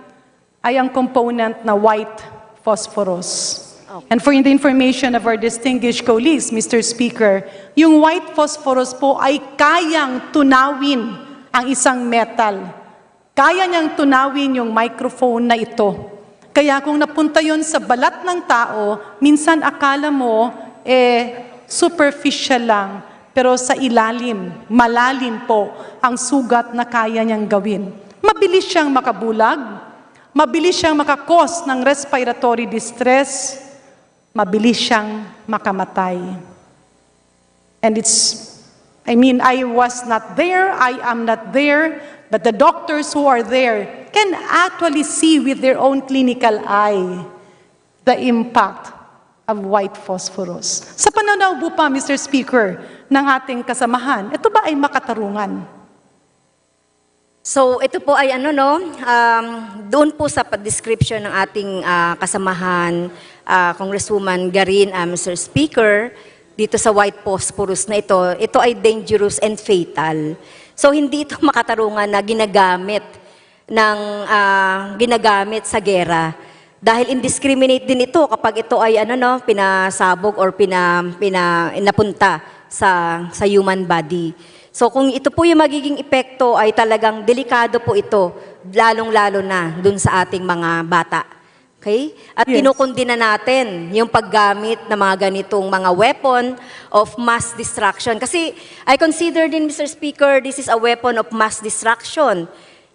ay ang component na white phosphorus. And for the information of our distinguished colleagues, Mr. Speaker, yung white phosphorus po ay kayang tunawin ang isang metal. Kaya niyang tunawin yung microphone na ito. Kaya kung napunta yon sa balat ng tao, minsan akala mo, superficial lang, pero sa ilalim, malalim po ang sugat na kaya niyang gawin. Mabilis siyang makabulag, mabilis siyang makakos ng respiratory distress, mabilis siyang makamatay. And I was not there, I am not there, but the doctors who are there can actually see with their own clinical eye the impact of white phosphorus. Sa pananaw po pa, Mr. Speaker, ng ating kasamahan, ito ba ay makatarungan? So ito po ay doon po sa description ng ating kasamahan, Congresswoman Garin, Mr. Speaker, dito sa white phosphorus na ito ay dangerous and fatal. So hindi ito makatarungan na ginagamit sa gera. Dahil indiscriminate din ito kapag ito ay pinasabog or inapunta sa human body. So kung ito po yung magiging epekto ay talagang delikado po ito, lalong-lalo na dun sa ating mga bata. Okay? At kinukundina natin yung paggamit ng mga ganitong mga weapon of mass destruction. Kasi I consider din, Mr. Speaker, this is a weapon of mass destruction.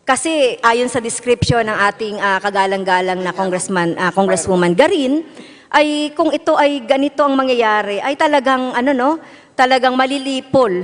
Kasi ayon sa description ng ating kagalang-galang na Congresswoman Garin, ay kung ito ay ganito ang mangyayari, ay talagang talagang malilipol,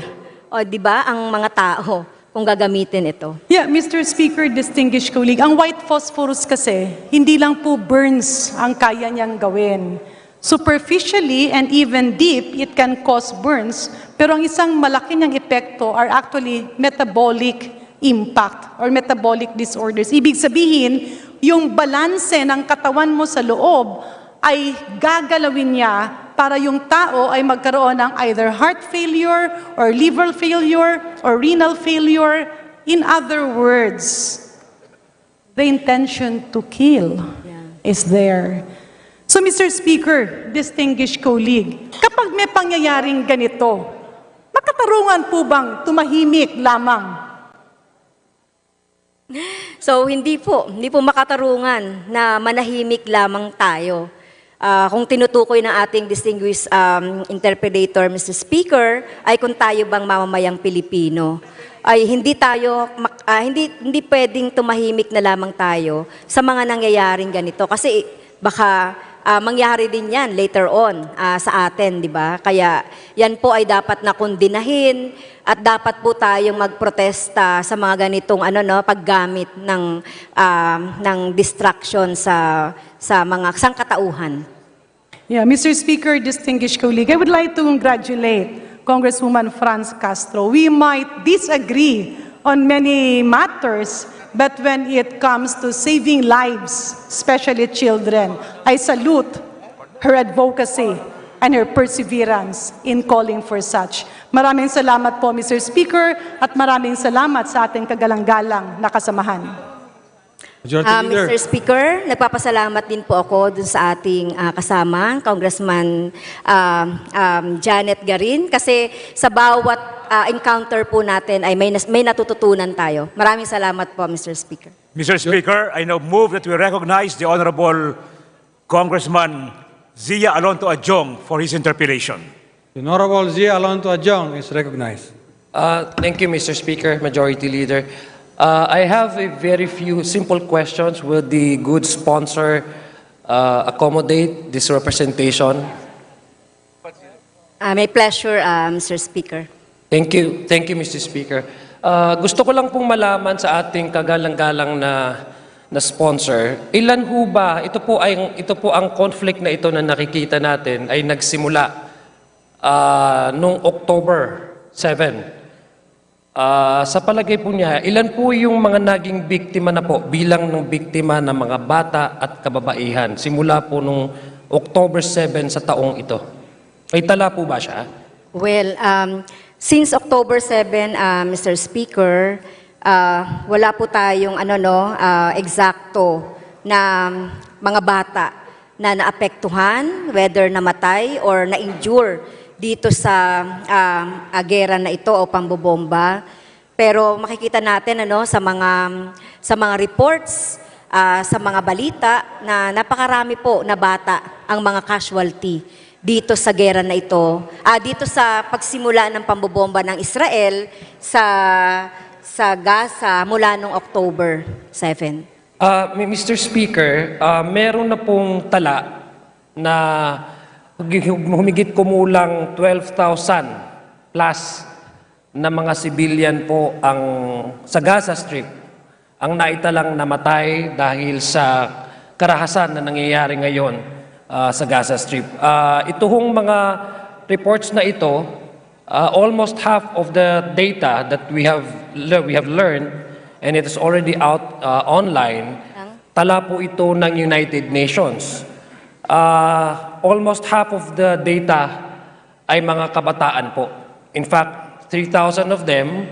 di ba, ang mga tao kung gagamitin ito. Yeah, Mr. Speaker, distinguished colleague, ang white phosphorus kasi, hindi lang po burns ang kaya niyang gawin. Superficially and even deep, it can cause burns, pero ang isang malaki niyang epekto are actually metabolic impact or metabolic disorders. Ibig sabihin, yung balanse ng katawan mo sa loob ay gagalawin niya para yung tao ay magkaroon ng either heart failure or liver failure or renal failure. In other words, the intention to kill is there. So, Mr. Speaker, distinguished colleague, kapag may pangyayaring ganito, makatarungan po bang tumahimik lamang? So hindi po makatarungan na manahimik lamang tayo. Kung tinutukoy ng ating distinguished interpreter, Mr. Speaker, ay kung tayo bang mamamayang Pilipino, ay hindi pwedeng tumahimik na lamang tayo sa mga nangyayaring ganito. Kasi baka mangyari din yan later on sa atin, di ba? Kaya yan po ay dapat na kondinahin at dapat po tayong magprotesta sa mga ganitong paggamit ng distraction sa mga sangkatauhan. Yeah, Mr. Speaker, distinguished colleague, I would like to congratulate Congresswoman Franz Castro. We might disagree on many matters, but when it comes to saving lives, especially children, I salute her advocacy and her perseverance in calling for such. Maraming salamat po, Mr. Speaker, at maraming salamat sa ating kagalang-galang na kasamahan. Mr. Speaker, nagpapasalamat din po ako dun sa ating kasama, Congressman Janet Garin, kasi sa bawat encounter po natin ay may natututunan tayo. Maraming salamat po, Mr. Speaker. Mr. Speaker, I now move that we recognize the Honorable Congressman Zia Alonto Adjong for his interpellation. The Honorable Zia Alonto Adjong is recognized. Thank you, Mr. Speaker, Majority Leader. I have a very few simple questions. Will the good sponsor accommodate this representation? My pleasure, Mr. Speaker. Thank you, Mr. Speaker. Gusto ko lang pong malaman sa ating kagalang-galang na sponsor, ilan ho ba, ito po ang conflict na ito na nakikita natin ay nagsimula noong October 7. Sa palagay po niya, ilan po yung mga naging biktima na po, bilang ng biktima ng mga bata at kababaihan, simula po nung October 7 sa taong ito? May tala po ba siya? Well, since October 7, Mr. Speaker, wala po tayong eksakto na mga bata na naapektuhan, whether namatay or na-injure dito sa gera na ito o pambobomba. Pero makikita natin sa mga reports, sa mga balita na napakarami po na bata ang mga casualty dito sa gera na ito, dito sa pagsimula ng pambobomba ng Israel sa Gaza mula noong October 7. Mr. Speaker, meron na pong tala na humigit kumulang 12,000 plus na mga civilian po ang sa Gaza Strip ang naitalang namatay dahil sa karahasan na nangyayari ngayon sa Gaza Strip. Ito hong mga reports na ito, almost half of the data that we have learned, and it is already out online, tala po ito ng United Nations. Almost half of the data ay mga kabataan po. In fact, 3,000 of them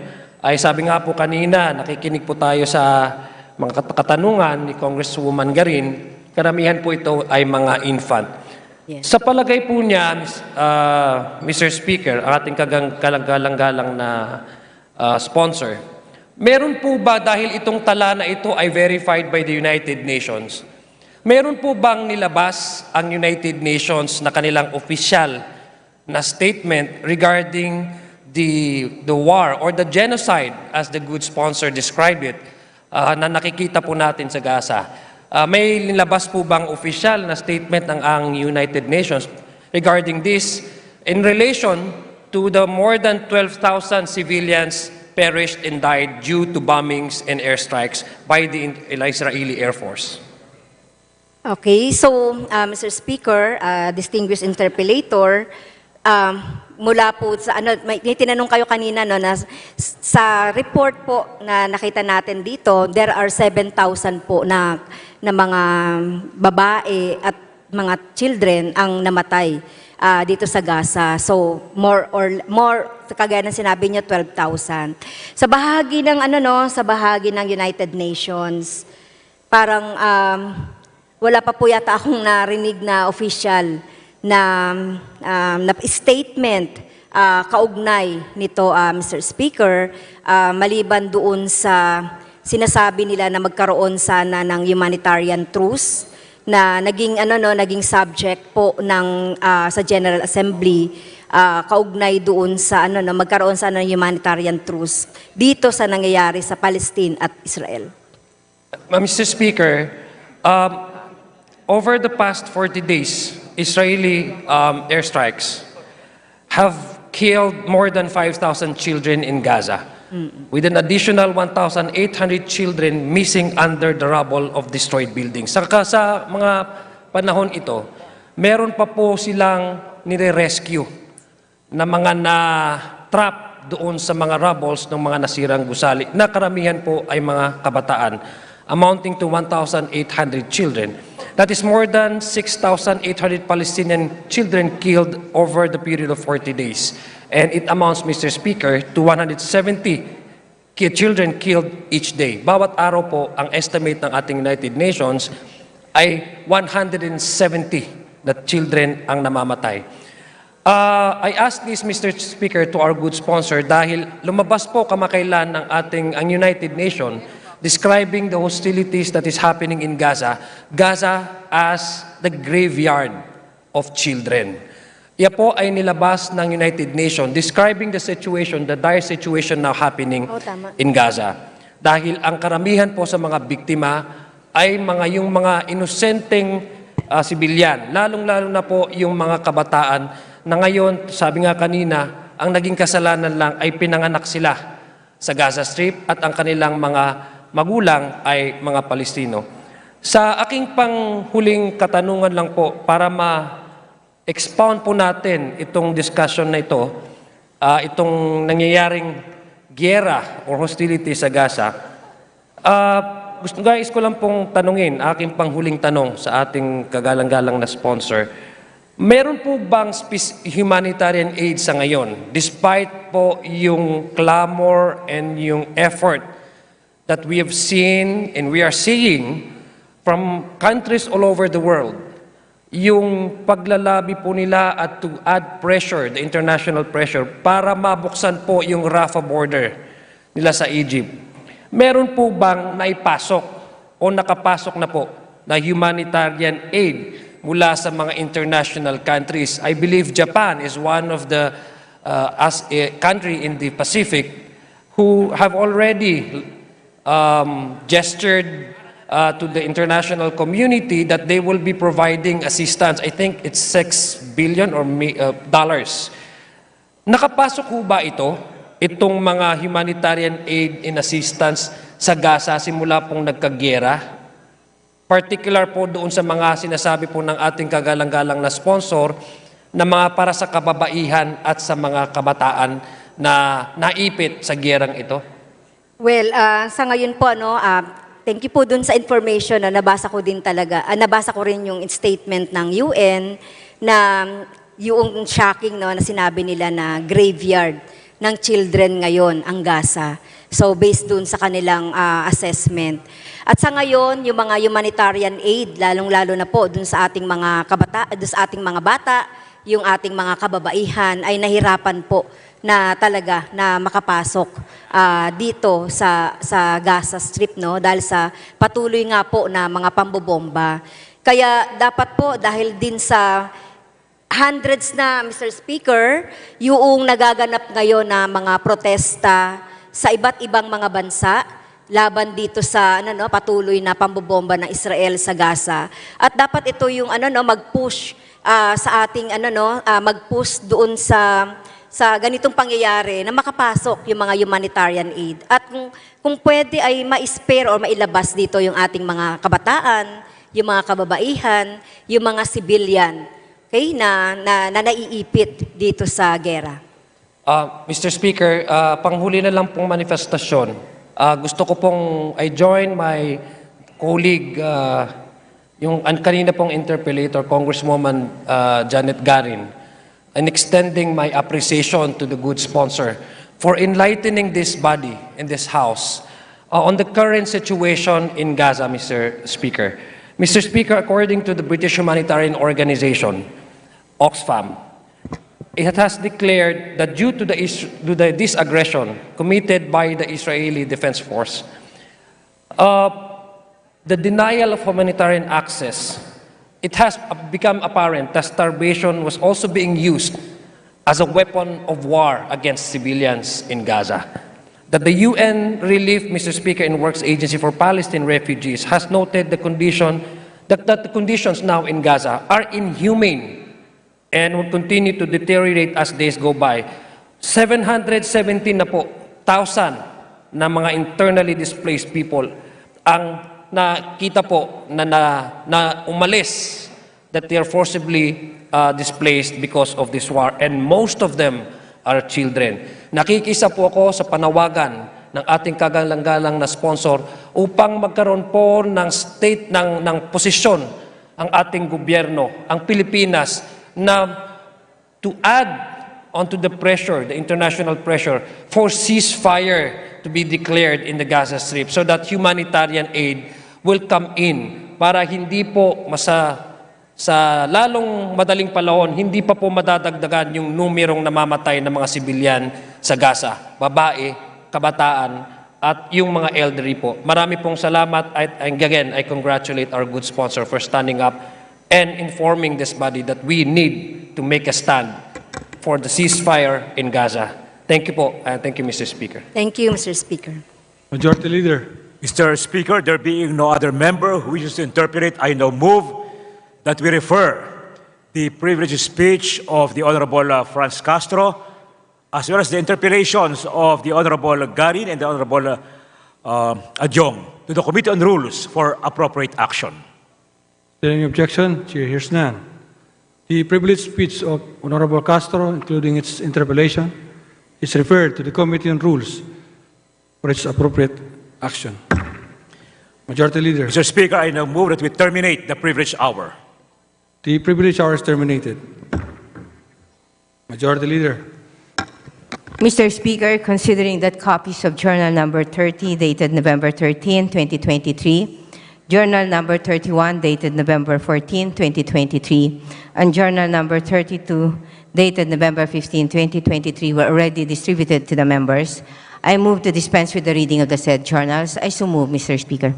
ay sabi nga po kanina, nakikinig po tayo sa mga katanungan ni Congresswoman Garin, karamihan po ito ay mga infant. Yes. Sa palagay po niya, Mr. Speaker, ang ating galang-galang na sponsor, meron po ba, dahil itong tala na ito ay verified by the United Nations, meron po bang nilabas ang United Nations na kanilang official na statement regarding the war or the genocide, as the good sponsor described it, na nakikita po natin sa Gaza? May nilabas po bang official na statement ng ang United Nations regarding this in relation to the more than 12,000 civilians perished and died due to bombings and airstrikes by the Israeli Air Force? Okay, so Mr. Speaker, distinguished interpellator, mula po sa may tinanong kayo kanina no, na sa report po na nakita natin dito, there are 7,000 po na mga babae at mga children ang namatay dito sa Gaza. So more kagaya ng sinabi niyo, 12,000. Sa bahagi ng sa bahagi ng United Nations, parang wala pa po yata akong narinig na official na statement kaugnay nito, Mr. Speaker, maliban doon sa sinasabi nila na magkaroon sana ng humanitarian truce na naging subject po ng sa General Assembly, kaugnay doon sa na magkaroon sana ng humanitarian truce dito sa nangyayari sa Palestine at Israel. Mr. Speaker, over the past 40 days, Israeli airstrikes have killed more than 5,000 children in Gaza, with an additional 1,800 children missing under the rubble of destroyed buildings. Saka sa mga panahon ito, meron pa po silang nire-rescue na mga na-trap doon sa mga rubbles ng mga nasirang gusali, na karamihan po ay mga kabataan, amounting to 1,800 children. That is more than 6,800 Palestinian children killed over the period of 40 days. And it amounts, Mr. Speaker, to 170 children killed each day. Bawat araw po, ang estimate ng ating United Nations ay 170 na children ang namamatay. I ask this, Mr. Speaker, to our good sponsor dahil lumabas po kamakailan ng ang United Nations describing the hostilities that is happening in Gaza as the graveyard of children. Iya po ay nilabas ng United Nations describing the situation, the dire situation now happening in Gaza. Dahil ang karamihan po sa mga biktima ay yung mga inosenteng sibilyan, lalong-lalo na po yung mga kabataan na ngayon, sabi nga kanina, ang naging kasalanan lang ay pinanganak sila sa Gaza Strip at ang kanilang mga magulang ay mga Palestino. Sa aking panghuling katanungan lang po, para ma-expound po natin itong discussion na ito, itong nangyayaring giyera or hostility sa Gaza, guys ko lang pong tanungin, aking panghuling tanong sa ating kagalang-galang na sponsor, meron po bang humanitarian aid sa ngayon, despite po yung clamor and yung effort that we have seen and we are seeing from countries all over the world, yung paglalabi po nila at to add pressure, the international pressure, para mabuksan po yung Rafah border nila sa Egypt. Meron po bang naipasok o nakapasok na po na humanitarian aid mula sa mga international countries. I believe Japan is one of the as a country in the Pacific who have already gestured to the international community that they will be providing assistance. I think it's $6 billion or dollars. Nakapasok ho ba itong mga humanitarian aid and assistance sa Gaza simula pong nagkagyera? Particular po doon sa mga sinasabi po ng ating kagalang-galang na sponsor na mga para sa kababaihan at sa mga kabataan na naipit sa gyerang ito? Well, sa ngayon po, thank you po dun sa information na nabasa ko din talaga. Nabasa ko rin yung statement ng UN na yung shocking na sinabi nila na graveyard ng children ngayon ang Gaza. So based dun sa kanilang assessment. At sa ngayon, yung mga humanitarian aid, lalong-lalo na po dun sa ating mga bata, yung ating mga kababaihan ay nahirapan po na talaga na makapasok dito sa Gaza Strip, no, dahil sa patuloy nga po na mga pambobomba. Kaya dapat po dahil din sa hundreds na, Mr. Speaker, yung nagaganap ngayon na mga protesta sa iba't ibang mga bansa laban dito sa patuloy na pambobomba ng Israel sa Gaza. At dapat ito yung mag-push sa ating mag-push doon sa ganitong pangyayari na makapasok yung mga humanitarian aid. At kung pwede ay ma-spare o mailabas dito yung ating mga kabataan, yung mga kababaihan, yung mga civilian, okay, na naiipit dito sa gera. Mr. Speaker, panghuli na lang pong manifestasyon. Gusto ko pong I join my colleague, yung kanina pong interpellator, Congresswoman Janet Garin, in extending my appreciation to the good sponsor for enlightening this body in this House on the current situation in Gaza, Mr. Speaker. Mr. Speaker, according to the British humanitarian organization, Oxfam, it has declared that due to this aggression committed by the Israeli Defense Force, the denial of humanitarian access, it has become apparent that starvation was also being used as a weapon of war against civilians in Gaza. That the UN Relief, Mr. Speaker, and Works Agency for Palestine Refugees has noted the conditions now in Gaza are inhumane and will continue to deteriorate as days go by. 717 na po, 1,000 na mga internally displaced people ang nakita po na umalis, that they are forcibly displaced because of this war, and most of them are children. Nakikisa po ako sa panawagan ng ating kagalang-galang na sponsor upang magkaroon po ng ng posisyon ang ating gobyerno, ang Pilipinas, na to add onto the pressure, the international pressure, for ceasefire to be declared in the Gaza Strip so that humanitarian aid will come in para hindi po sa lalong madaling panahon, hindi pa po madadagdagan yung numerong namamatay ng mga sibilyan sa Gaza, babae, kabataan, at yung mga elderly po. Marami pong salamat, and again, I congratulate our good sponsor for standing up and informing this body that we need to make a stand for the ceasefire in Gaza. Thank you po, and thank you, Mr. Speaker. Thank you, Mr. Speaker. Majority Leader. Mr. Speaker, there being no other member who wishes to interpret, I now move that we refer the privileged speech of the Honorable Franz Castro, as well as the interpellations of the Honorable Garin and the Honorable Adjong, to the Committee on Rules for appropriate action. Is there any objection? Chair hears none. The privileged speech of Honorable Castro, including its interpellation, is referred to the Committee on Rules for its appropriate action. Majority Leader. Mr. Speaker, I now move that we terminate the privilege hour. The privilege hour is terminated. Majority Leader. Mr. Speaker, considering that copies of Journal Number 30, dated November 13, 2023, Journal Number 31, dated November 14, 2023, and Journal Number 32, dated November 15, 2023, were already distributed to the members, I move to dispense with the reading of the said journals. I so move, Mr. Speaker.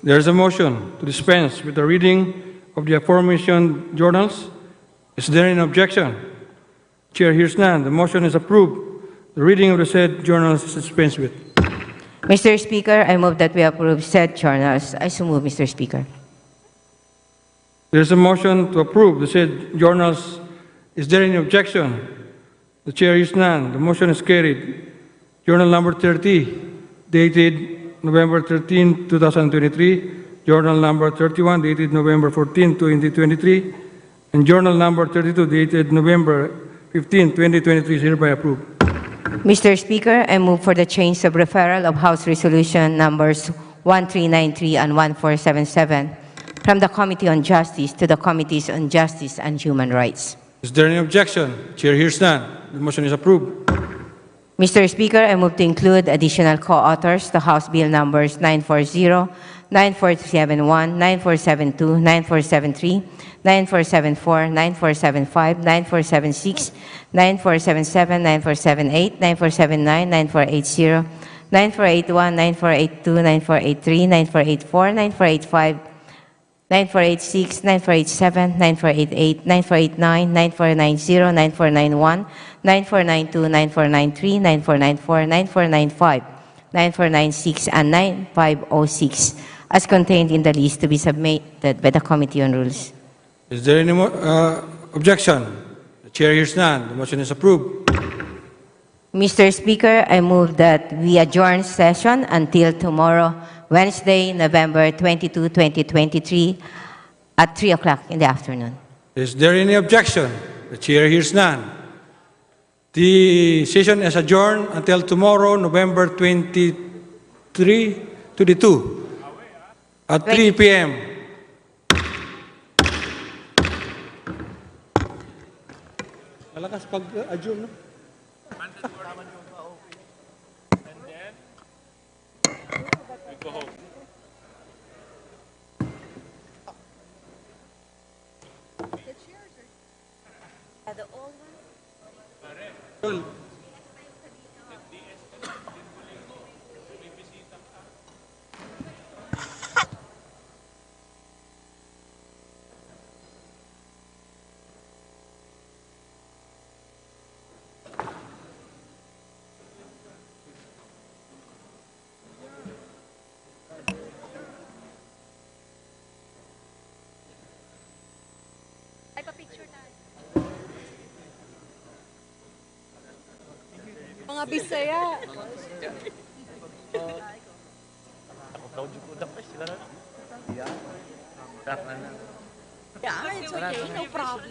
There is a motion to dispense with the reading of the aforementioned journals? Is there any objection? Chair hears none. The motion is approved. The reading of the said journals is dispensed with. Mr. Speaker, I move that we approve said journals. I so move, Mr. Speaker. There is a motion to approve the said journals. Is there any objection? The chair hears none. The motion is carried. Journal number 30, dated November 13, 2023. Journal number 31, dated November 14, 2023. And journal number 32, dated November 15, 2023 is hereby approved. Mr. Speaker, I move for the change of referral of House Resolution numbers 1393 and 1477 from the Committee on Justice to the Committees on Justice and Human Rights. Is there any objection? Chair hears none. The motion is approved. Mr. Speaker, I move to include additional co-authors to House Bill numbers 940, 9471, 9472, 9473, 9474, 9475, 9476, 9477, 9478, 9479, 9480, 9481, 9482, 9483, 9484, 9485, 9486, 9487, 9488, 9489, 9490, 9491, 9492, 9493, 9494, 9495, 9496, and 9506 as contained in the list to be submitted by the Committee on Rules. Is there any objection? The chair hears none. The motion is approved. Mr. Speaker, I move that we adjourn session until tomorrow, Wednesday, November 22, 2023, at 3 o'clock in the afternoon. Is there any objection? The chair hears none. The session is adjourned until tomorrow, November 22, at 3 p.m. Malakas pag-adjourn, no? Mga Bisaya. Yeah, it's okay, no problem.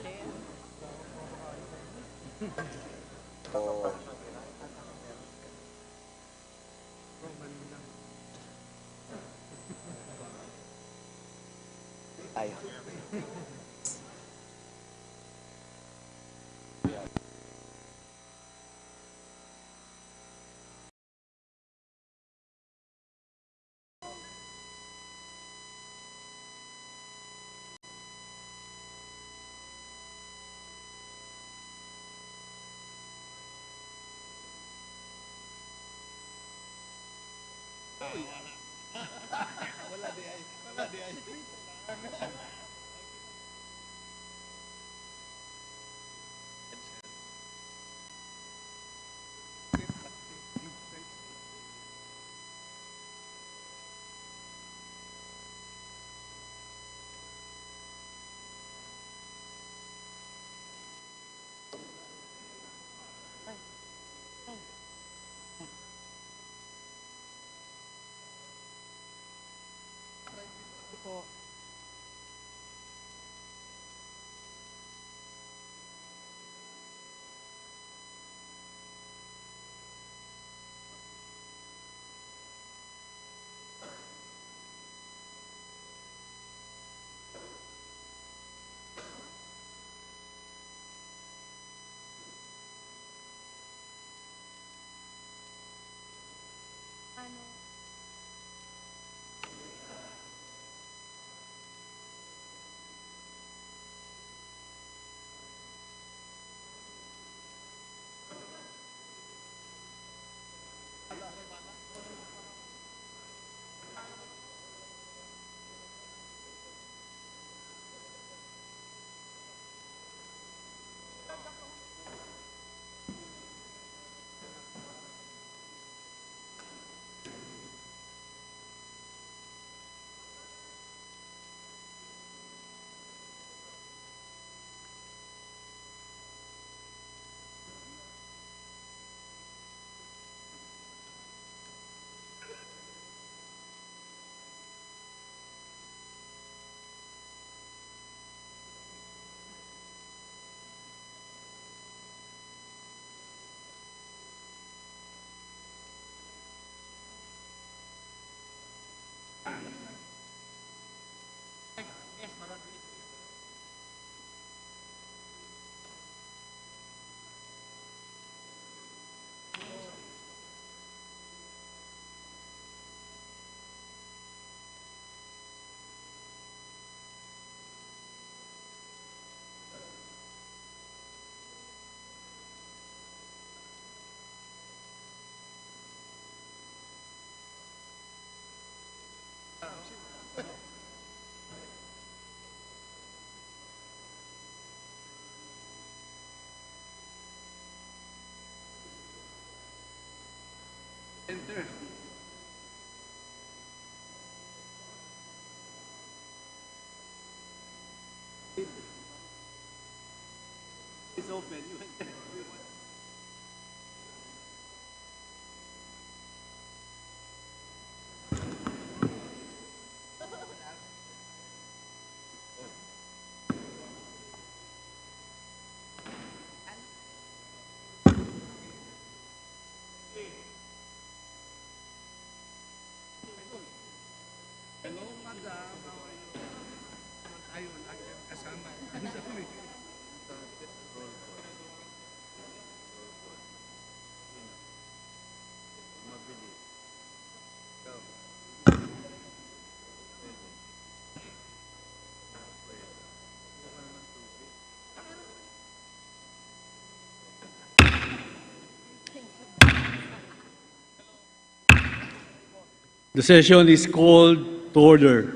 The session is called to order.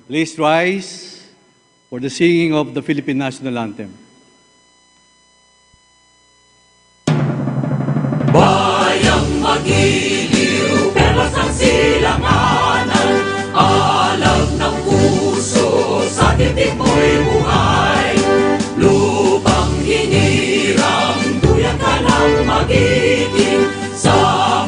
Please rise for the singing of the Philippine National Anthem. Bayang magiliw, perlas ng silanganan, alab ng puso, sa titik mo'y buhay. Lupang hinirang, duyan ka ng magiting, sa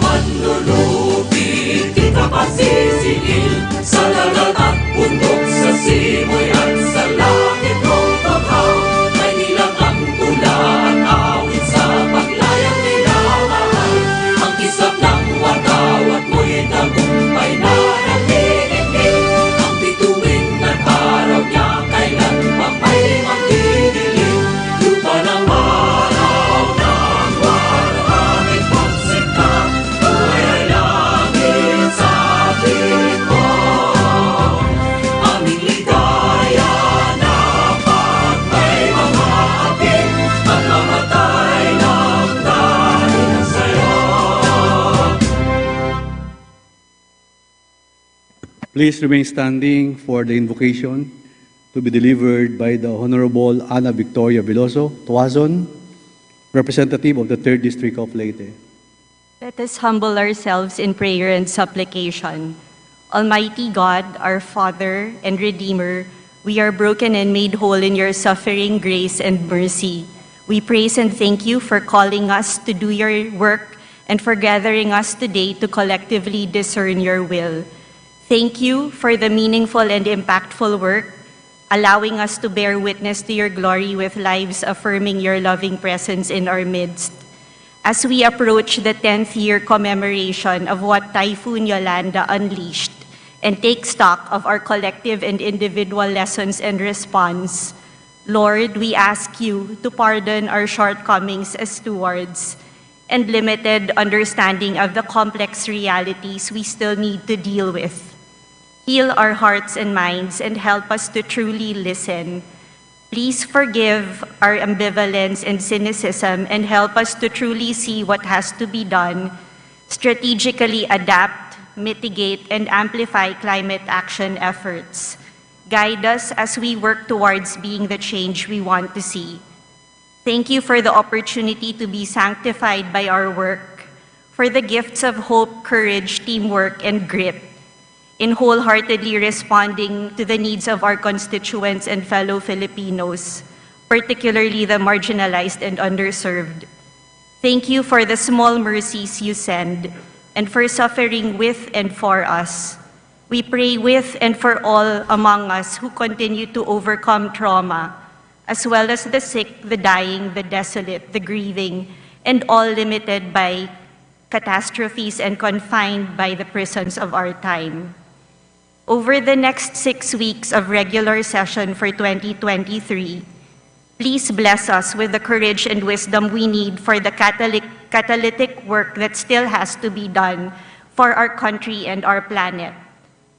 manlulupit, di ka pasisingil, sa dagat at bundok, sa simoy at sa langit ng paghaw, may nilang ang tula at awit sa paglayang nilamahal. Ang kisap ng watawat mo'y tagumpay na nagtitigil, ang bituin at araw niya kailan pa may magdidilim. Lupa ng araw ng waraming pagsinta, buhay ay langit sa atin mo. Aming ligaya na pag may mga ating at mamatay ng dahil sa'yo. Please remain standing for the invocation to be delivered by the Honorable Ana Victoria Veloso, Tuazon, representative of the 3rd District of Leyte. Let us humble ourselves in prayer and supplication. Almighty God, our Father and Redeemer, we are broken and made whole in your suffering, grace, and mercy. We praise and thank you for calling us to do your work and for gathering us today to collectively discern your will. Thank you for the meaningful and impactful work, allowing us to bear witness to your glory with lives affirming your loving presence in our midst. As we approach the 10th year commemoration of what Typhoon Yolanda unleashed and take stock of our collective and individual lessons and response, Lord, we ask you to pardon our shortcomings as stewards and limited understanding of the complex realities we still need to deal with. Heal our hearts and minds and help us to truly listen. Please forgive our ambivalence and cynicism and help us to truly see what has to be done, strategically adapt, mitigate, and amplify climate action efforts. Guide us as we work towards being the change we want to see. Thank you for the opportunity to be sanctified by our work, for the gifts of hope, courage, teamwork, and grit, in wholeheartedly responding to the needs of our constituents and fellow Filipinos, particularly the marginalized and underserved. Thank you for the small mercies you send and for suffering with and for us. We pray with and for all among us who continue to overcome trauma, as well as the sick, the dying, the desolate, the grieving, and all limited by catastrophes and confined by the prisons of our time. Over the next 6 weeks of regular session for 2023, please bless us with the courage and wisdom we need for the catalytic work that still has to be done for our country and our planet.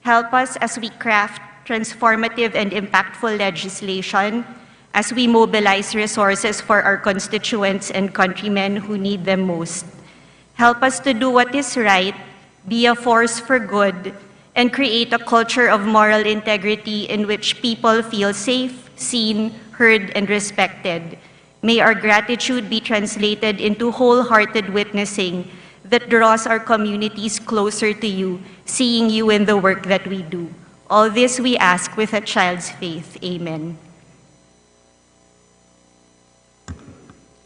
Help us as we craft transformative and impactful legislation, as we mobilize resources for our constituents and countrymen who need them most. Help us to do what is right, be a force for good, and create a culture of moral integrity in which people feel safe, seen, heard, and respected. May our gratitude be translated into wholehearted witnessing that draws our communities closer to you, seeing you in the work that we do. All this we ask with a child's faith. Amen.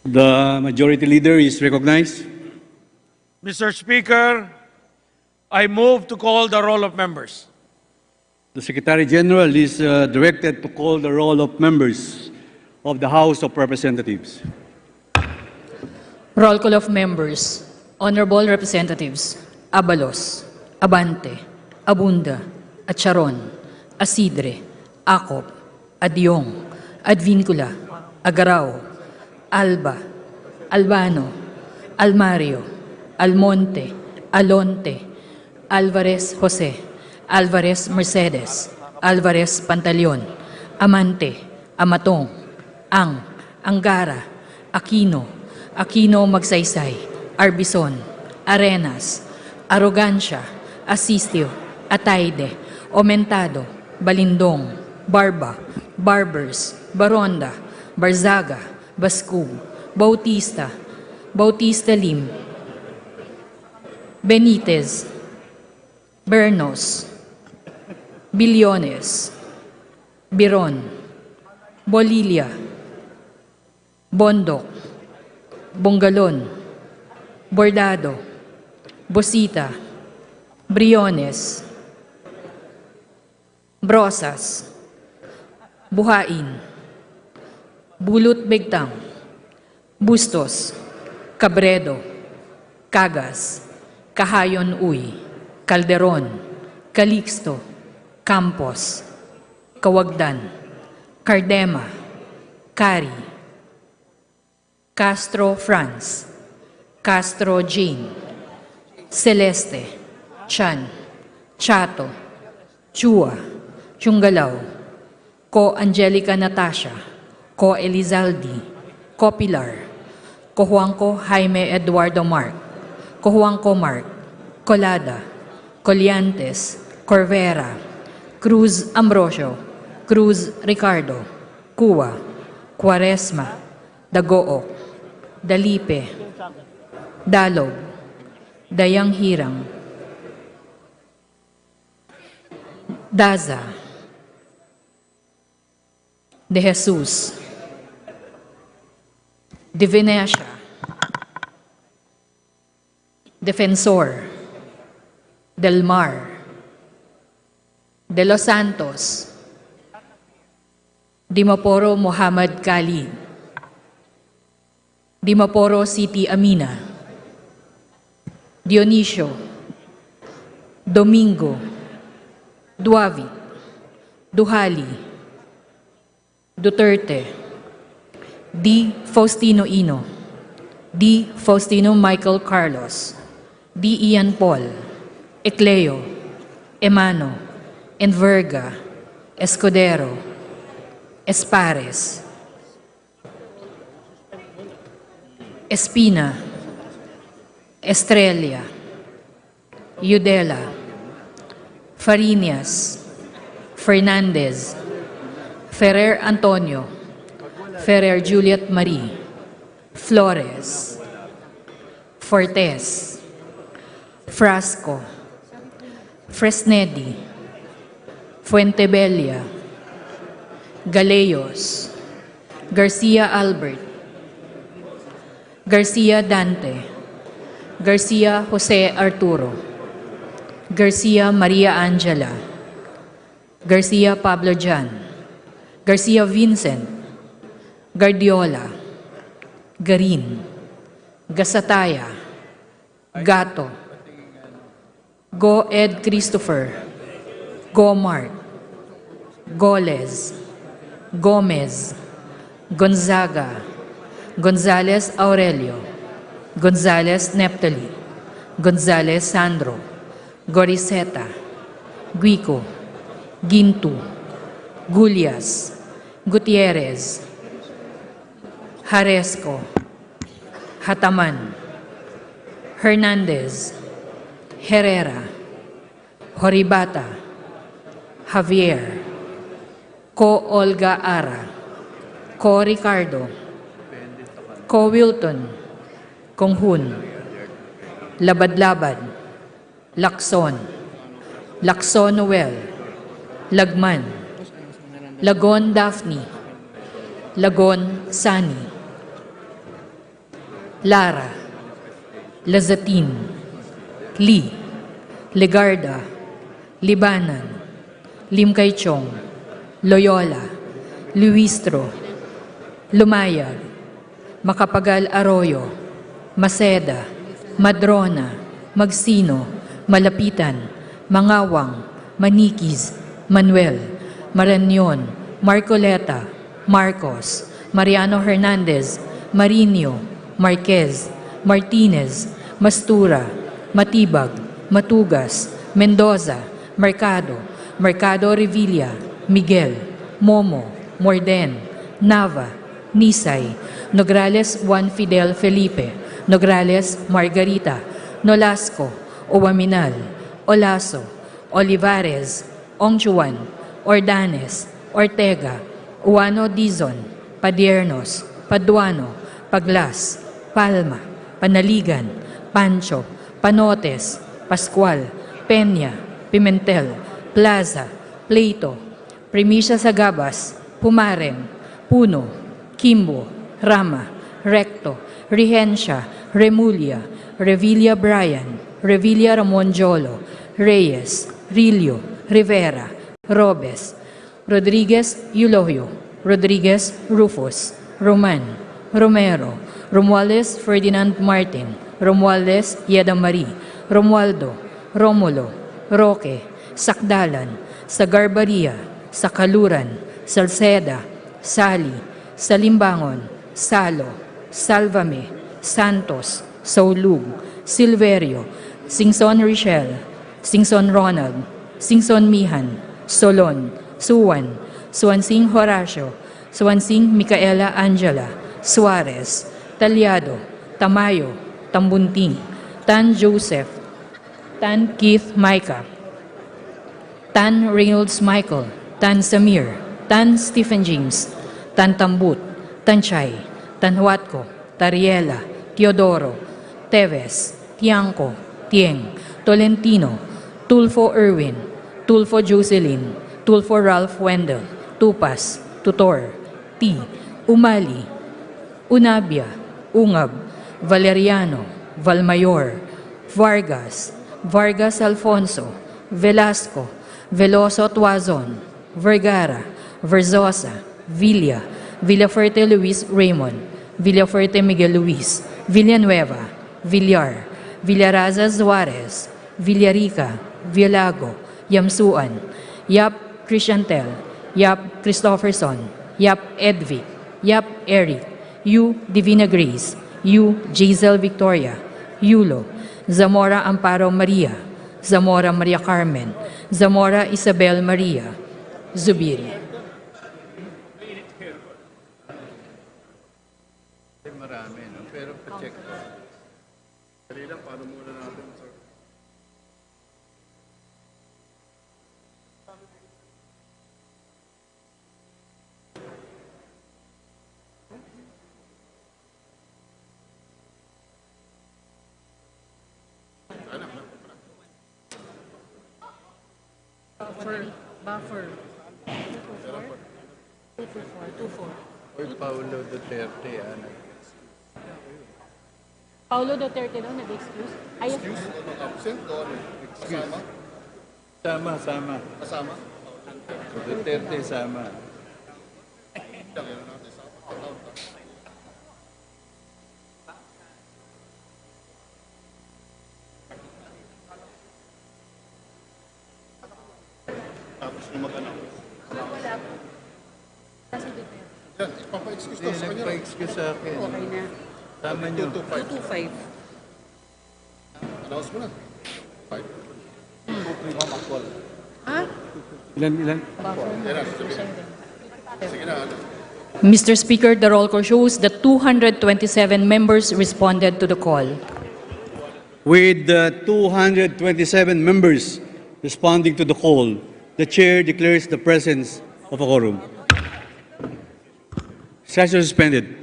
The Majority Leader is recognized. Mr. Speaker, I move to call the roll of members. The Secretary General is directed to call the roll of members of the House of Representatives. Roll call of members. Honorable Representatives Abalos, Abante, Abunda, Acharon, Asidre, Acop, Adyong, Advincula, Agarao, Alba, Albano, Almario, Almonte, Alonte, Alvarez Jose, Alvarez Mercedes, Alvarez Pantaleon, Amante, Amatong, Angara, Aquino, Aquino Magsaysay, Arbison, Arenas, Arrogancia, Asistio, Ataide, Omentado, Balindong, Barba, Barbers, Baronda, Barzaga, Bascug, Bautista, Bautista Lim, Benitez, Bernos, Billones, Biron, Bolilia, Bondok, Bongalon, Bordado, Bosita, Briones, Brosas, Buhain, Bulut Bigtang, Bustos, Cabredo, Cagas, Kahayon Uy, Calderon, Calixto, Campos, Kawagdan, Cardema, Cari, Castro Franz, Castro Jean, Celeste, Chan, Chato, Chua, Chungalao, Ko Angelica Natasha, Ko Elizaldi, Ko Pilar, Ko Juanco Jaime Eduardo Mark, Ko Juanco Mark, Colada, Coliantes, Corvera, Cruz Ambrosio, Cruz Ricardo, Cuba, Quaresma, Dagook, Dalipe, Dalog, Dayang Hirang, Daza, De Jesus, De Venecia, Defensor, Del Mar, De Los Santos, Dimaporo Muhammad Khalid, Dimaporo City Amina, Dionisio, Domingo, Duavit, Duhali, Duterte, D. Faustino Ino, D. Faustino Michael Carlos, D. Ian Paul, Ecleo, Emano, Enverga, Escudero, Espares, Espina, Estrella, Udela, Farinas, Fernandez, Ferrer Antonio, Ferrer Juliet Marie, Flores, Fortes, Frasco, Fresnedi, Fuentebella, Galeyos, Garcia Albert, Garcia Dante, Garcia Jose Arturo, Garcia Maria Angela, Garcia Pablo Jan, Garcia Vincent, Guardiola, Garin, Gasataya, Gato, Go Ed Christopher, Go Mark, Goles, Gomez, Gonzaga, Gonzales Aurelio, Gonzales Neptali, Gonzales Sandro, Goriseta, Guico, Gintu, Gulias, Gutierrez, Haresco, Hataman, Hernandez, Herrera, Horibata, Javier, Ko Olga Ara, Ko Ricardo, Ko Wilton, Konghun, Labad-labad, Lakson, Lakson Noel, Lagman, Lagon Daphne, Lagon Sani, Lara, Lazatin, Lee, Legarda, Libanan, Limkaychong, Loyola, Luistro, Lumayag, Macapagal Arroyo, Maceda, Madrona, Magsino, Malapitan, Mangawang, Manikis, Manuel, Marañon, Marcoleta, Marcos, Mariano Hernandez, Marinho, Marquez, Martinez, Mastura, Matibag, Matugas, Mendoza, Mercado, Mercado Revilla, Miguel, Momo, Morden, Nava, Nisay, Nograles Juan Fidel Felipe, Nograles Margarita, Nolasco, Owaminal, Olaso, Olivares, Ongchuan, Ordanes, Ortega, Uano Dizon, Padiernos, Paduano, Paglas, Palma, Panaligan, Pancho, Panotes, Pascual, Peña, Pimentel, Plaza, Pleito, Primicia Sagabas, Pumarem, Puno, Kimbo, Rama, Recto, Regencia, Remulia, Revilla Brian, Revilla Ramon Jolo, Reyes, Rilio, Rivera, Robes, Rodriguez Eulogio, Rodriguez Rufus, Roman, Romero, Romualdez Ferdinand Martin, Romualdez Yeda Marie, Romualdo, Romulo, Roque, Sakdalan, Sagarbaria, Sakaluran, Salceda, Sali, Salimbangon, Salo, Salvame, Santos, Saulug, Silverio, Singson Richel, Singson Ronald, Singson Mihan, Solon, Suwan, Suansing Horacio, Suansing Micaela Angela, Suarez, Talyado, Tamayo, Tambunting, Tan Joseph, Tan Keith Micah, Tan Reynolds Michael, Tan Samir, Tan Stephen James, Tan Tambut, Tan Chay, Tan Huatco, Tariela, Teodoro, Teves, Tiangco, Tieng, Tolentino, Tulfo Irwin, Tulfo Jocelyn, Tulfo Ralph Wendell, Tupas, Tutor, T, Umali, Unabia, Ungab, Valeriano, Valmayor, Vargas, Vargas Alfonso, Velasco, Veloso Tuazon, Vergara, Verzosa, Villa, Villafuerte Luis Raymond, Villafuerte Miguel Luis, Villanueva, Villar, Villaraza Juarez, Villarica, Villago, Yamsuan, Yap Christiantel, Yap Christopherson, Yap Edvic, Yap Eric, Yu Divina Grace, Yu Jazel Victoria, Yulo, Zamora Amparo Maria, Zamora Maria Carmen, Zamora Isabel Maria, Zubiri. Marami, no? Pero pa-check ko. Dali lang, paano muna natin, sir? Buffer. 224. Oy, Paulo Duterte, ano? Paulo Duterte daw nag-excuse. Excuse? Absent o ano? Excuse. Sama. Kasama? Duterte, sama. Tapos yung mag-announce. Yan, ipapa-excuse daw sa kanya. Nagpa-excuse sa akin. Okay na. Tama nyo. 225. Announce mo na. 5. Ha? Ilan? Yan na, sige na. Mr. Speaker, the roll call shows that 227 members responded to the call. With 227 members responding to the call, the chair declares the presence of a quorum. Session suspended.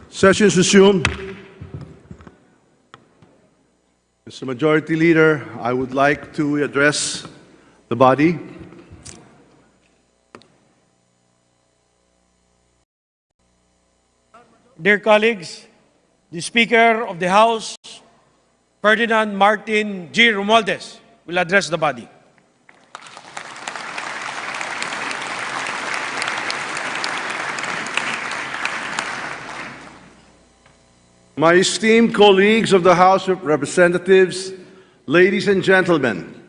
Session is resumed. Mr. Majority Leader, I would like to address the body. Dear colleagues, the Speaker of the House, Ferdinand Martin G. Romualdez, will address the body. My esteemed colleagues of the House of Representatives, ladies and gentlemen,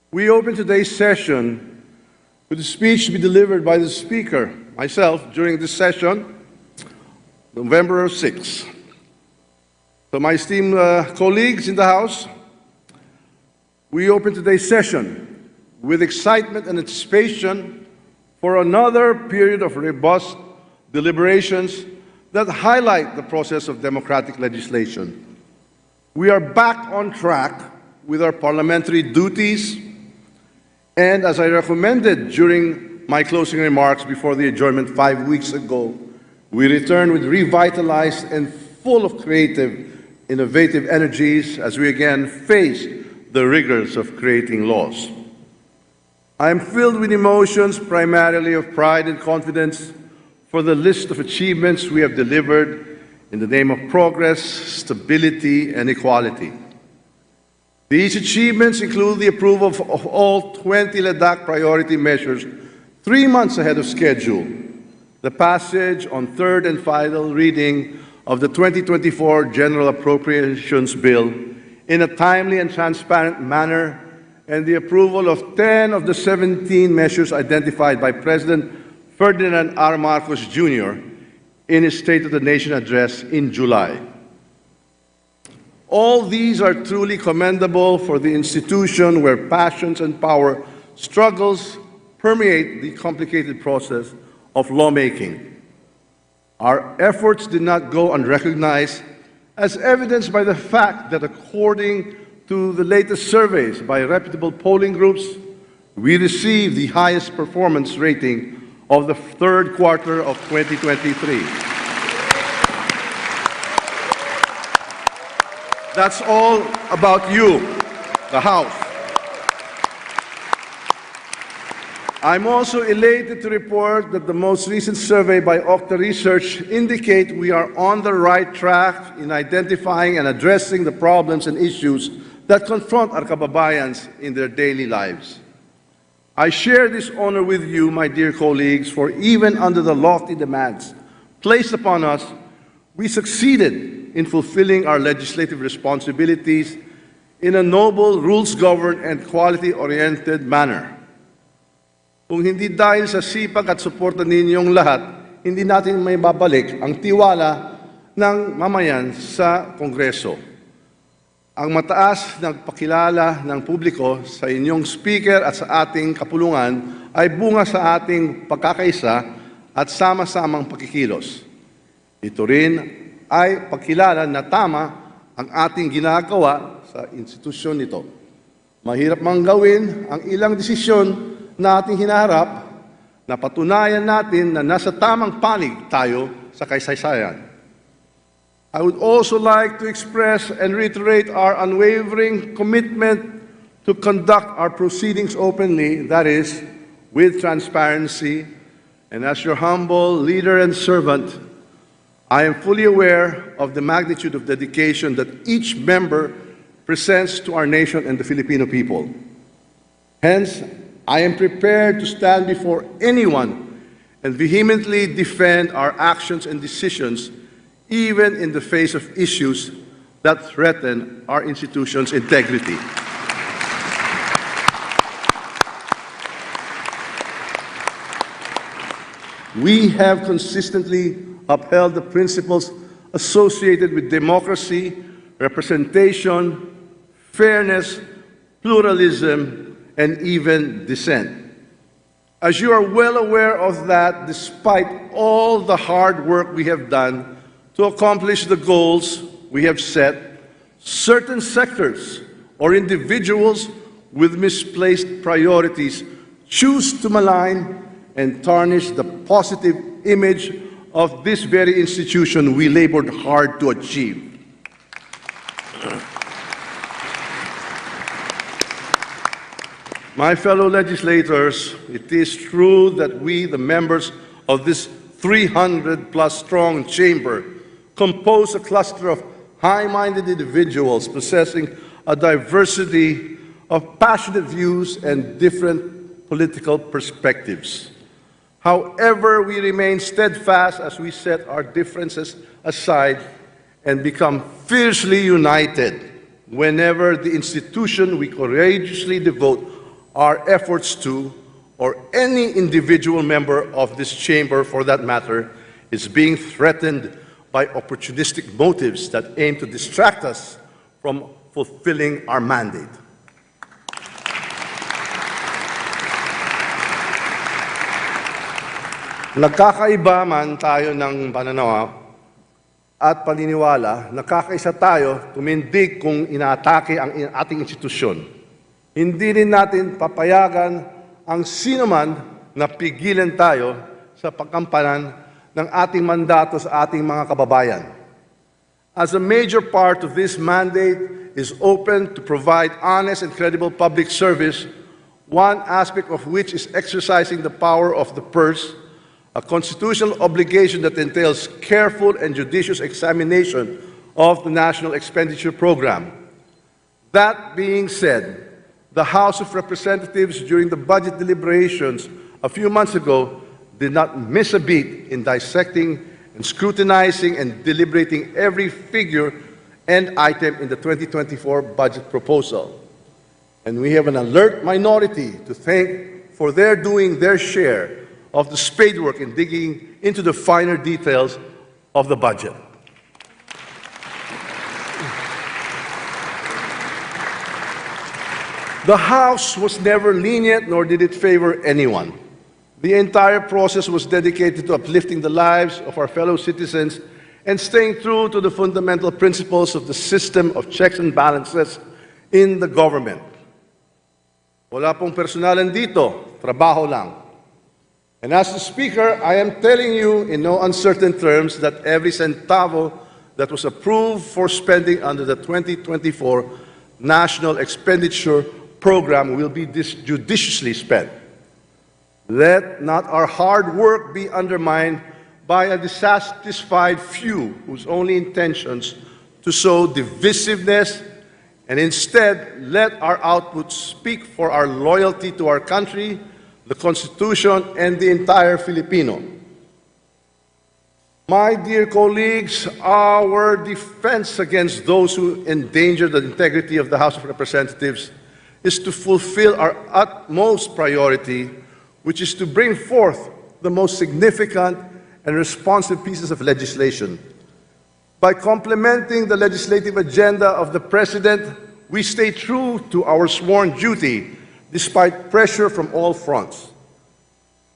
we open today's session with a speech to be delivered by the Speaker, myself, during this session, November 6. So my esteemed colleagues in the House, we open today's session with excitement and anticipation for another period of robust deliberations that highlight the process of democratic legislation. We are back on track with our parliamentary duties, and as I recommended during my closing remarks before the adjournment 5 weeks ago, we return with revitalized and full of creative, innovative energies as we again face the rigors of creating laws. I am filled with emotions, primarily of pride and confidence, for the list of achievements we have delivered in the name of progress, stability, and equality. These achievements include the approval of all 20 LEDAC priority measures 3 months ahead of schedule, the passage on third and final reading of the 2024 General Appropriations Bill in a timely and transparent manner, and the approval of 10 of the 17 measures identified by President Ferdinand R. Marcos Jr. in his State of the Nation address in July. All these are truly commendable for the institution where passions and power struggles permeate the complicated process of lawmaking. Our efforts did not go unrecognized, as evidenced by the fact that according to the latest surveys by reputable polling groups, we received the highest performance rating of the third quarter of 2023. That's all about you, the House. I'm also elated to report that the most recent survey by Okta Research indicate we are on the right track in identifying and addressing the problems and issues that confront our kababayans in their daily lives. I share this honor with you, my dear colleagues, for even under the lofty demands placed upon us, we succeeded in fulfilling our legislative responsibilities in a noble, rules-governed, and quality-oriented manner. Kung hindi dahil sa sipag at suporta ninyong lahat, hindi natin may babalik ang tiwala ng mamayan sa Kongreso. Ang mataas na pagkilala ng publiko sa inyong speaker at sa ating kapulungan ay bunga sa ating pagkakaisa at sama-samang pakikilos. Ito rin ay pagkilala na tama ang ating ginagawa sa institusyon nito. Mahirap mang gawin ang ilang desisyon na ating hinaharap na patunayan natin na nasa tamang panig tayo sa kasaysayan. I would also like to express and reiterate our unwavering commitment to conduct our proceedings openly, that is, with transparency. And as your humble leader and servant, I am fully aware of the magnitude of dedication that each member presents to our nation and the Filipino people. Hence, I am prepared to stand before anyone and vehemently defend our actions and decisions, even in the face of issues that threaten our institution's integrity. We have consistently upheld the principles associated with democracy, representation, fairness, pluralism, and even dissent. As you are well aware of that, despite all the hard work we have done to accomplish the goals we have set, certain sectors or individuals with misplaced priorities choose to malign and tarnish the positive image of this very institution we labored hard to achieve. My fellow legislators, it is true that we, the members of this 300-plus strong chamber, compose a cluster of high-minded individuals possessing a diversity of passionate views and different political perspectives. However, we remain steadfast as we set our differences aside and become fiercely united whenever the institution we courageously devote our efforts to, or any individual member of this chamber for that matter, is being threatened by opportunistic motives that aim to distract us from fulfilling our mandate. Nagkakaiba man tayo ng pananaw at paniniwala, nakakaisa tayo tumindig kung inaatake ang ating institusyon. Hindi rin natin papayagan ang sinuman na pigilan tayo sa pagkampanan ng ating mandato sa ating mga kababayan. As a major part of this mandate is open to provide honest and credible public service, one aspect of which is exercising the power of the purse, a constitutional obligation that entails careful and judicious examination of the National Expenditure Program. That being said, the House of Representatives during the budget deliberations a few months ago did not miss a beat in dissecting and scrutinizing and deliberating every figure and item in the 2024 budget proposal. And we have an alert minority to thank for their doing their share of the spade work in digging into the finer details of the budget. The House was never lenient, nor did it favor anyone. The entire process was dedicated to uplifting the lives of our fellow citizens and staying true to the fundamental principles of the system of checks and balances in the government. Wala pong personalan dito, trabaho lang. And as the Speaker, I am telling you in no uncertain terms that every centavo that was approved for spending under the 2024 National Expenditure Program will be judiciously spent. Let not our hard work be undermined by a dissatisfied few whose only intentions to sow divisiveness, and instead let our output speak for our loyalty to our country, the Constitution, and the entire Filipino. My dear colleagues, our defense against those who endanger the integrity of the House of Representatives is to fulfill our utmost priority, which is to bring forth the most significant and responsive pieces of legislation. By complementing the legislative agenda of the President, we stay true to our sworn duty despite pressure from all fronts.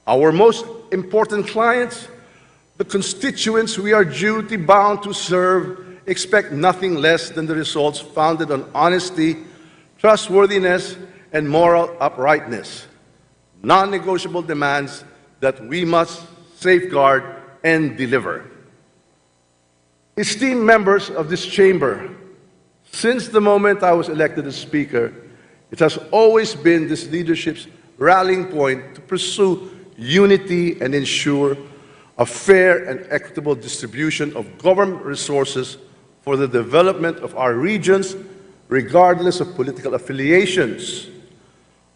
Our most important clients, the constituents we are duty-bound to serve, expect nothing less than the results founded on honesty, trustworthiness, and moral uprightness. Non-negotiable demands that we must safeguard and deliver. Esteemed members of this chamber, since the moment I was elected as Speaker, it has always been this leadership's rallying point to pursue unity and ensure a fair and equitable distribution of government resources for the development of our regions, regardless of political affiliations.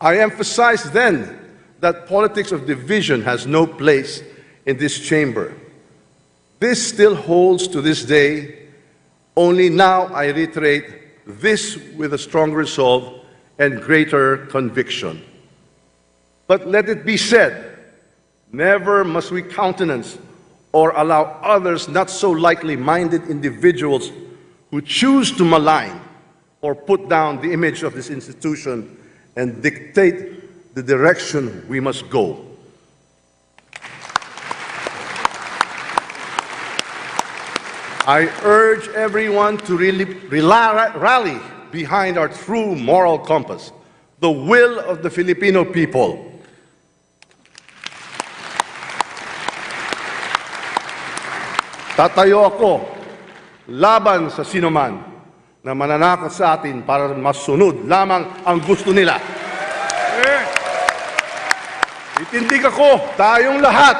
I emphasized then that politics of division has no place in this chamber. This still holds to this day, only now I reiterate this with a strong resolve and greater conviction. But let it be said, never must we countenance or allow others not so likely-minded individuals who choose to malign or put down the image of this institution and dictate the direction we must go. I urge everyone to really rally behind our true moral compass, the will of the Filipino people. Tatayo ako laban sa sinuman na mananakot sa atin para masunod lamang ang gusto nila. Itindig ako tayong lahat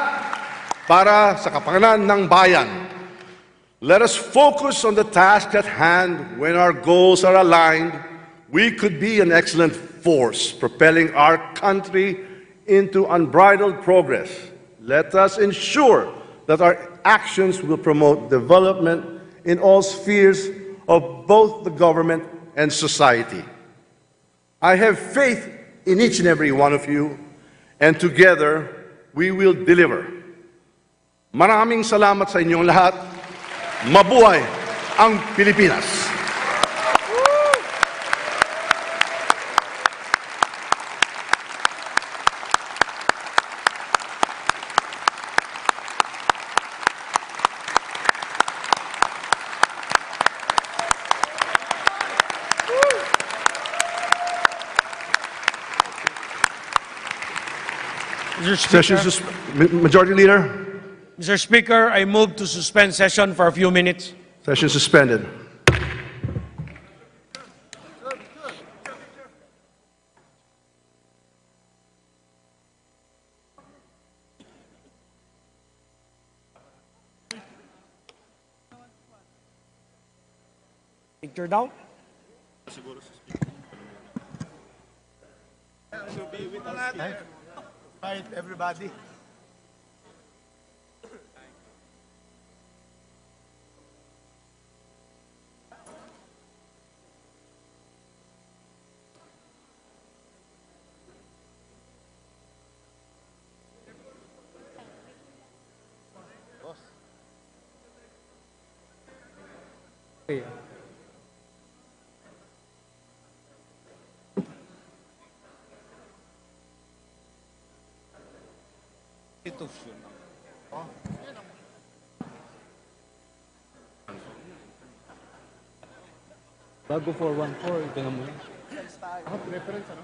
para sa kapakanan ng bayan. Let us focus on the task at hand. When our goals are aligned, we could be an excellent force propelling our country into unbridled progress. Let us ensure that our actions will promote development in all spheres of both the government and society. I have faith in each and every one of you, and together we will deliver. Maraming salamat sa inyong lahat. Mabuhay ang Pilipinas! Majority Leader. Mr. Speaker, I move to suspend session for a few minutes. Session suspended. Picture down. Fight, everybody. Bago 414, ito na muna. Ako, reference, ano?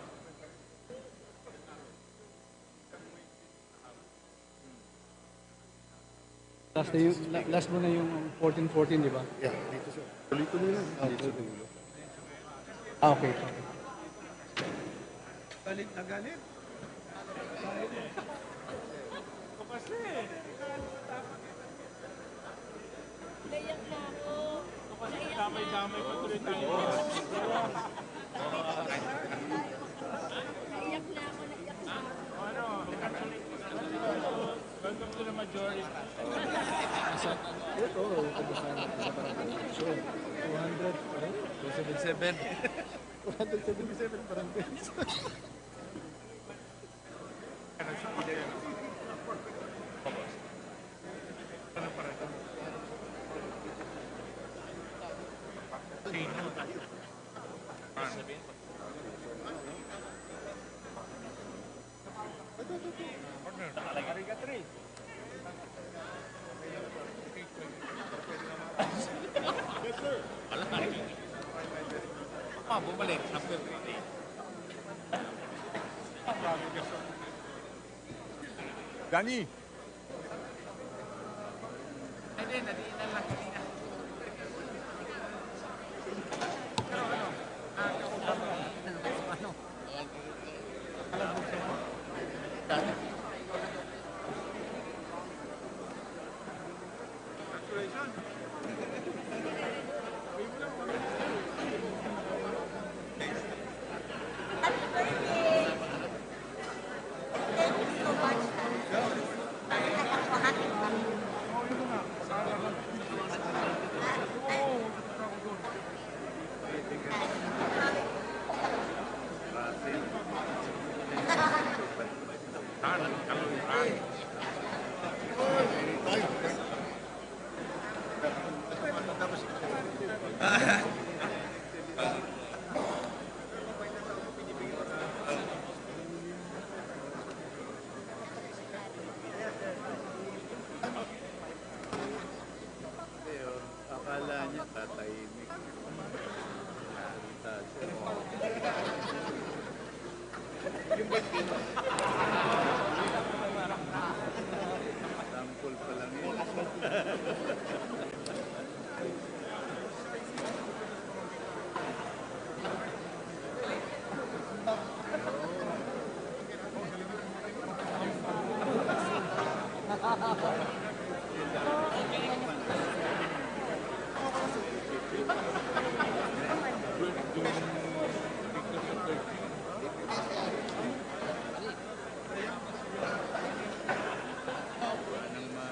Last mo na yung 1414, di ba? Yeah, dito siya. Dito nila. Okay. Galit na galit. Damay-damay pa tuloy tayo. Welcome to the majority. Ito, 200, 277 parang bumalik. Gani.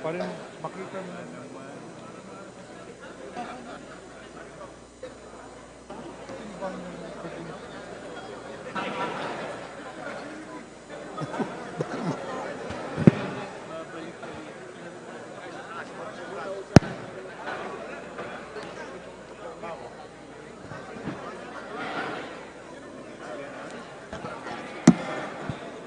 Para makita mo.